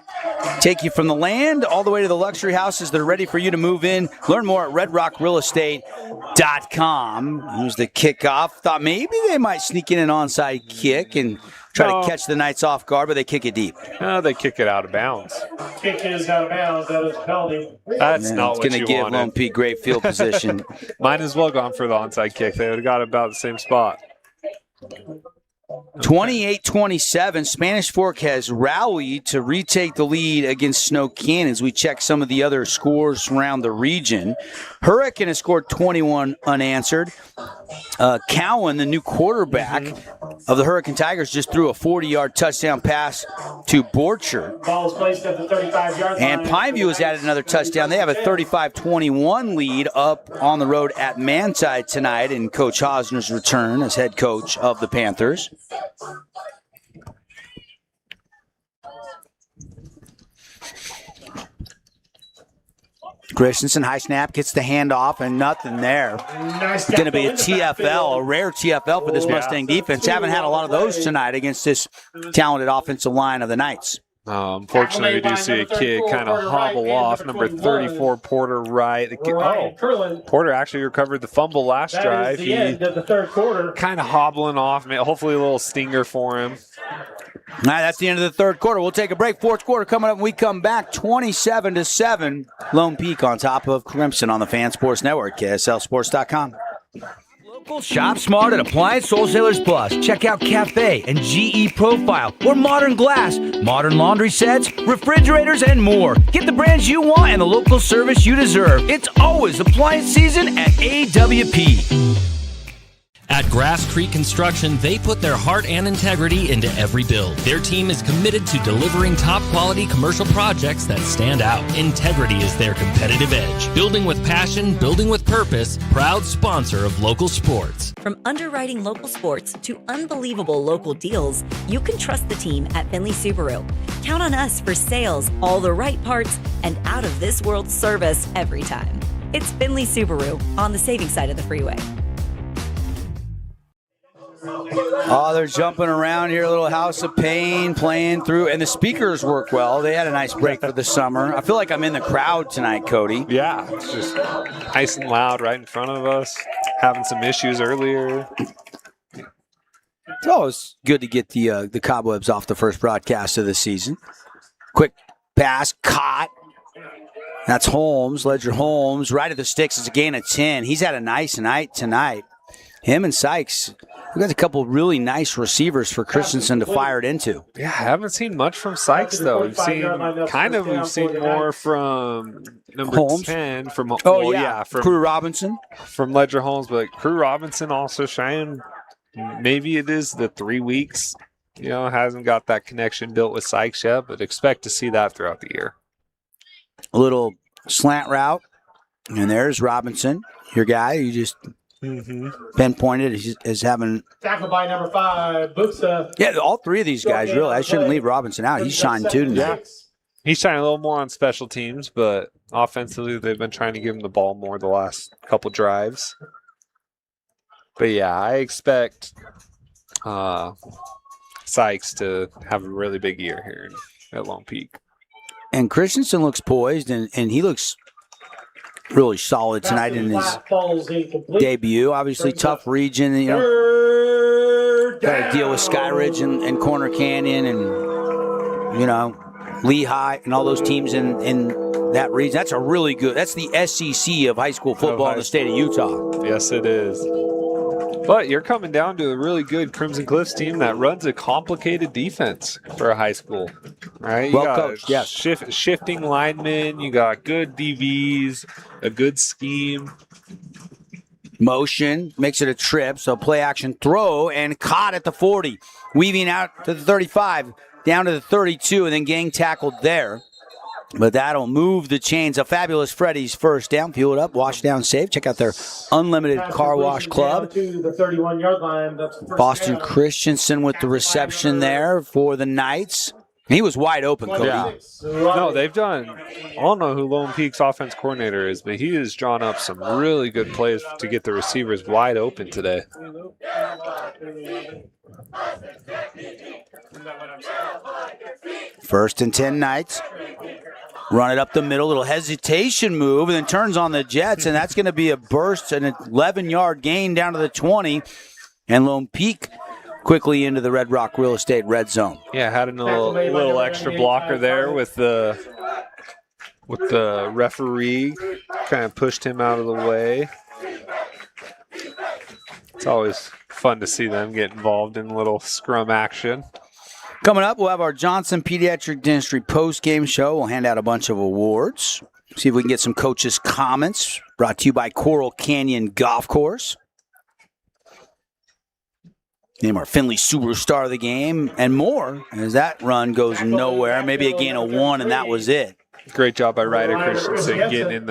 take you from the land all the way to the luxury houses that are ready for you to move in. Learn more at redrockrealestate.com. Here's the kickoff. Thought maybe they might sneak in an onside kick and try to catch the Knights off guard, but they kick it deep. No, they kick it out of bounds. Kick is out of bounds. That is a penalty. That's not what you wanted. It's going to give Lone Peak great field position. Might as well gone for the onside kick. They would have got about the same spot. 28-27, Spanish Fork has rallied to retake the lead against Snow Canyon as we check some of the other scores around the region. Hurricane has scored 21 unanswered. Cowan, the new quarterback of the Hurricane Tigers, just threw a 40-yard touchdown pass to Borchard. Ball is placed at the 35-yard line. And Pineview has added another touchdown. They have a 35-21 lead up on the road at Manti tonight in Coach Hosner's return as head coach of the Panthers. Christensen, high snap, gets the handoff, and nothing there. Nice going to be a TFL, a rare TFL for this Mustang defense. Haven't had a lot of those tonight against this talented offensive line of the Knights. Unfortunately, we do see a kid kind of hobble off. Number 34, Porter Wright. Porter actually recovered the fumble last drive. He end of the third quarter. Kind of hobbling off. Hopefully a little stinger for him. All right, that's the end of the third quarter. We'll take a break. Fourth quarter coming up when we come back. 27-7. Lone Peak on top of Crimson on the Fan Sports Network. KSLSports.com. Shop smart at Appliance Wholesalers Plus. Check out Cafe and GE Profile or Modern Glass, modern laundry sets, refrigerators, and more. Get the brands you want and the local service you deserve. It's always appliance season at AWP. At Grass Creek Construction, they put their heart and integrity into every build. Their team is committed to delivering top-quality commercial projects that stand out. Integrity is their competitive edge. Building with passion, building with purpose, proud sponsor of local sports. From underwriting local sports to unbelievable local deals, you can trust the team at Finley Subaru. Count on us for sales, all the right parts, and out-of-this-world service every time. It's Finley Subaru on the saving side of the freeway. Oh, they're jumping around here, a little House of Pain playing through, and the speakers work well. They had a nice break for the summer. I feel like I'm in the crowd tonight, Cody. Yeah, it's just nice and loud right in front of us. Having some issues earlier. It's always good to get the cobwebs off the first broadcast of the season. Quick pass, caught. That's Holmes, Ledger Holmes, right at the sticks. It's a gain of 10. He's had a nice night tonight. Him and Sykes. We've got a couple of really nice receivers for Christensen to fire it into. Yeah, I haven't seen much from Sykes, though. We've seen more from number Holmes. 10. From Crew Robinson. From Ledger Holmes, but Crew Robinson also shining. Maybe it is the 3 weeks. Hasn't got that connection built with Sykes yet, but expect to see that throughout the year. A little slant route, and there's Robinson, your guy. You just pinpointed as having tackled by number 5, Buxa. Yeah, all three of these guys really. I shouldn't leave Robinson out. He's shined too tonight. He's shining a little more on special teams, but offensively they've been trying to give him the ball more the last couple drives. But yeah, I expect Sykes to have a really big year here at Lone Peak. And Christensen looks poised, and he looks really solid tonight in his debut. Obviously, tough region. Got to deal with Sky Ridge and Corner Canyon and, Lehigh and all those teams in that region. That's a really good. That's the SEC of high school football in the state of Utah. Yes, it is. But you're coming down to a really good Crimson Cliffs team that runs a complicated defense for a high school. Right? Well coached, yes. Shifting linemen. You got good DBs, a good scheme. Motion makes it a trip, so play action throw and caught at the 40. Weaving out to the 35, down to the 32, and then gang tackled there. But that'll move the chains. A Fabulous Freddy's first down. Fuel it up, wash down, save. Check out their unlimited car wash club. To the 31-yard line. That's first Boston down. Christensen with the reception there for the Knights. He was wide open, Cody. Yeah. No, they've done. I don't know who Lone Peak's offense coordinator is, but he has drawn up some really good plays to get the receivers wide open today. First and 10 Knights. Run it up the middle, little hesitation move, and then turns on the Jets, and that's going to be a burst, an 11-yard gain down to the 20. And Lone Peak quickly into the Red Rock Real Estate red zone. Yeah, had a little extra blocker there with the referee. Kind of pushed him out of the way. It's always fun to see them get involved in a little scrum action. Coming up, we'll have our Johnson Pediatric Dentistry post-game show. We'll hand out a bunch of awards. See if we can get some coaches' comments. Brought to you by Coral Canyon Golf Course. Name our Finley Subaru star of the game and more as that run goes nowhere. Maybe a gain of 1, and that was it. Great job by Ryder Christensen getting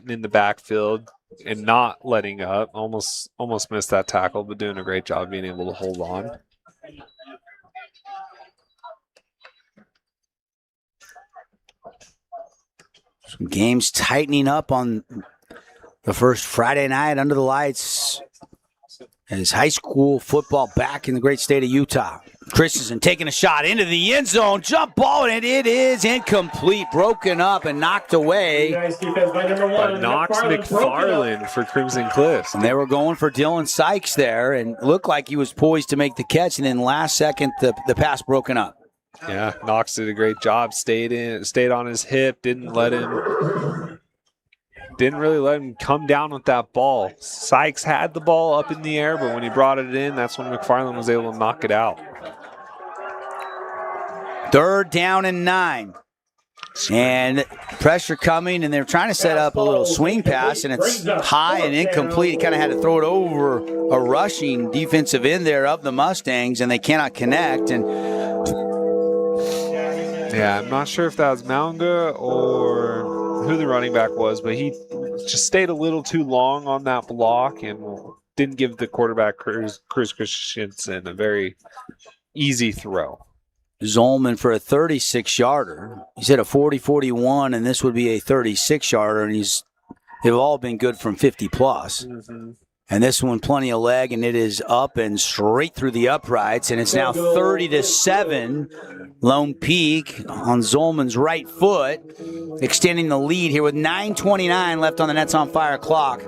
in the backfield and not letting up. Almost missed that tackle, but doing a great job being able to hold on. Some games tightening up on the first Friday night under the lights as high school football back in the great state of Utah. Christensen taking a shot into the end zone, jump ball, and it is incomplete, broken up and knocked away. By Knox McFarland for Crimson Cliffs. And they were going for Dylan Sykes there, and looked like he was poised to make the catch, and then last second the pass broken up. Yeah, Knox did a great job, stayed on his hip, didn't really let him come down with that ball. Sykes had the ball up in the air, but when he brought it in, that's when McFarland was able to knock it out. 3rd down and 9. And pressure coming, and they're trying to set up a little swing pass, and it's high and incomplete. He kind of had to throw it over a rushing defensive end there of the Mustangs, and they cannot connect. And yeah, I'm not sure if that was Maunga or who the running back was, but he just stayed a little too long on that block and didn't give the quarterback, Chris Christensen, a very easy throw. Zolman for a 36-yarder. He's hit a 40-41, and this would be a 36-yarder, and they've all been good from 50-plus. Mm-hmm. And this one, plenty of leg, and it is up and straight through the uprights, and it's now 30-7. Lone Peak on Zolman's right foot, extending the lead here with 9:29 left on the Nets on Fire clock.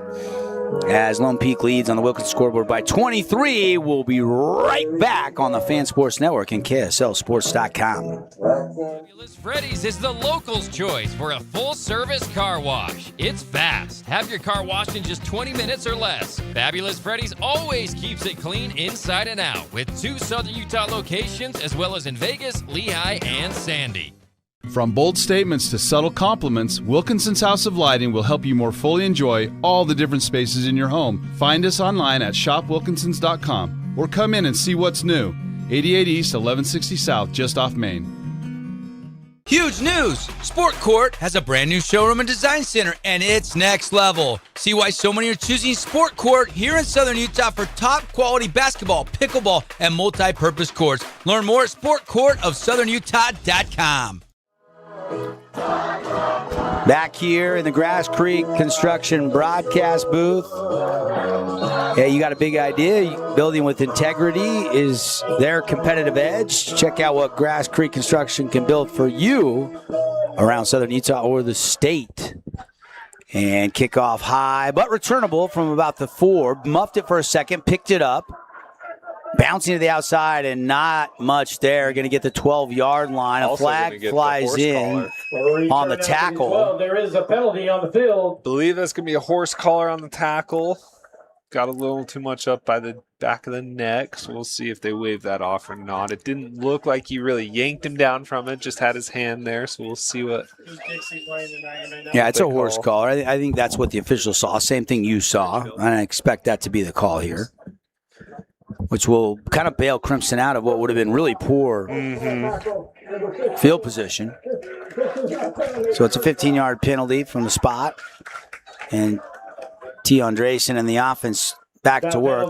As Lone Peak leads on the Wilkins scoreboard by 23, we'll be right back on the Fan Sports Network and KSLSports.com. Fabulous Freddy's is the locals' choice for a full-service car wash. It's fast. Have your car washed in just 20 minutes or less. Fabulous Freddy's always keeps it clean inside and out with 2 Southern Utah locations as well as in Vegas, Lehigh, and Sandy. From bold statements to subtle compliments, Wilkinson's House of Lighting will help you more fully enjoy all the different spaces in your home. Find us online at shopwilkinsons.com or come in and see what's new. 88 East, 1160 South, just off Main. Huge news! Sport Court has a brand new showroom and design center, and it's next level. See why so many are choosing Sport Court here in Southern Utah for top quality basketball, pickleball, and multi-purpose courts. Learn more at sportcourtofsouthernutah.com. Back here in the Grass Creek Construction broadcast booth. Yeah, you got a big idea. Building with integrity is their competitive edge. Check out what Grass Creek Construction can build for you around Southern Utah or the state. And kickoff high, but returnable from about the 4. Muffed it for a second, picked it up. bouncing to the outside and not much there. Going to get the 12-yard line. A Also flag flies in on the tackle. Well, there is a penalty on the field. Believe that's going to be a horse collar on the tackle. Got a little too much up by the back of the neck, so we'll see if they wave that off or not. It didn't look like he really yanked him down from it, just had his hand there, so we'll see what. Yeah, it's a horse collar. I think that's what the officials saw. Same thing you saw, and I expect that to be the call here, which will kind of bail Crimson out of what would have been really poor field position. So it's a 15-yard penalty from the spot, and T. Andresen and the offense back to work.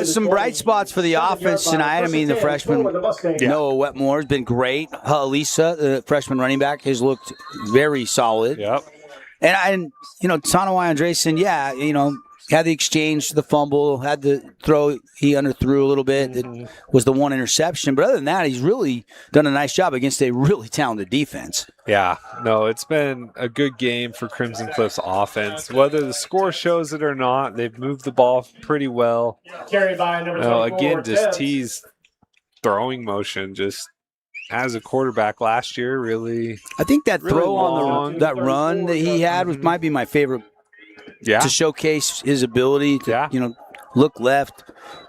Some bright spots for the offense tonight. I mean, the freshman Noah Wetmore has been great. Elisa, the freshman running back, has looked very solid. Yep. And Tanawai Andresen, had the exchange, the fumble, had the throw. He underthrew a little bit. It was the one interception. But other than that, he's really done a nice job against a really talented defense. Yeah, no, it's been a good game for Crimson Cliff's offense. Whether the score shows it or not, they've moved the ball pretty well. Carried by number 24. Again, just T's throwing motion just as a quarterback last year, really. I think that really throw long. on that run that he had might be my favorite. Yeah. To showcase his ability to, look left,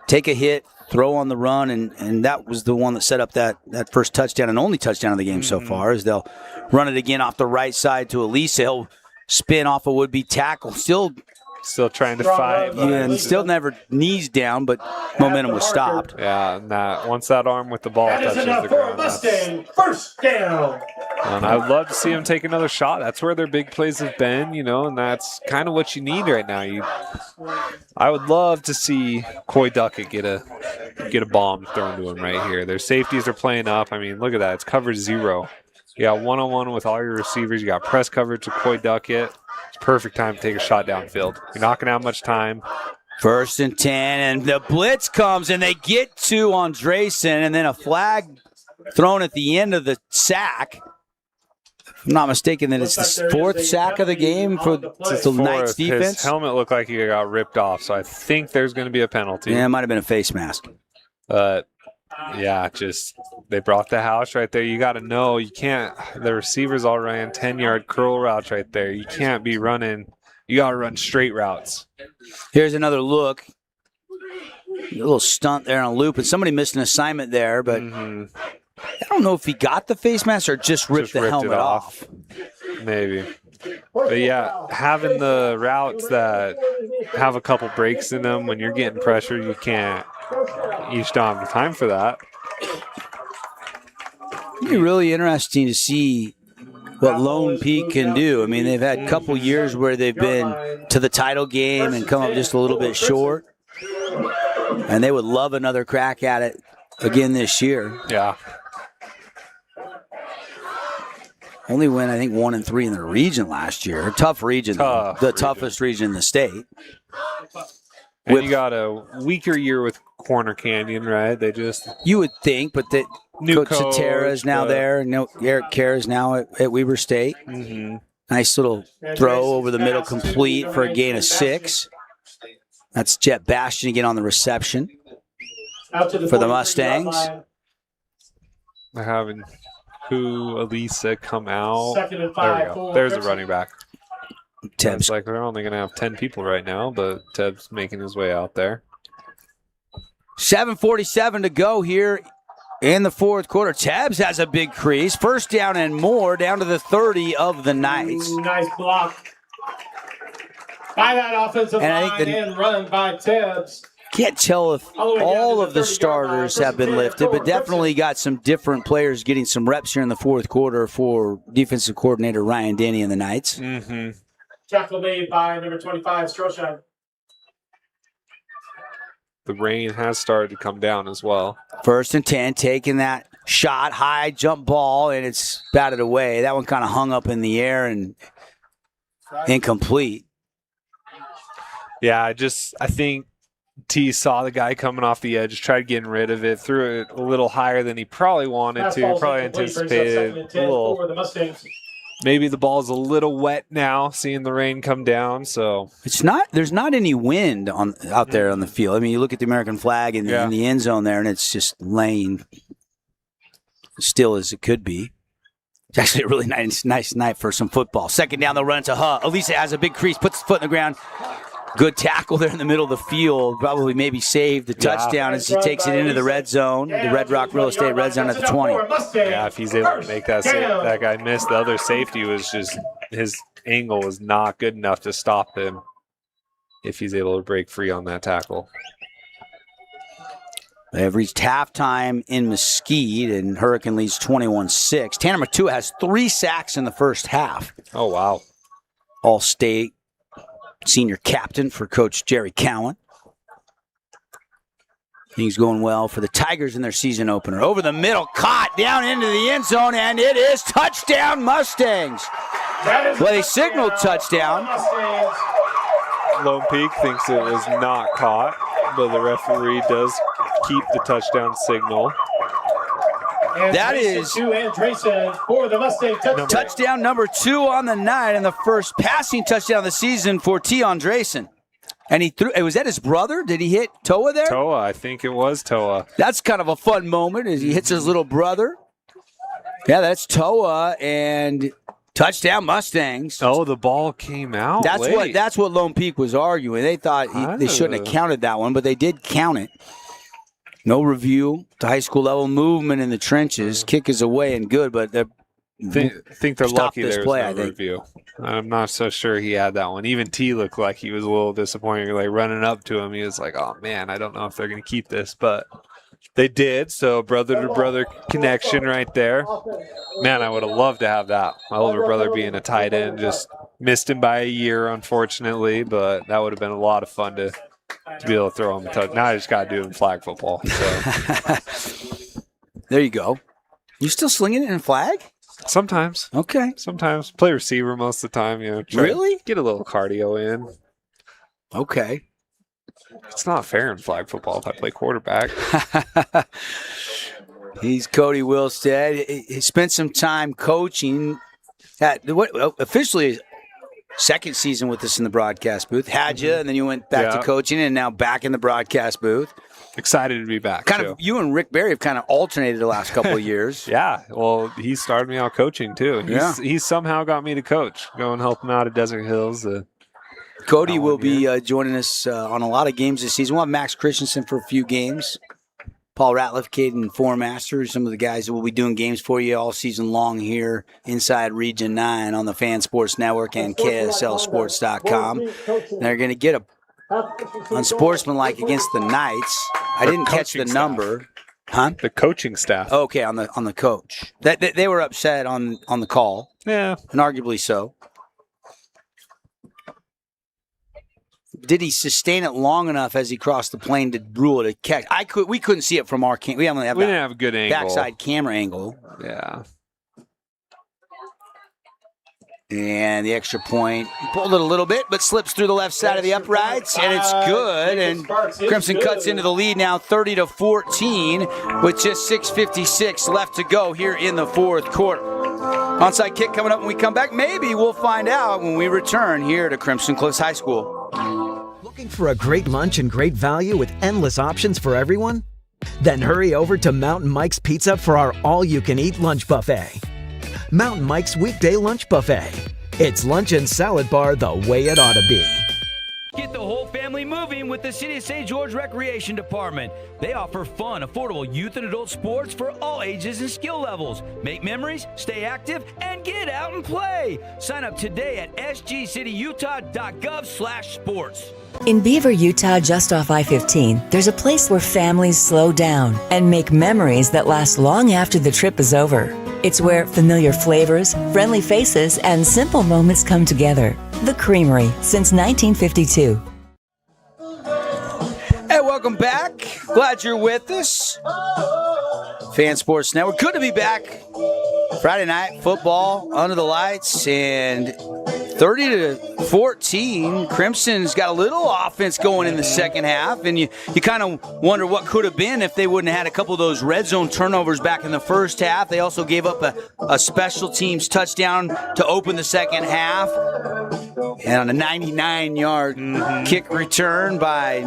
take a hit, throw on the run, and that was the one that set up that first touchdown and only touchdown of the game so far, is they'll run it again off the right side to Elisa. He'll spin off a would-be tackle. Still trying to fight. Yeah, and still never knees down, but momentum was stopped. Yeah, and once that arm with the ball touches the ground. Mustang, first down. And I'd love to see them take another shot. That's where their big plays have been, and that's kind of what you need right now. I would love to see Coy Duckett get a bomb thrown to him right here. Their safeties are playing up. I mean, look at that. It's coverage 0. You got one-on-one with all your receivers. You got press coverage with Coy Duckett. It's perfect time to take a shot downfield. You're not going to have much time. 1st and 10, and the blitz comes, and they get to Andresen, and then a flag thrown at the end of the sack. If I'm not mistaken, that it's the 4th sack of the game for the Knights defense. His helmet looked like he got ripped off, so I think there's going to be a penalty. Yeah, it might have been a face mask. But, yeah, they brought the house right there. You got to know you can't – the receivers all ran 10-yard curl routes right there. You can't be running – you got to run straight routes. Here's another look. A little stunt there on a loop, and somebody missed an assignment there, but I don't know if he got the face mask or just ripped the helmet off. Maybe. But, yeah, having the routes that have a couple breaks in them, when you're getting pressure, you just don't have the time for that. It'd be really interesting to see what Lone Peak can do. I mean, they've had a couple years where they've been to the title game and come up just a little bit short. And they would love another crack at it again this year. Yeah. Only win, I think, 1-3 in the region last year. Tough region, the toughest region in the state. And you got a weaker year with Corner Canyon, right? You would think, but that Coach Satera is now there. Eric Kerr is now at Weber State. Nice little throw over the middle, complete for a gain of 6. That's Jet Bastion again on the reception for the Mustangs. They're having Elisa come out. 2nd and 5. There we go. There's a running back. Teb's It's like they're only going to have 10 people right now, but Teb's making his way out there. 7:47 to go here in the 4th quarter. Tebs has a big crease. 1st down and more, down to the 30 of the Knights. Nice block by that offensive line and run by Tebs. Can't tell if all of the starters have been lifted, but definitely got some different players getting some reps here in the 4th quarter for defensive coordinator Ryan Denny and the Knights. Tackle made by number 25, Stroshine. The rain has started to come down as well. 1st and 10, taking that shot, high jump ball, and it's batted away. That one kind of hung up in the air and incomplete. Yeah, I think T saw the guy coming off the edge, tried getting rid of it, threw it a little higher than he probably wanted to, probably anticipated. Maybe the ball's a little wet now, seeing the rain come down. So it's not. There's not any wind out there on the field. I mean, you look at the American flag in the end zone there, and it's just laying still as it could be. It's actually a really nice night for some football. Second down, they'll run to Elisa has a big crease, puts his foot in the ground. Good tackle there in the middle of the field. Probably maybe saved the touchdown as he takes it into the red zone, the Red Rock Real Estate red zone at the 20. Yeah, if he's able to make that guy miss. The other safety was just, his angle was not good enough to stop him if he's able to break free on that tackle. They have reached halftime in Mesquite, and Hurricane leads 21-6. Tanner Matua has 3 sacks in the first half. Oh, wow. All-state senior captain for Coach Jerry Cowan. Things going well for the Tigers in their season opener. Over the middle, caught down into the end zone, and it is touchdown Mustangs. Well, they signaled touchdown. Lone Peak thinks it was not caught, but the referee does keep the touchdown signal. That is for the Mustang touchdown number 2 on the night, and the first passing touchdown of the season for T. Andresen. And he threw. Was that his brother? Did he hit Toa there? Toa, I think it was Toa. That's kind of a fun moment as he hits his little brother. Yeah, that's Toa, and touchdown Mustangs. Oh, the ball came out. That's what Lone Peak was arguing. They thought they shouldn't have counted that one, but they did count it. No review to high school level. Movement in the trenches. Kick is away and good, but they're think they're lucky there's no review. I'm not so sure he had that one. Even T looked like he was a little disappointed. Like running up to him, he was like, "Oh man, I don't know if they're going to keep this," but they did. So brother to brother connection right there. Man, I would have loved to have that. My older brother being a tight end, just missed him by a year, unfortunately, but that would have been a lot of fun to be able to throw him a touch. Now I just got to do it in flag football. So. There you go. You still slinging it in flag? Sometimes. Okay. Sometimes. Play receiver most of the time. Really? Get a little cardio in. Okay. It's not fair in flag football if I play quarterback. He's Cody Wilstead. He spent some time coaching at officially second season with us in the broadcast booth. Had you, and then you went back to coaching, and now back in the broadcast booth. Excited to be back. Kind of, you and Rick Berry have kind of alternated the last couple of years. Yeah, well, he started me out coaching too. He somehow got me to coach, go and help him out at Desert Hills. Cody will be joining us on a lot of games this season. We'll have Max Christensen for a few games. Paul Ratliff, Caden Formaster, some of the guys that will be doing games for you all season long here inside Region 9 on the Fan Sports Network and KSLSports.com. They're going to get unsportsmanlike against the Knights. I didn't catch the number. Huh? The coaching staff. Okay, on the coach. They were upset on the call. Yeah. And arguably so. Did he sustain it long enough as he crossed the plane to rule it a catch? We couldn't see it from our camera. We didn't have a good angle. Backside camera angle. Yeah. And the extra point, pulled it a little bit, but slips through the left side of the uprights, and it's good. And Crimson cuts into the lead now 30-14 with just 6:56 left to go here in the fourth quarter. Onside kick coming up when we come back. Maybe we'll find out when we return here to Crimson Cliffs High School. Looking for a great lunch and great value with endless options for everyone? Then hurry over to Mountain Mike's Pizza for our all-you-can-eat lunch buffet. Mountain Mike's Weekday Lunch Buffet. It's lunch and salad bar the way it ought to be. Get the whole family moving with the City of St. George Recreation Department. They offer fun, affordable youth and adult sports for all ages and skill levels. Make memories, stay active, and get out and play. Sign up today at sgcityutah.gov/sports. In Beaver, Utah, just off I-15, there's a place where families slow down and make memories that last long after the trip is over. It's where familiar flavors, friendly faces, and simple moments come together. The Creamery, since 1952. Hey, welcome back. Glad you're with us. Fan Sports Network. Good to be back. Friday night football under the lights, and 30-14. Crimson's got a little offense going in the second half, and you kind of wonder what could have been if they wouldn't have had a couple of those red zone turnovers back in the first half. They also gave up a special teams touchdown to open the second half. And on a 99-yard kick return by,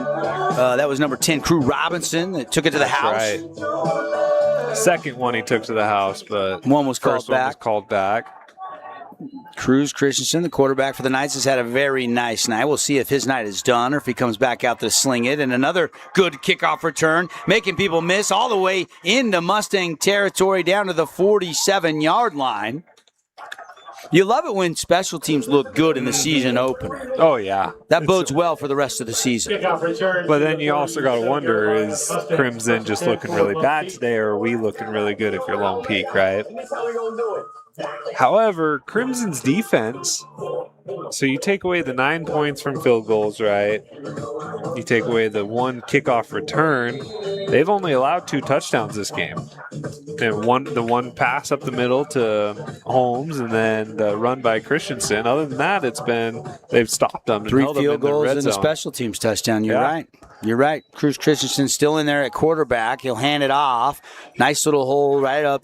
that was number 10, Crew Robinson, that took it to the house. Right. Second one he took to the house, but one was first called one was called back. Cruz Christensen, the quarterback for the Knights, has had a very nice night. We'll see if his night is done or if he comes back out to sling it. And another good kickoff return, making people miss all the way into Mustang territory down to the 47-yard line. You love it when special teams look good in the season opener. Oh, yeah. That bodes well for the rest of the season. But then you also got to wonder, is Crimson just looking really bad today, or are we looking really good if you're Lone Peak, right? However, Crimson's defense, so you take away the 9 points from field goals, right? You take away the one kickoff return. They've only allowed 2 touchdowns this game. And the one pass up the middle to Holmes, and then the run by Christensen. Other than that, they've stopped them. 3 field goals and a special teams touchdown. You're right. You're right. Cruz Christensen still in there at quarterback. He'll hand it off. Nice little hole right up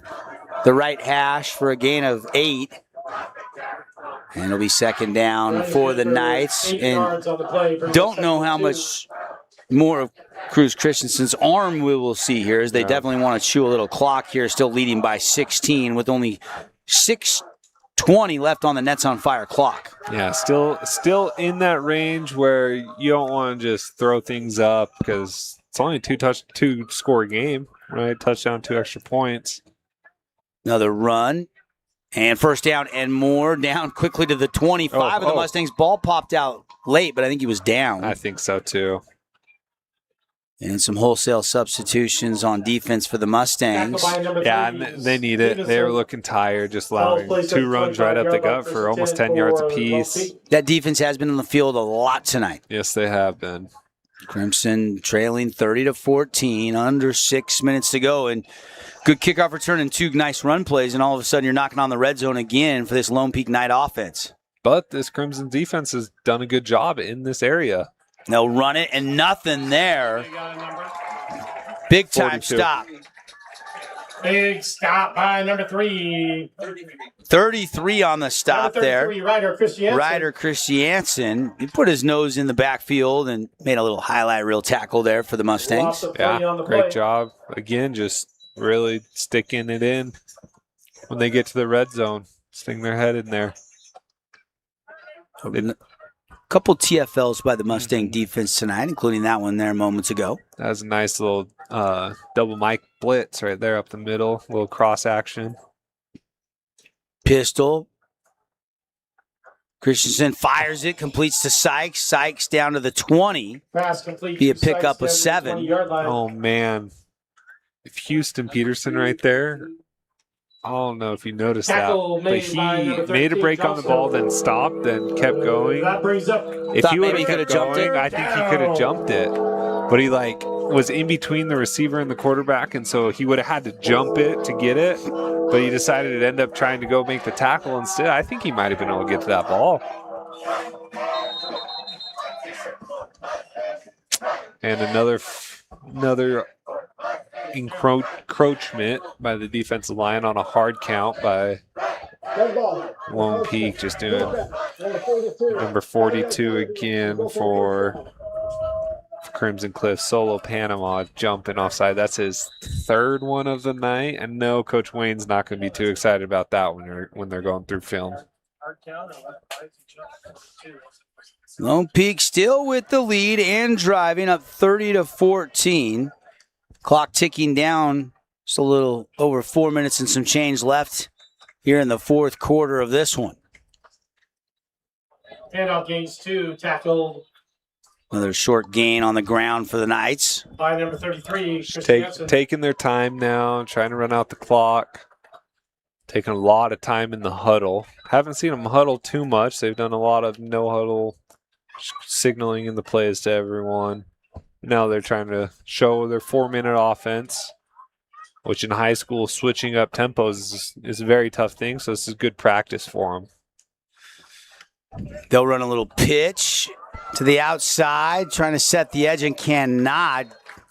the right hash for a gain of 8. And it'll be second down for the Knights. And don't know how much more of Cruz Christensen's arm we will see here, as they definitely want to chew a little clock here, still leading by 16 with only 6:20 left on the Nets on Fire clock. Yeah, still in that range where you don't want to just throw things up, because it's only a two-score game, right? Touchdown, 2 extra points. Another run. And first down and more, down quickly to the 25 of the Mustangs. Ball popped out late, but I think he was down. I think so, too. And some wholesale substitutions on defense for the Mustangs. Yeah, and they need it. They were looking tired, just allowing 2 runs right up the gut for almost 10 yards apiece. That defense has been on the field a lot tonight. Yes, they have been. Crimson trailing 30-14, under 6 minutes to go. And good kickoff return and 2 nice run plays, and all of a sudden you're knocking on the red zone again for this Lone Peak Knight offense. But this Crimson defense has done a good job in this area. They'll run it, and nothing there. Big time 42. stop. Big stop by number 3. 33 on the stop there. Ryder Christiansen. He put his nose in the backfield and made a little highlight reel tackle there for the Mustangs. Yeah, great job. Again, just really sticking it in when they get to the red zone. Sting their head in there. Couple TFLs by the Mustang defense tonight, including that one there moments ago. That was a nice little double Mike blitz right there up the middle, little cross action. Pistol. Christensen fires it, completes to Sykes. Sykes down to the 20. Be a pickup of 7. Oh, man. If Houston Peterson right there, I don't know if you noticed that, but he made a break on the ball, then stopped, then kept going. If he would have kept going, I think he could have jumped it. But he was in between the receiver and the quarterback, and so he would have had to jump it to get it. But he decided to end up trying to go make the tackle instead. I think he might have been able to get to that ball. And another encroachment by the defensive line on a hard count by Lone Peak, just doing number 42 again for Crimson Cliff. Solo Panama jumping offside. That's his 3rd one of the night. And no, Coach Wayne's not going to be too excited about that when they're going through film. Lone Peak still with the lead and driving up 30-14. Clock ticking down. Just a little over 4 minutes and some change left here in the 4th quarter of this one. Handoff gains 2, tackled Another short gain on the ground for the Knights. by number 33. Taking their time now, trying to run out the clock. Taking a lot of time in the huddle. Haven't seen them huddle too much. They've done a lot of no huddle signaling in the plays to everyone. Now they're trying to show their 4-minute offense, which in high school, switching up tempos is a very tough thing, so this is good practice for them. They'll run a little pitch to the outside, trying to set the edge and cannot.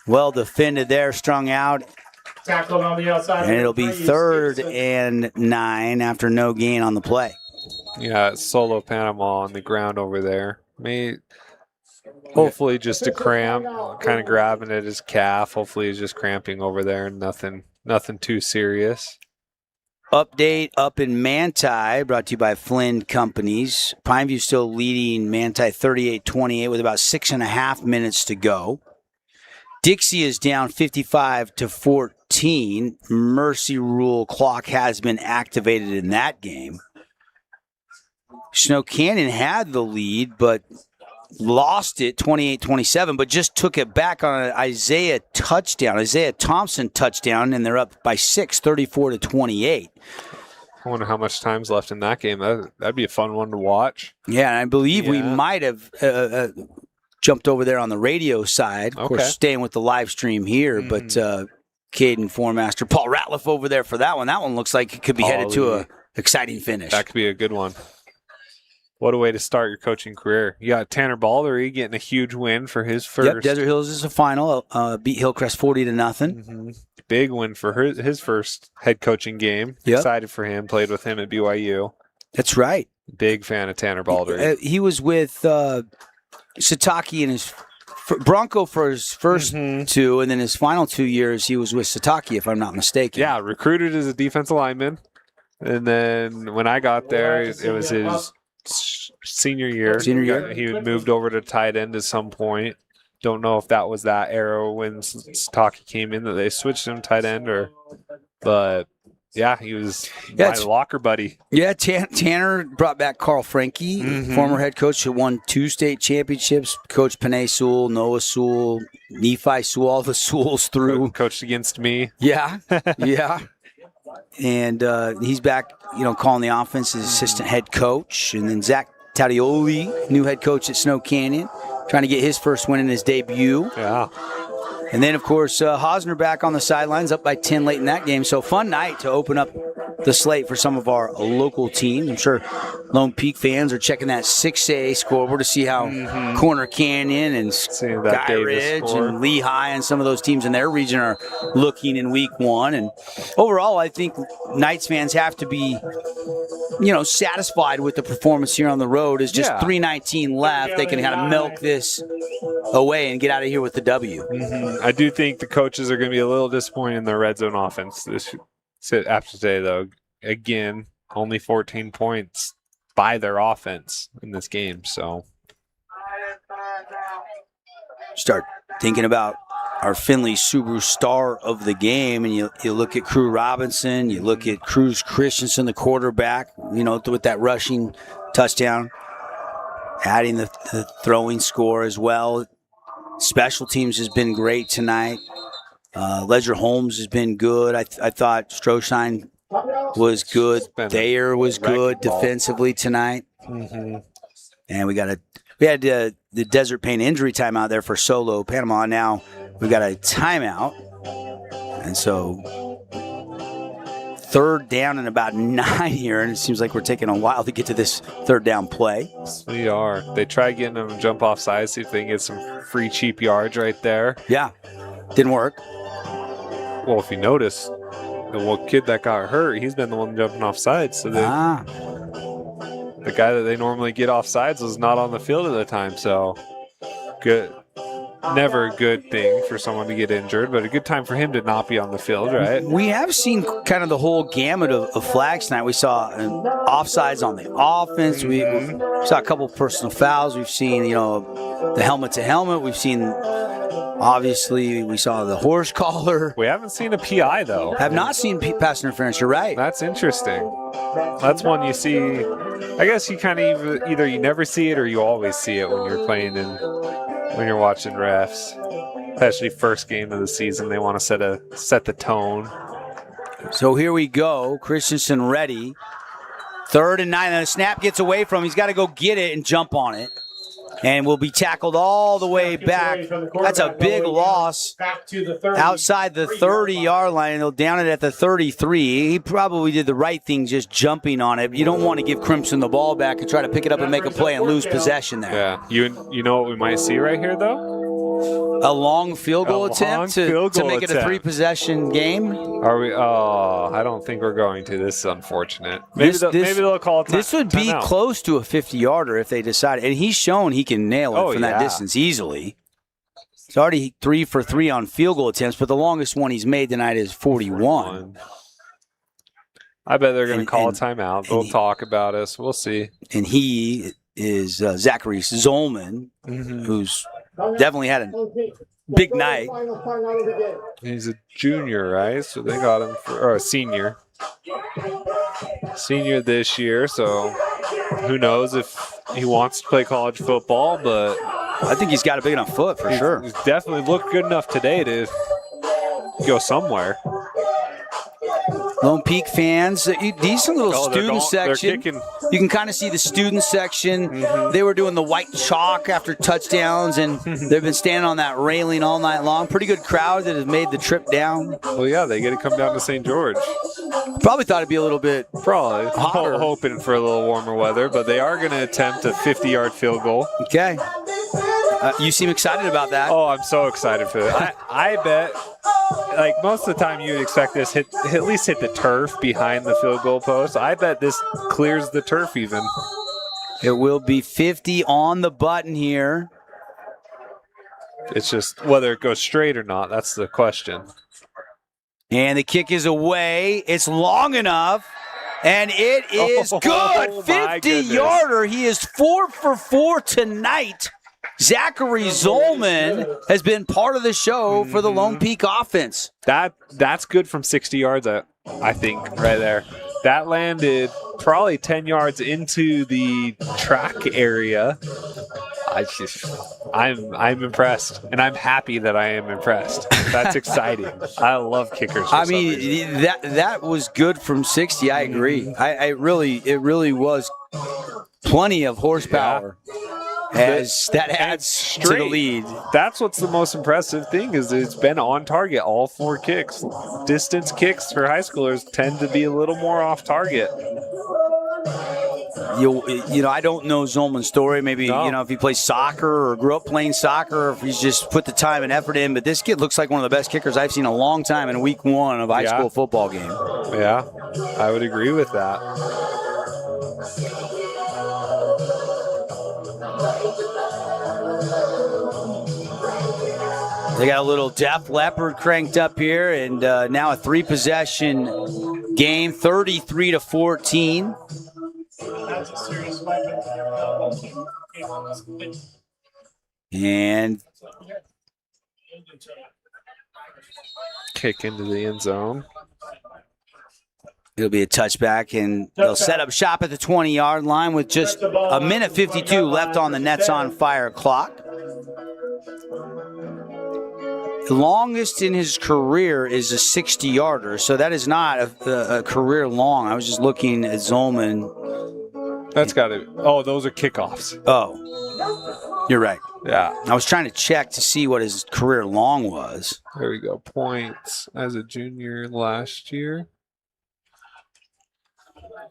Well defended there, strung out. Tackled on the outside. And it'll be 3rd and 9 after no gain on the play. Yeah, it's solo Panama on the ground over there. Hopefully just a cramp, kind of grabbing at his calf. Hopefully he's just cramping over there and nothing too serious. Update up in Manti, brought to you by Flynn Companies. Pineview still leading Manti 38-28 with about 6.5 minutes to go. Dixie is down 55-14. Mercy rule clock has been activated in that game. Snow Canyon had the lead, but lost it 28-27, but just took it back on an Isaiah Thompson touchdown, and they're up by 6, 34-28. I wonder how much time's left in that game. That'd be a fun one to watch. Yeah, and I believe we might have jumped over there on the radio side. Of course, staying with the live stream here, but Caden Formaster, Paul Ratliff over there for that one. That one looks like it could be headed to an exciting finish. That could be a good one. What a way to start your coaching career. You got Tanner Baldery getting a huge win for his first. Yep, Desert Hills is a final. Beat Hillcrest 40-0. Big win for his first head coaching game. Yep. Excited for him. Played with him at BYU. That's right. Big fan of Tanner Baldery. He was with Sataki in his Bronco for his first 2, and then his final 2 years he was with Sataki, if I'm not mistaken. Yeah, recruited as a defensive lineman. And then when I got there, it was his senior year. He had moved over to tight end at some point. Don't know if that was that era when Sataki came in that they switched him tight end, but yeah, he was my locker buddy. Yeah, Tanner brought back Carl Franke, former head coach who won 2 state championships. Coach Panay Sewell, Noah Sewell, Nephi Sewell, all the Sewells through. Coached against me. Yeah, yeah. And he's back, calling the offense as assistant head coach. And then Zach Tadioli, new head coach at Snow Canyon, trying to get his first win in his debut. Yeah. And then, of course, Hosner back on the sidelines, up by 10 late in that game. So fun night to open up the slate for some of our local teams. I'm sure Lone Peak fans are checking that 6A scoreboard to see how Corner Canyon and Sky Ridge and Lehigh and some of those teams in their region are looking in week 1. And overall, I think Knights fans have to be, satisfied with the performance here on the road. Is just 3:19 left. They can kind of milk this away and get out of here with the W. I do think the coaches are going to be a little disappointed in their red zone offense after today, though. Again, only 14 points by their offense in this game. So start thinking about our Findlay Subaru star of the game, and you look at Crew Robinson, you look at Cruz Christensen, the quarterback, with that rushing touchdown, adding the throwing score as well. Special teams has been great tonight. Ledger Holmes has been good. I thought Stroshine was good. Thayer was good defensively tonight. And we had the Desert Pain injury timeout there for Solo Panama. Now we got a timeout. And so 3rd down and about 9 here, and it seems like we're taking a while to get to this 3rd down play. We are. They try getting them to jump off sides, see if they can get some free cheap yards right there. Yeah. Didn't work. Well, if you notice, the kid that got hurt, he's been the one jumping off sides. So the guy that they normally get off sides was not on the field at the time. So good. Never a good thing for someone to get injured, but a good time for him to not be on the field, right? We have seen kind of the whole gamut of flags tonight. We saw offsides on the offense. We saw a couple personal fouls. We've seen, the helmet to helmet. We've seen, obviously, we saw the horse collar. We haven't seen a PI, though. Have not seen pass interference. You're right. That's interesting. That's one you see. I guess you kind of either you never see it or you always see it when you're playing when you're watching refs, especially first game of the season. They want to set the tone. So here we go. Christensen ready. 3rd and 9. And the snap gets away from him. He's got to go get it and jump on it. and will be tackled all the way back. That's a big loss outside the 30-yard line. They'll down it at the 33. He probably did the right thing just jumping on it. You don't want to give Crimson the ball back and try to pick it up and make a play and lose possession there. Yeah. You know what we might see right here, though? A long field goal attempt to make it a 3-possession game? Are we? Oh, I don't think we're going to. This is unfortunate. Maybe they'll call it. This would be close to a 50-yarder if they decide. And he's shown he can nail it from that distance easily. He's already 3 for 3 on field goal attempts, but the longest one he's made tonight is 41. I bet they're going to call a timeout. They'll talk about us. We'll see. And he is Zachary Zolman, who's definitely had a big night. He's a junior, right? So they got him or a senior. Senior this year, so who knows if he wants to play college football, but I think he's got a big enough foot for sure. He's definitely looked good enough today to go somewhere. Lone Peak fans, decent little student section. You can kind of see the student section. They were doing the white chalk after touchdowns, and they've been standing on that railing all night long. Pretty good crowd that has made the trip down. Well, yeah, they get to come down to St. George. Probably thought it'd be a little bit hotter. Hoping for a little warmer weather, but they are going to attempt a 50-yard field goal. Okay. You seem excited about that. Oh, I'm so excited for that. I bet, like most of the time, you would expect this at least hit the turf behind the field goal post. I bet this clears the turf even. It will be 50 on the button here. It's just whether it goes straight or not. That's the question. And the kick is away. It's long enough. And it is good. 50-yarder. He is 4 for 4 tonight. Zachary Zolman has been part of the show for the Lone Peak offense. That's good from 60 yards, I think, right there. That landed probably 10 yards into the track area. I'm impressed, and I'm happy that I am impressed. That's exciting. I love kickers. I mean, that was good from 60. I agree. It really was plenty of horsepower. As that adds to the lead. That's what's the most impressive thing is it's been on target all 4 kicks. Distance kicks for high schoolers tend to be a little more off target. You know, I don't know Zolman's story. Maybe, if he plays soccer or grew up playing soccer, or if he's just put the time and effort in. But this kid looks like one of the best kickers I've seen in a long time in week 1 of a high school football game. Yeah, I would agree with that. They got a little Def Leppard cranked up here, and now a 3-possession game, 33-14. And kick into the end zone. It'll be a touchback, and they'll set up shop at the 20-yard line with just a minute 52 left on the Nets on Fire clock. The longest in his career is a 60-yarder, so that is not a career long. I was just looking at Zolman. That's got to. Oh, those are kickoffs. Oh, you're right. Yeah. I was trying to check to see what his career long was. There we go. Points as a junior last year.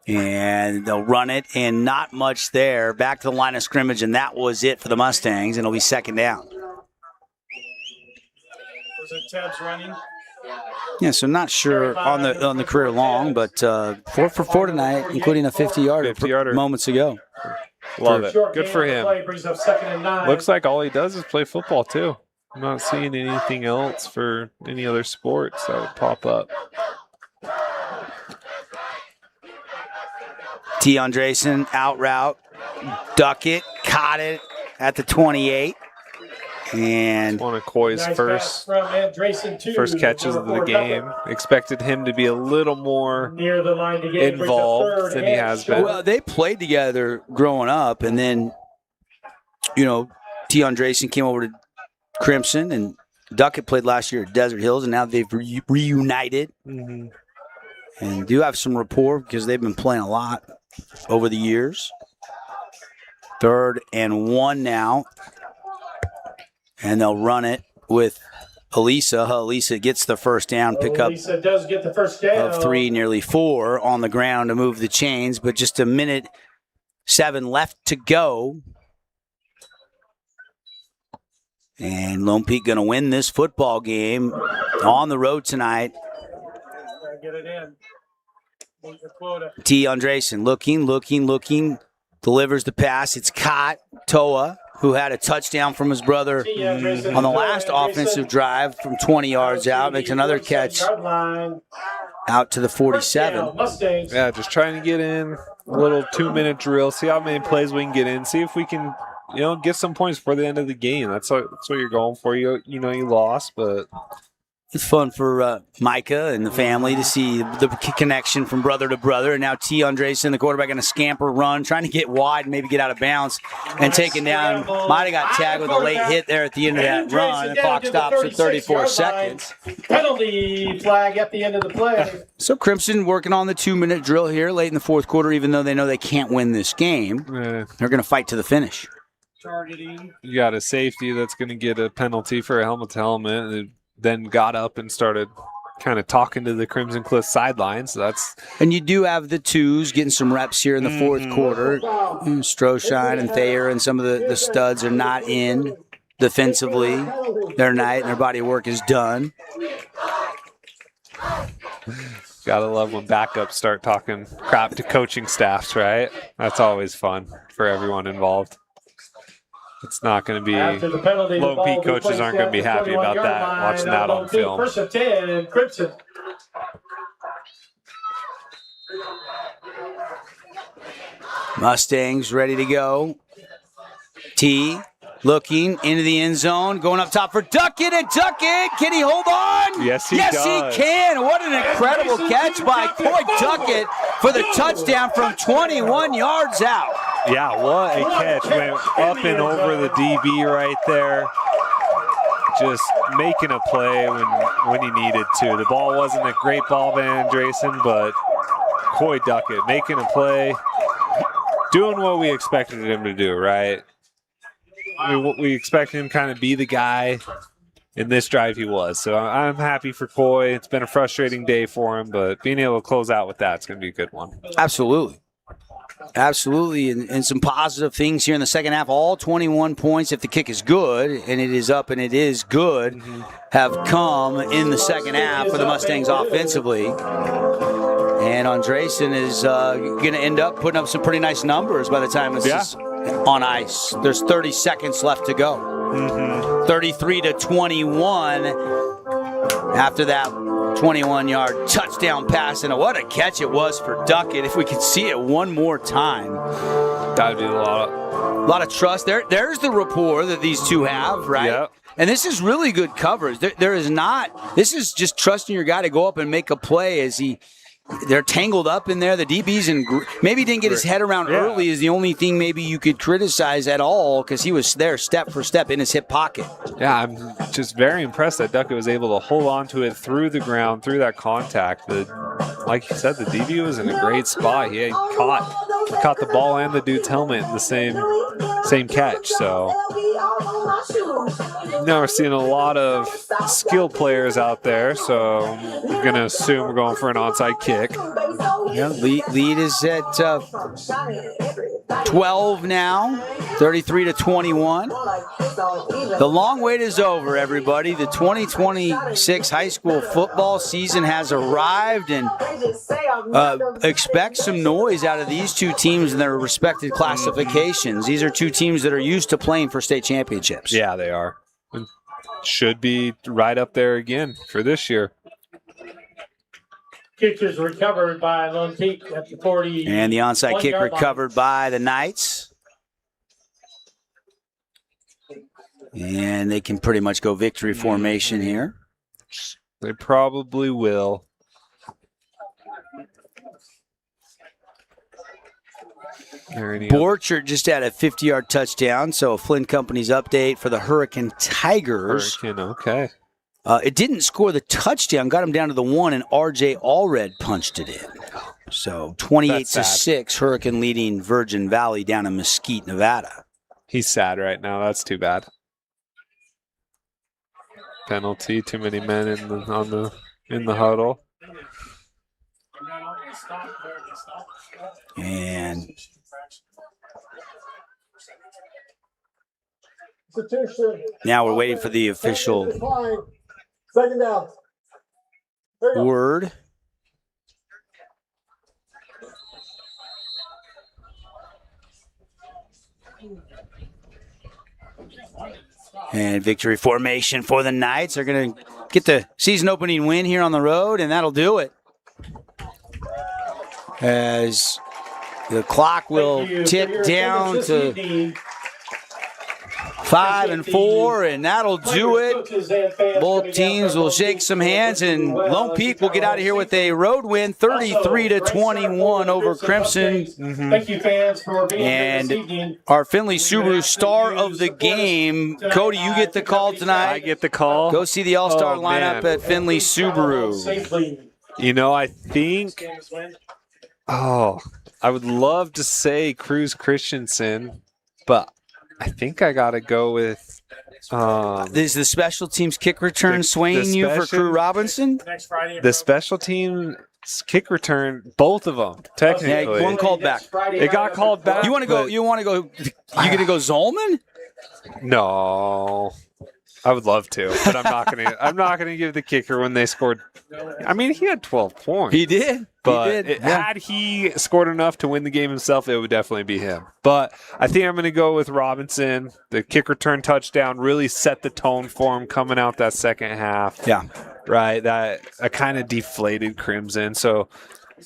And they'll run it, and not much there. Back to the line of scrimmage, and that was it for the Mustangs, and it'll be second down. Was it Tabs running? Yeah, so not sure on the career long, but 4 for 4 tonight, including a 50-yarder moments ago. Love it. Good for him. Looks like all he does is play football, too. I'm not seeing anything else for any other sports that would pop up. T. Andresen out route, duck it, caught it at the 28. And one of Coy's first catches of the game. Expected him to be a little more involved than he has been. Well, they played together growing up, and then, T. Andresen came over to Crimson, and Duckett played last year at Desert Hills, and now they've reunited. Mm-hmm. And do have some rapport because they've been playing a lot over the years. 3rd and 1 now. And they'll run it with Elisa. Elisa gets the first down, pick up Elisa does get the first down. of 3, nearly 4 on the ground to move the chains, but just a minute 7 left to go. And Lone Peak going to win this football game on the road tonight. Get it in. T. Andresen looking, delivers the pass. It's caught. Toa, who had a touchdown from his brother on the last offensive drive from 20 yards out, makes another catch out to the 47. Yeah, just trying to get in a little 2-minute drill, see how many plays we can get in, see if we can, get some points before the end of the game. That's what you're going for. You lost, but it's fun for Micah and the family to see the connection from brother to brother. And now T. Andresen, the quarterback, going to scamper, run, trying to get wide and maybe get out of bounds. And taken down. Might have got tagged with a late hit there at the end of that run. The clock stops at 34 seconds. Penalty flag at the end of the play. So Crimson working on the 2-minute drill here late in the fourth quarter, even though they know they can't win this game. They're going to fight to the finish. You got a safety that's going to get a penalty for a helmet-to-helmet, and then got up and started kind of talking to the Crimson Cliff sidelines. So and you do have the 2s getting some reps here in the fourth quarter. Stroshine and Thayer and some of the studs are not in defensively. Their night and their body work is done. Gotta love when backups start talking crap to coaching staffs, right? That's always fun for everyone involved. It's not going to be – Lone Peak coaches aren't going to be happy about that, watching that on film. First and 10, and Crimson. Mustangs ready to go. T looking into the end zone, going up top for Duckett, and Duckett, can he hold on? Yes, he does. He can. What an incredible catch by Coy Duckett for the touchdown from 21 yards out. Yeah, what a catch. Went up and over the DB right there. Just making a play when he needed to. The ball wasn't a great ball by Andresen, but Coy Duckett making a play, doing what we expected him to do, right? We expected him kind of be the guy. In this drive he was. So I'm happy for Coy. It's been a frustrating day for him, but being able to close out with that's going to be a good one. Absolutely. And some positive things here in the second half. All 21 points, if the kick is good, and it is up and it is good, have come in the second half for the Mustangs offensively. And Andresen is going to end up putting up some pretty nice numbers by the time this is on ice. There's 30 seconds left to go. 33-21 after that 21-yard touchdown pass, and what a catch it was for Duckett. If we could see it one more time. That would be a lot of trust. There's the rapport that these two have, right? Yep. And this is really good coverage. This is just trusting your guy to go up and make a play as they're tangled up in there. The DB's maybe didn't get his head around early is the only thing maybe you could criticize at all, because he was there step for step in his hip pocket. Yeah, I'm just very impressed that Duckett was able to hold on to it through the ground, through that contact. Like you said, the DB was in a great spot. He had caught the ball and the dude's helmet in the same catch. So now we're seeing a lot of skilled players out there, so I'm going to assume we're going for an onside kick. Yeah, lead is at 12 now, 33-21. The long wait is over, everybody. The 2026 high school football season has arrived, and expect some noise out of these two teams in their respective classifications. These are two teams that are used to playing for state championships. Yeah, they are. And should be right up there again for this year. Kick is recovered by Lone Peak at the 40. And the onside kick recovered by the Knights. And they can pretty much go victory formation here. They probably will. Borchert just had a 50-yard touchdown, so Flynn Company's update for the Hurricane Tigers. Okay. It didn't score the touchdown, got him down to the 1, and R.J. Allred punched it in. So 28-6, Hurricane leading Virgin Valley down in Mesquite, Nevada. He's sad right now. That's too bad. Penalty. Too many men in the huddle. And now we're waiting for the official word. And victory formation for the Knights. They're going to get the season opening win here on the road, and that'll do it. As the clock will tick down to 5 and 4, and that'll do it. Both teams will shake some hands, and Lone Peak will get out of here with a road win, 33-21 over Crimson. Thank you, fans, for being here this evening. And our Findlay Subaru star of the game, Cody, you get the call tonight. I get the call. Go see the all-star lineup at Findlay Subaru. You know, I think, I would love to say Cruz Christensen, but I think I got to go with. Is the special teams kick return swaying you for Crew Robinson? The special team kick return, both of them, technically. Yeah, one called back. It got called back. You want to go? You want to go? You going to go Zolman? No. I would love to, but I'm not gonna. I'm not gonna give the kicker when they scored. I mean, he had 12 points. He did, but had he scored enough to win the game himself, it would definitely be him. But I think I'm gonna go with Robinson. The kick return touchdown really set the tone for him coming out that second half. Yeah, right. That kind of deflated Crimson. So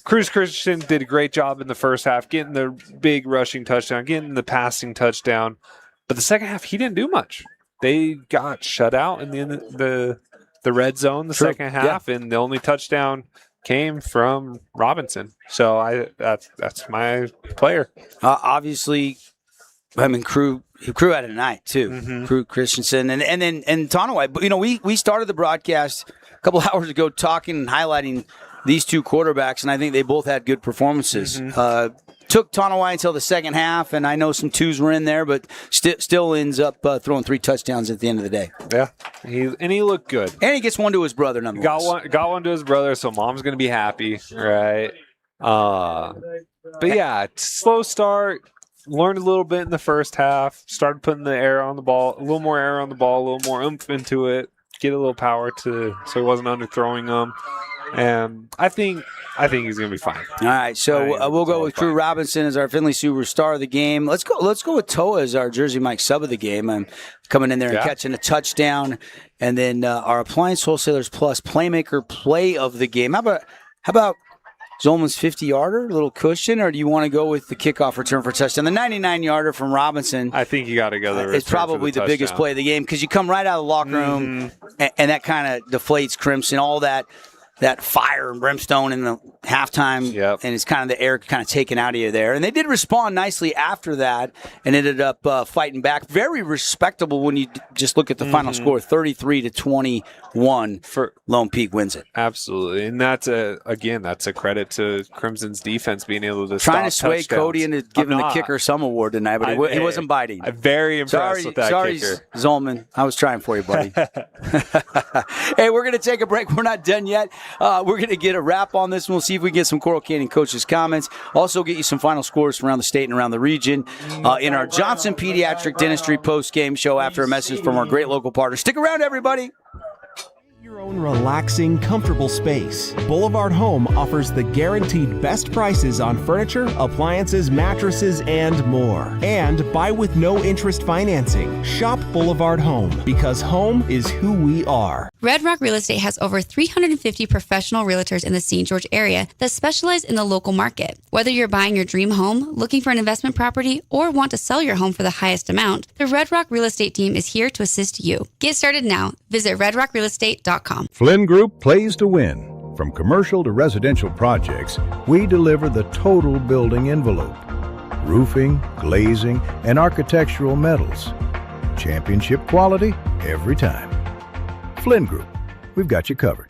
Cruz Christian did a great job in the first half, getting the big rushing touchdown, getting the passing touchdown. But the second half, he didn't do much. They got shut out in the red zone the second half, and the only touchdown came from Robinson. So that's my player. Obviously, I mean, Crew had a night too. Crew Christensen and Tonawai. You know, we started the broadcast a couple hours ago talking and highlighting these two quarterbacks, and I think they both had good performances. Took Tonawai until the second half, and I know some twos were in there, but still ends up throwing 3 touchdowns at the end of the day. Yeah, he looked good. And he gets one to his brother, nonetheless. Got one to his brother, so mom's going to be happy, right? But yeah, slow start. Learned a little bit in the first half. Started putting the air on the ball, a little more air on the ball, a little more oomph into it. Get a little power so he wasn't underthrowing them. And I think he's going to be fine. All right, so we'll go with Crew Robinson as our Findlay Subaru star of the game. Let's go with Toa as our Jersey Mike sub of the game. I'm coming in there and catching a touchdown, and then our Appliance Wholesalers Plus Playmaker play of the game. How about Zolman's 50-yarder, little cushion, or do you want to go with the kickoff return for touchdown? The 99-yarder from Robinson. I think you got to go It's probably the biggest play of the game because you come right out of the locker room, and that kind of deflates Crimson, all that fire and brimstone in the halftime, and it's kind of the air kind of taken out of you there. And they did respond nicely after that and ended up fighting back. Very respectable when you just look at the final score, 33-21 for Lone Peak wins it. Absolutely. And that's a credit to Crimson's defense being able to trying to sway touchdowns. Cody into giving the kicker some award tonight, but he wasn't biting. I'm very impressed with that kicker. Zolman. I was trying for you, buddy. Hey, we're going to take a break. We're not done yet. We're going to get a wrap on this, and we'll see if we can get some Coral Canyon coaches' comments. Also get you some final scores from around the state and around the region in our Johnson Pediatric Dentistry post-game show after a message from our great local partner. Stick around, everybody. Your own relaxing, comfortable space. Boulevard Home offers the guaranteed best prices on furniture, appliances, mattresses, and more. And buy with no interest financing. Shop Boulevard Home because home is who we are. Red Rock Real Estate has over 350 professional realtors in the St. George area that specialize in the local market. Whether you're buying your dream home, looking for an investment property, or want to sell your home for the highest amount, the Red Rock Real Estate team is here to assist you. Get started now. Visit redrockrealestate.com. Flynn Group plays to win. From commercial to residential projects, we deliver the total building envelope. Roofing, glazing, and architectural metals. Championship quality every time. Flynn Group, we've got you covered.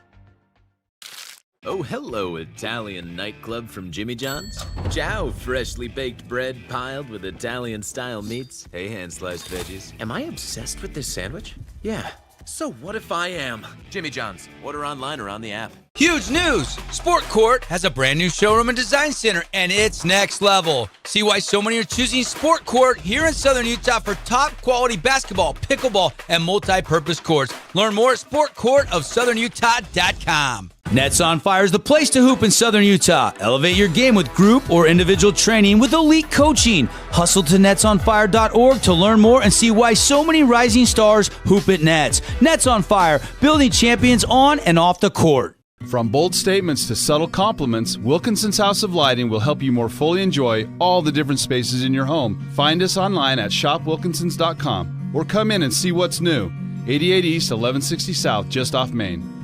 Oh, hello, Italian nightclub from Jimmy John's. Ciao, freshly baked bread piled with Italian-style meats. Hey, hand-sliced veggies. Am I obsessed with this sandwich? Yeah. So what if I am? Jimmy John's. Order online or on the app. Huge news! Sport Court has a brand new showroom and design center, and it's next level. See why so many are choosing Sport Court here in Southern Utah for top quality basketball, pickleball, and multi-purpose courts. Learn more at sportcourtofsouthernutah.com. Nets on Fire is the place to hoop in Southern Utah. Elevate your game with group or individual training with elite coaching. Hustle to netsonfire.org to learn more and see why so many rising stars hoop at Nets. Nets on Fire, building champions on and off the court. From bold statements to subtle compliments, Wilkinson's House of Lighting will help you more fully enjoy all the different spaces in your home. Find us online at shopwilkinsons.com or come in and see what's new. 88 East, 1160 South, just off Main.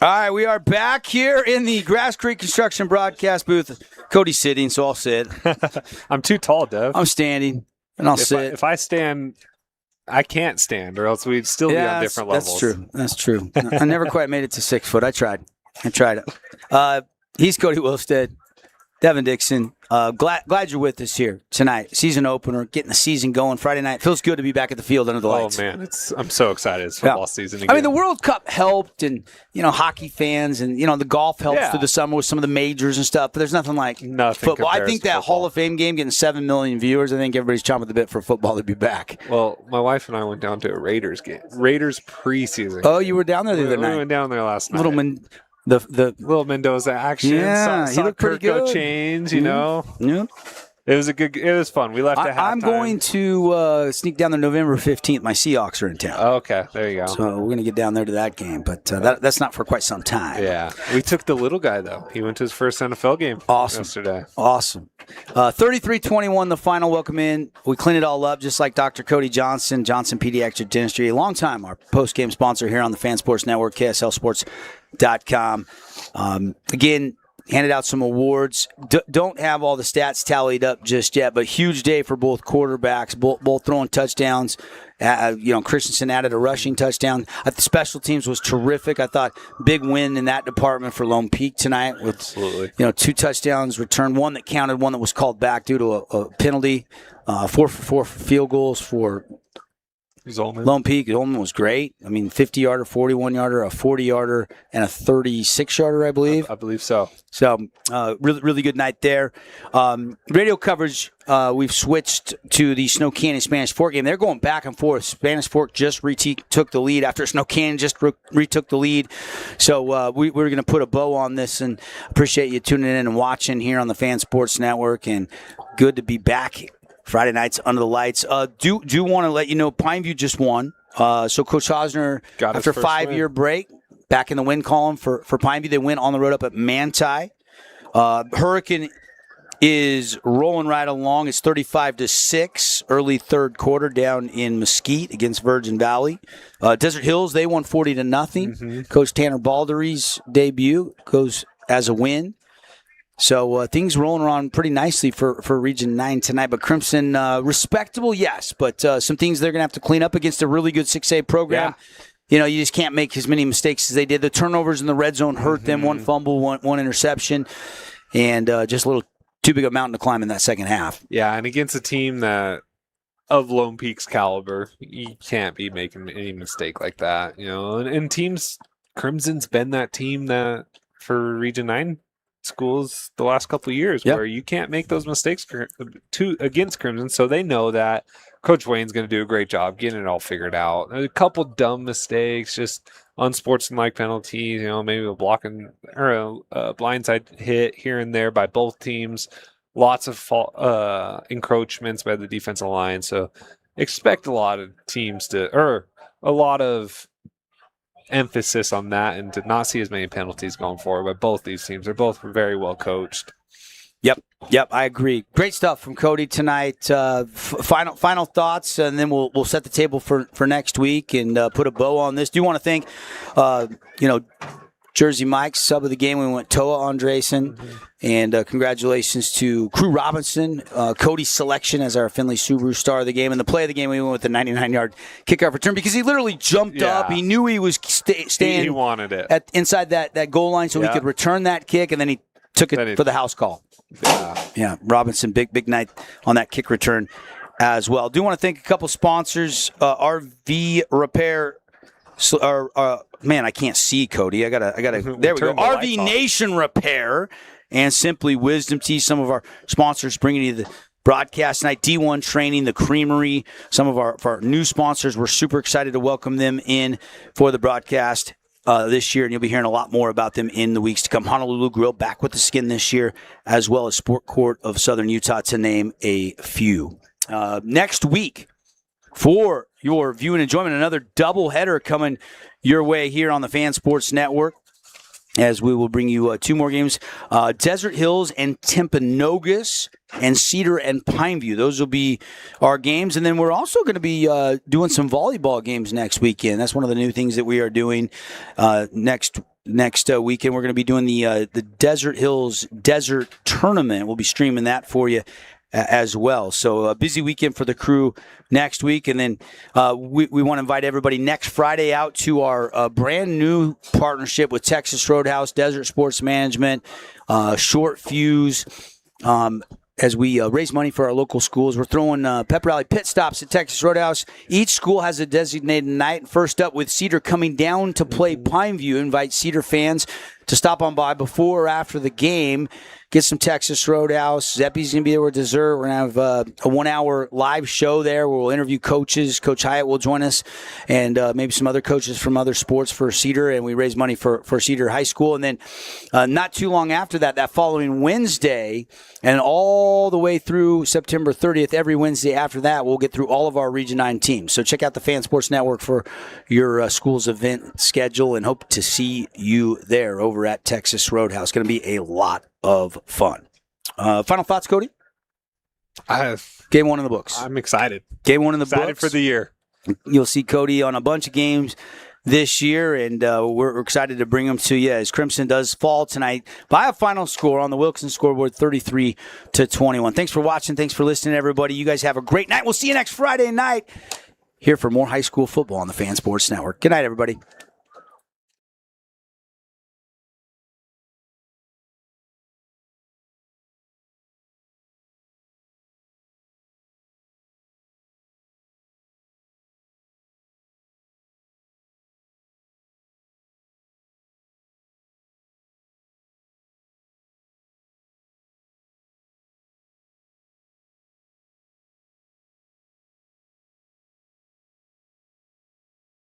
All right, we are back here in the Grass Creek Construction broadcast booth. Cody's sitting, so I'll sit. I'm too tall, Dev. I'm standing, and I'll sit. If I stand, I can't stand, or else we'd still be on different levels. That's true. I never quite made it to 6 foot. I tried it. He's Cody Wilstead, Devin Dixon. Glad you're with us here tonight. Season opener, getting the season going Friday night. Feels good to be back at the field under the lights. Oh man, I'm so excited. It's football season again. I mean, the World Cup helped, and hockey fans, and the golf helps through the summer with some of the majors and stuff. But there's nothing like football. I think that Hall of Fame game getting 7 million viewers. I think everybody's chomping at the bit for football to be back. Well, my wife and I went down to a Raiders game, Raiders preseason. Oh, you were down there the other night. We went down there last night. The little Mendoza action. Yeah, he looked pretty good. Change, Yeah. It was fun. We left at halftime. I'm going to sneak down there November 15th. My Seahawks are in town. Oh, okay, there you go. So we're going to get down there to that game, but that's not for quite some time. Yeah. We took the little guy, though. He went to his first NFL game yesterday. Awesome. 33-21, the final. Welcome in. We clean it all up, just like Dr. Cody Johnson, Johnson Pediatric Dentistry, a long time, our post-game sponsor here on the Fan Sports Network, KSLSports.com. Again, handed out some awards. Don't have all the stats tallied up just yet, but huge day for both quarterbacks, both throwing touchdowns. Christensen added a rushing touchdown. The special teams was terrific. I thought big win in that department for Lone Peak tonight with 2 touchdowns returned, one that counted, one that was called back due to a penalty. 4 for 4 for field goals for Lone Peak. Zolman was great. I mean, 50-yarder, 41-yarder, a 40-yarder, and a 36-yarder, I believe. I believe so. So, really, really good night there. Radio coverage, we've switched to the Snow Canyon Spanish Fork game. They're going back and forth. Spanish Fork just took the lead after Snow Canyon just retook the lead. So, we're going to put a bow on this, and appreciate you tuning in and watching here on the Fan Sports Network, and good to be back Friday nights under the lights. Do want to let you know Pineview just won. So Coach Hosner, after a 5-year break, back in the win column for Pineview. They win on the road up at Manti. Hurricane is rolling right along. It's 35-6, early third quarter down in Mesquite against Virgin Valley. Desert Hills, they won 40-0. Mm-hmm. Coach Tanner Baldery's debut goes as a win. So things rolling around pretty nicely for Region 9 tonight. But Crimson, respectable, yes. But some things they're going to have to clean up against a really good 6A program. Yeah. You just can't make as many mistakes as they did. The turnovers in the red zone hurt them. One fumble, one interception, and just a little too big a mountain to climb in that second half. Yeah, and against a team that of Lone Peak's caliber, you can't be making any mistake like that. And teams, Crimson's been that team that for Region 9 schools the last couple of years where you can't make those mistakes against Crimson, so they know that Coach Wayne's going to do a great job getting it all figured out. A couple dumb mistakes, just unsportsmanlike penalties, maybe a blocking or a blindside hit here and there by both teams. Lots of encroachments by the defensive line, so expect a lot of teams a lot of emphasis on that and to not see as many penalties going forward. But both these teams are both very well coached. Yep, I agree. Great stuff from Cody tonight. Final thoughts, and then we'll set the table for next week and put a bow on this. Do want to thank Jersey Mike, sub of the game. We went Toa Andresen. And congratulations to Crew Robinson, Cody's selection as our Findlay Subaru star of the game. And the play of the game, we went with the 99-yard kickoff return because he literally jumped up. He knew he was staying He wanted it. inside that goal line so he could return that kick, and then he took it for the house call. Yeah, Robinson, big night on that kick return as well. Do want to thank a couple sponsors, RV Repair. Man, I can't see, Cody. I gotta. There we go. RV Nation Repair and Simply Wisdom Tea. Some of our sponsors bringing you the broadcast night. D1 Training, the Creamery. Some of our new sponsors. We're super excited to welcome them in for the broadcast this year, and you'll be hearing a lot more about them in the weeks to come. Honolulu Grill back with the skin this year, as well as Sport Court of Southern Utah, to name a few. Next week, for your viewing enjoyment, another doubleheader coming your way here on the Fan Sports Network, as we will bring you two more games. Desert Hills and Timpanogos, and Cedar and Pineview. Those will be our games. And then we're also going to be doing some volleyball games next weekend. That's one of the new things that we are doing next weekend. We're going to be doing the Desert Hills Desert Tournament. We'll be streaming that for you as well. So a busy weekend for the crew next week. And then we want to invite everybody next Friday out to our brand new partnership with Texas Roadhouse, Desert Sports Management, Short Fuse, as we raise money for our local schools. We're throwing pep rally pit stops at Texas Roadhouse. Each school has a designated night. First up, with Cedar coming down to play Pineview, invite Cedar fans to stop on by before or after the game. Get some Texas Roadhouse. Zeppy's going to be there with dessert. We're going to have a 1-hour live show there where we'll interview coaches. Coach Hyatt will join us, and maybe some other coaches from other sports for Cedar, and we raise money for Cedar High School. And then not too long after that following Wednesday, and all the way through September 30th, every Wednesday after that, we'll get through all of our Region 9 teams. So check out the Fan Sports Network for your school's event schedule, and hope to see you there over at Texas Roadhouse. Going to be a lot of fun. Final thoughts, Cody? Game one in the books. I'm excited. Game one in the books. Excited for the year. You'll see Cody on a bunch of games this year, and we're excited to bring them to you as Crimson does fall tonight by a final score on the Wilkinson scoreboard, 33-21. Thanks for watching. Thanks for listening, everybody. You guys have a great night. We'll see you next Friday night here for more high school football on the Fan Sports Network. Good night, everybody.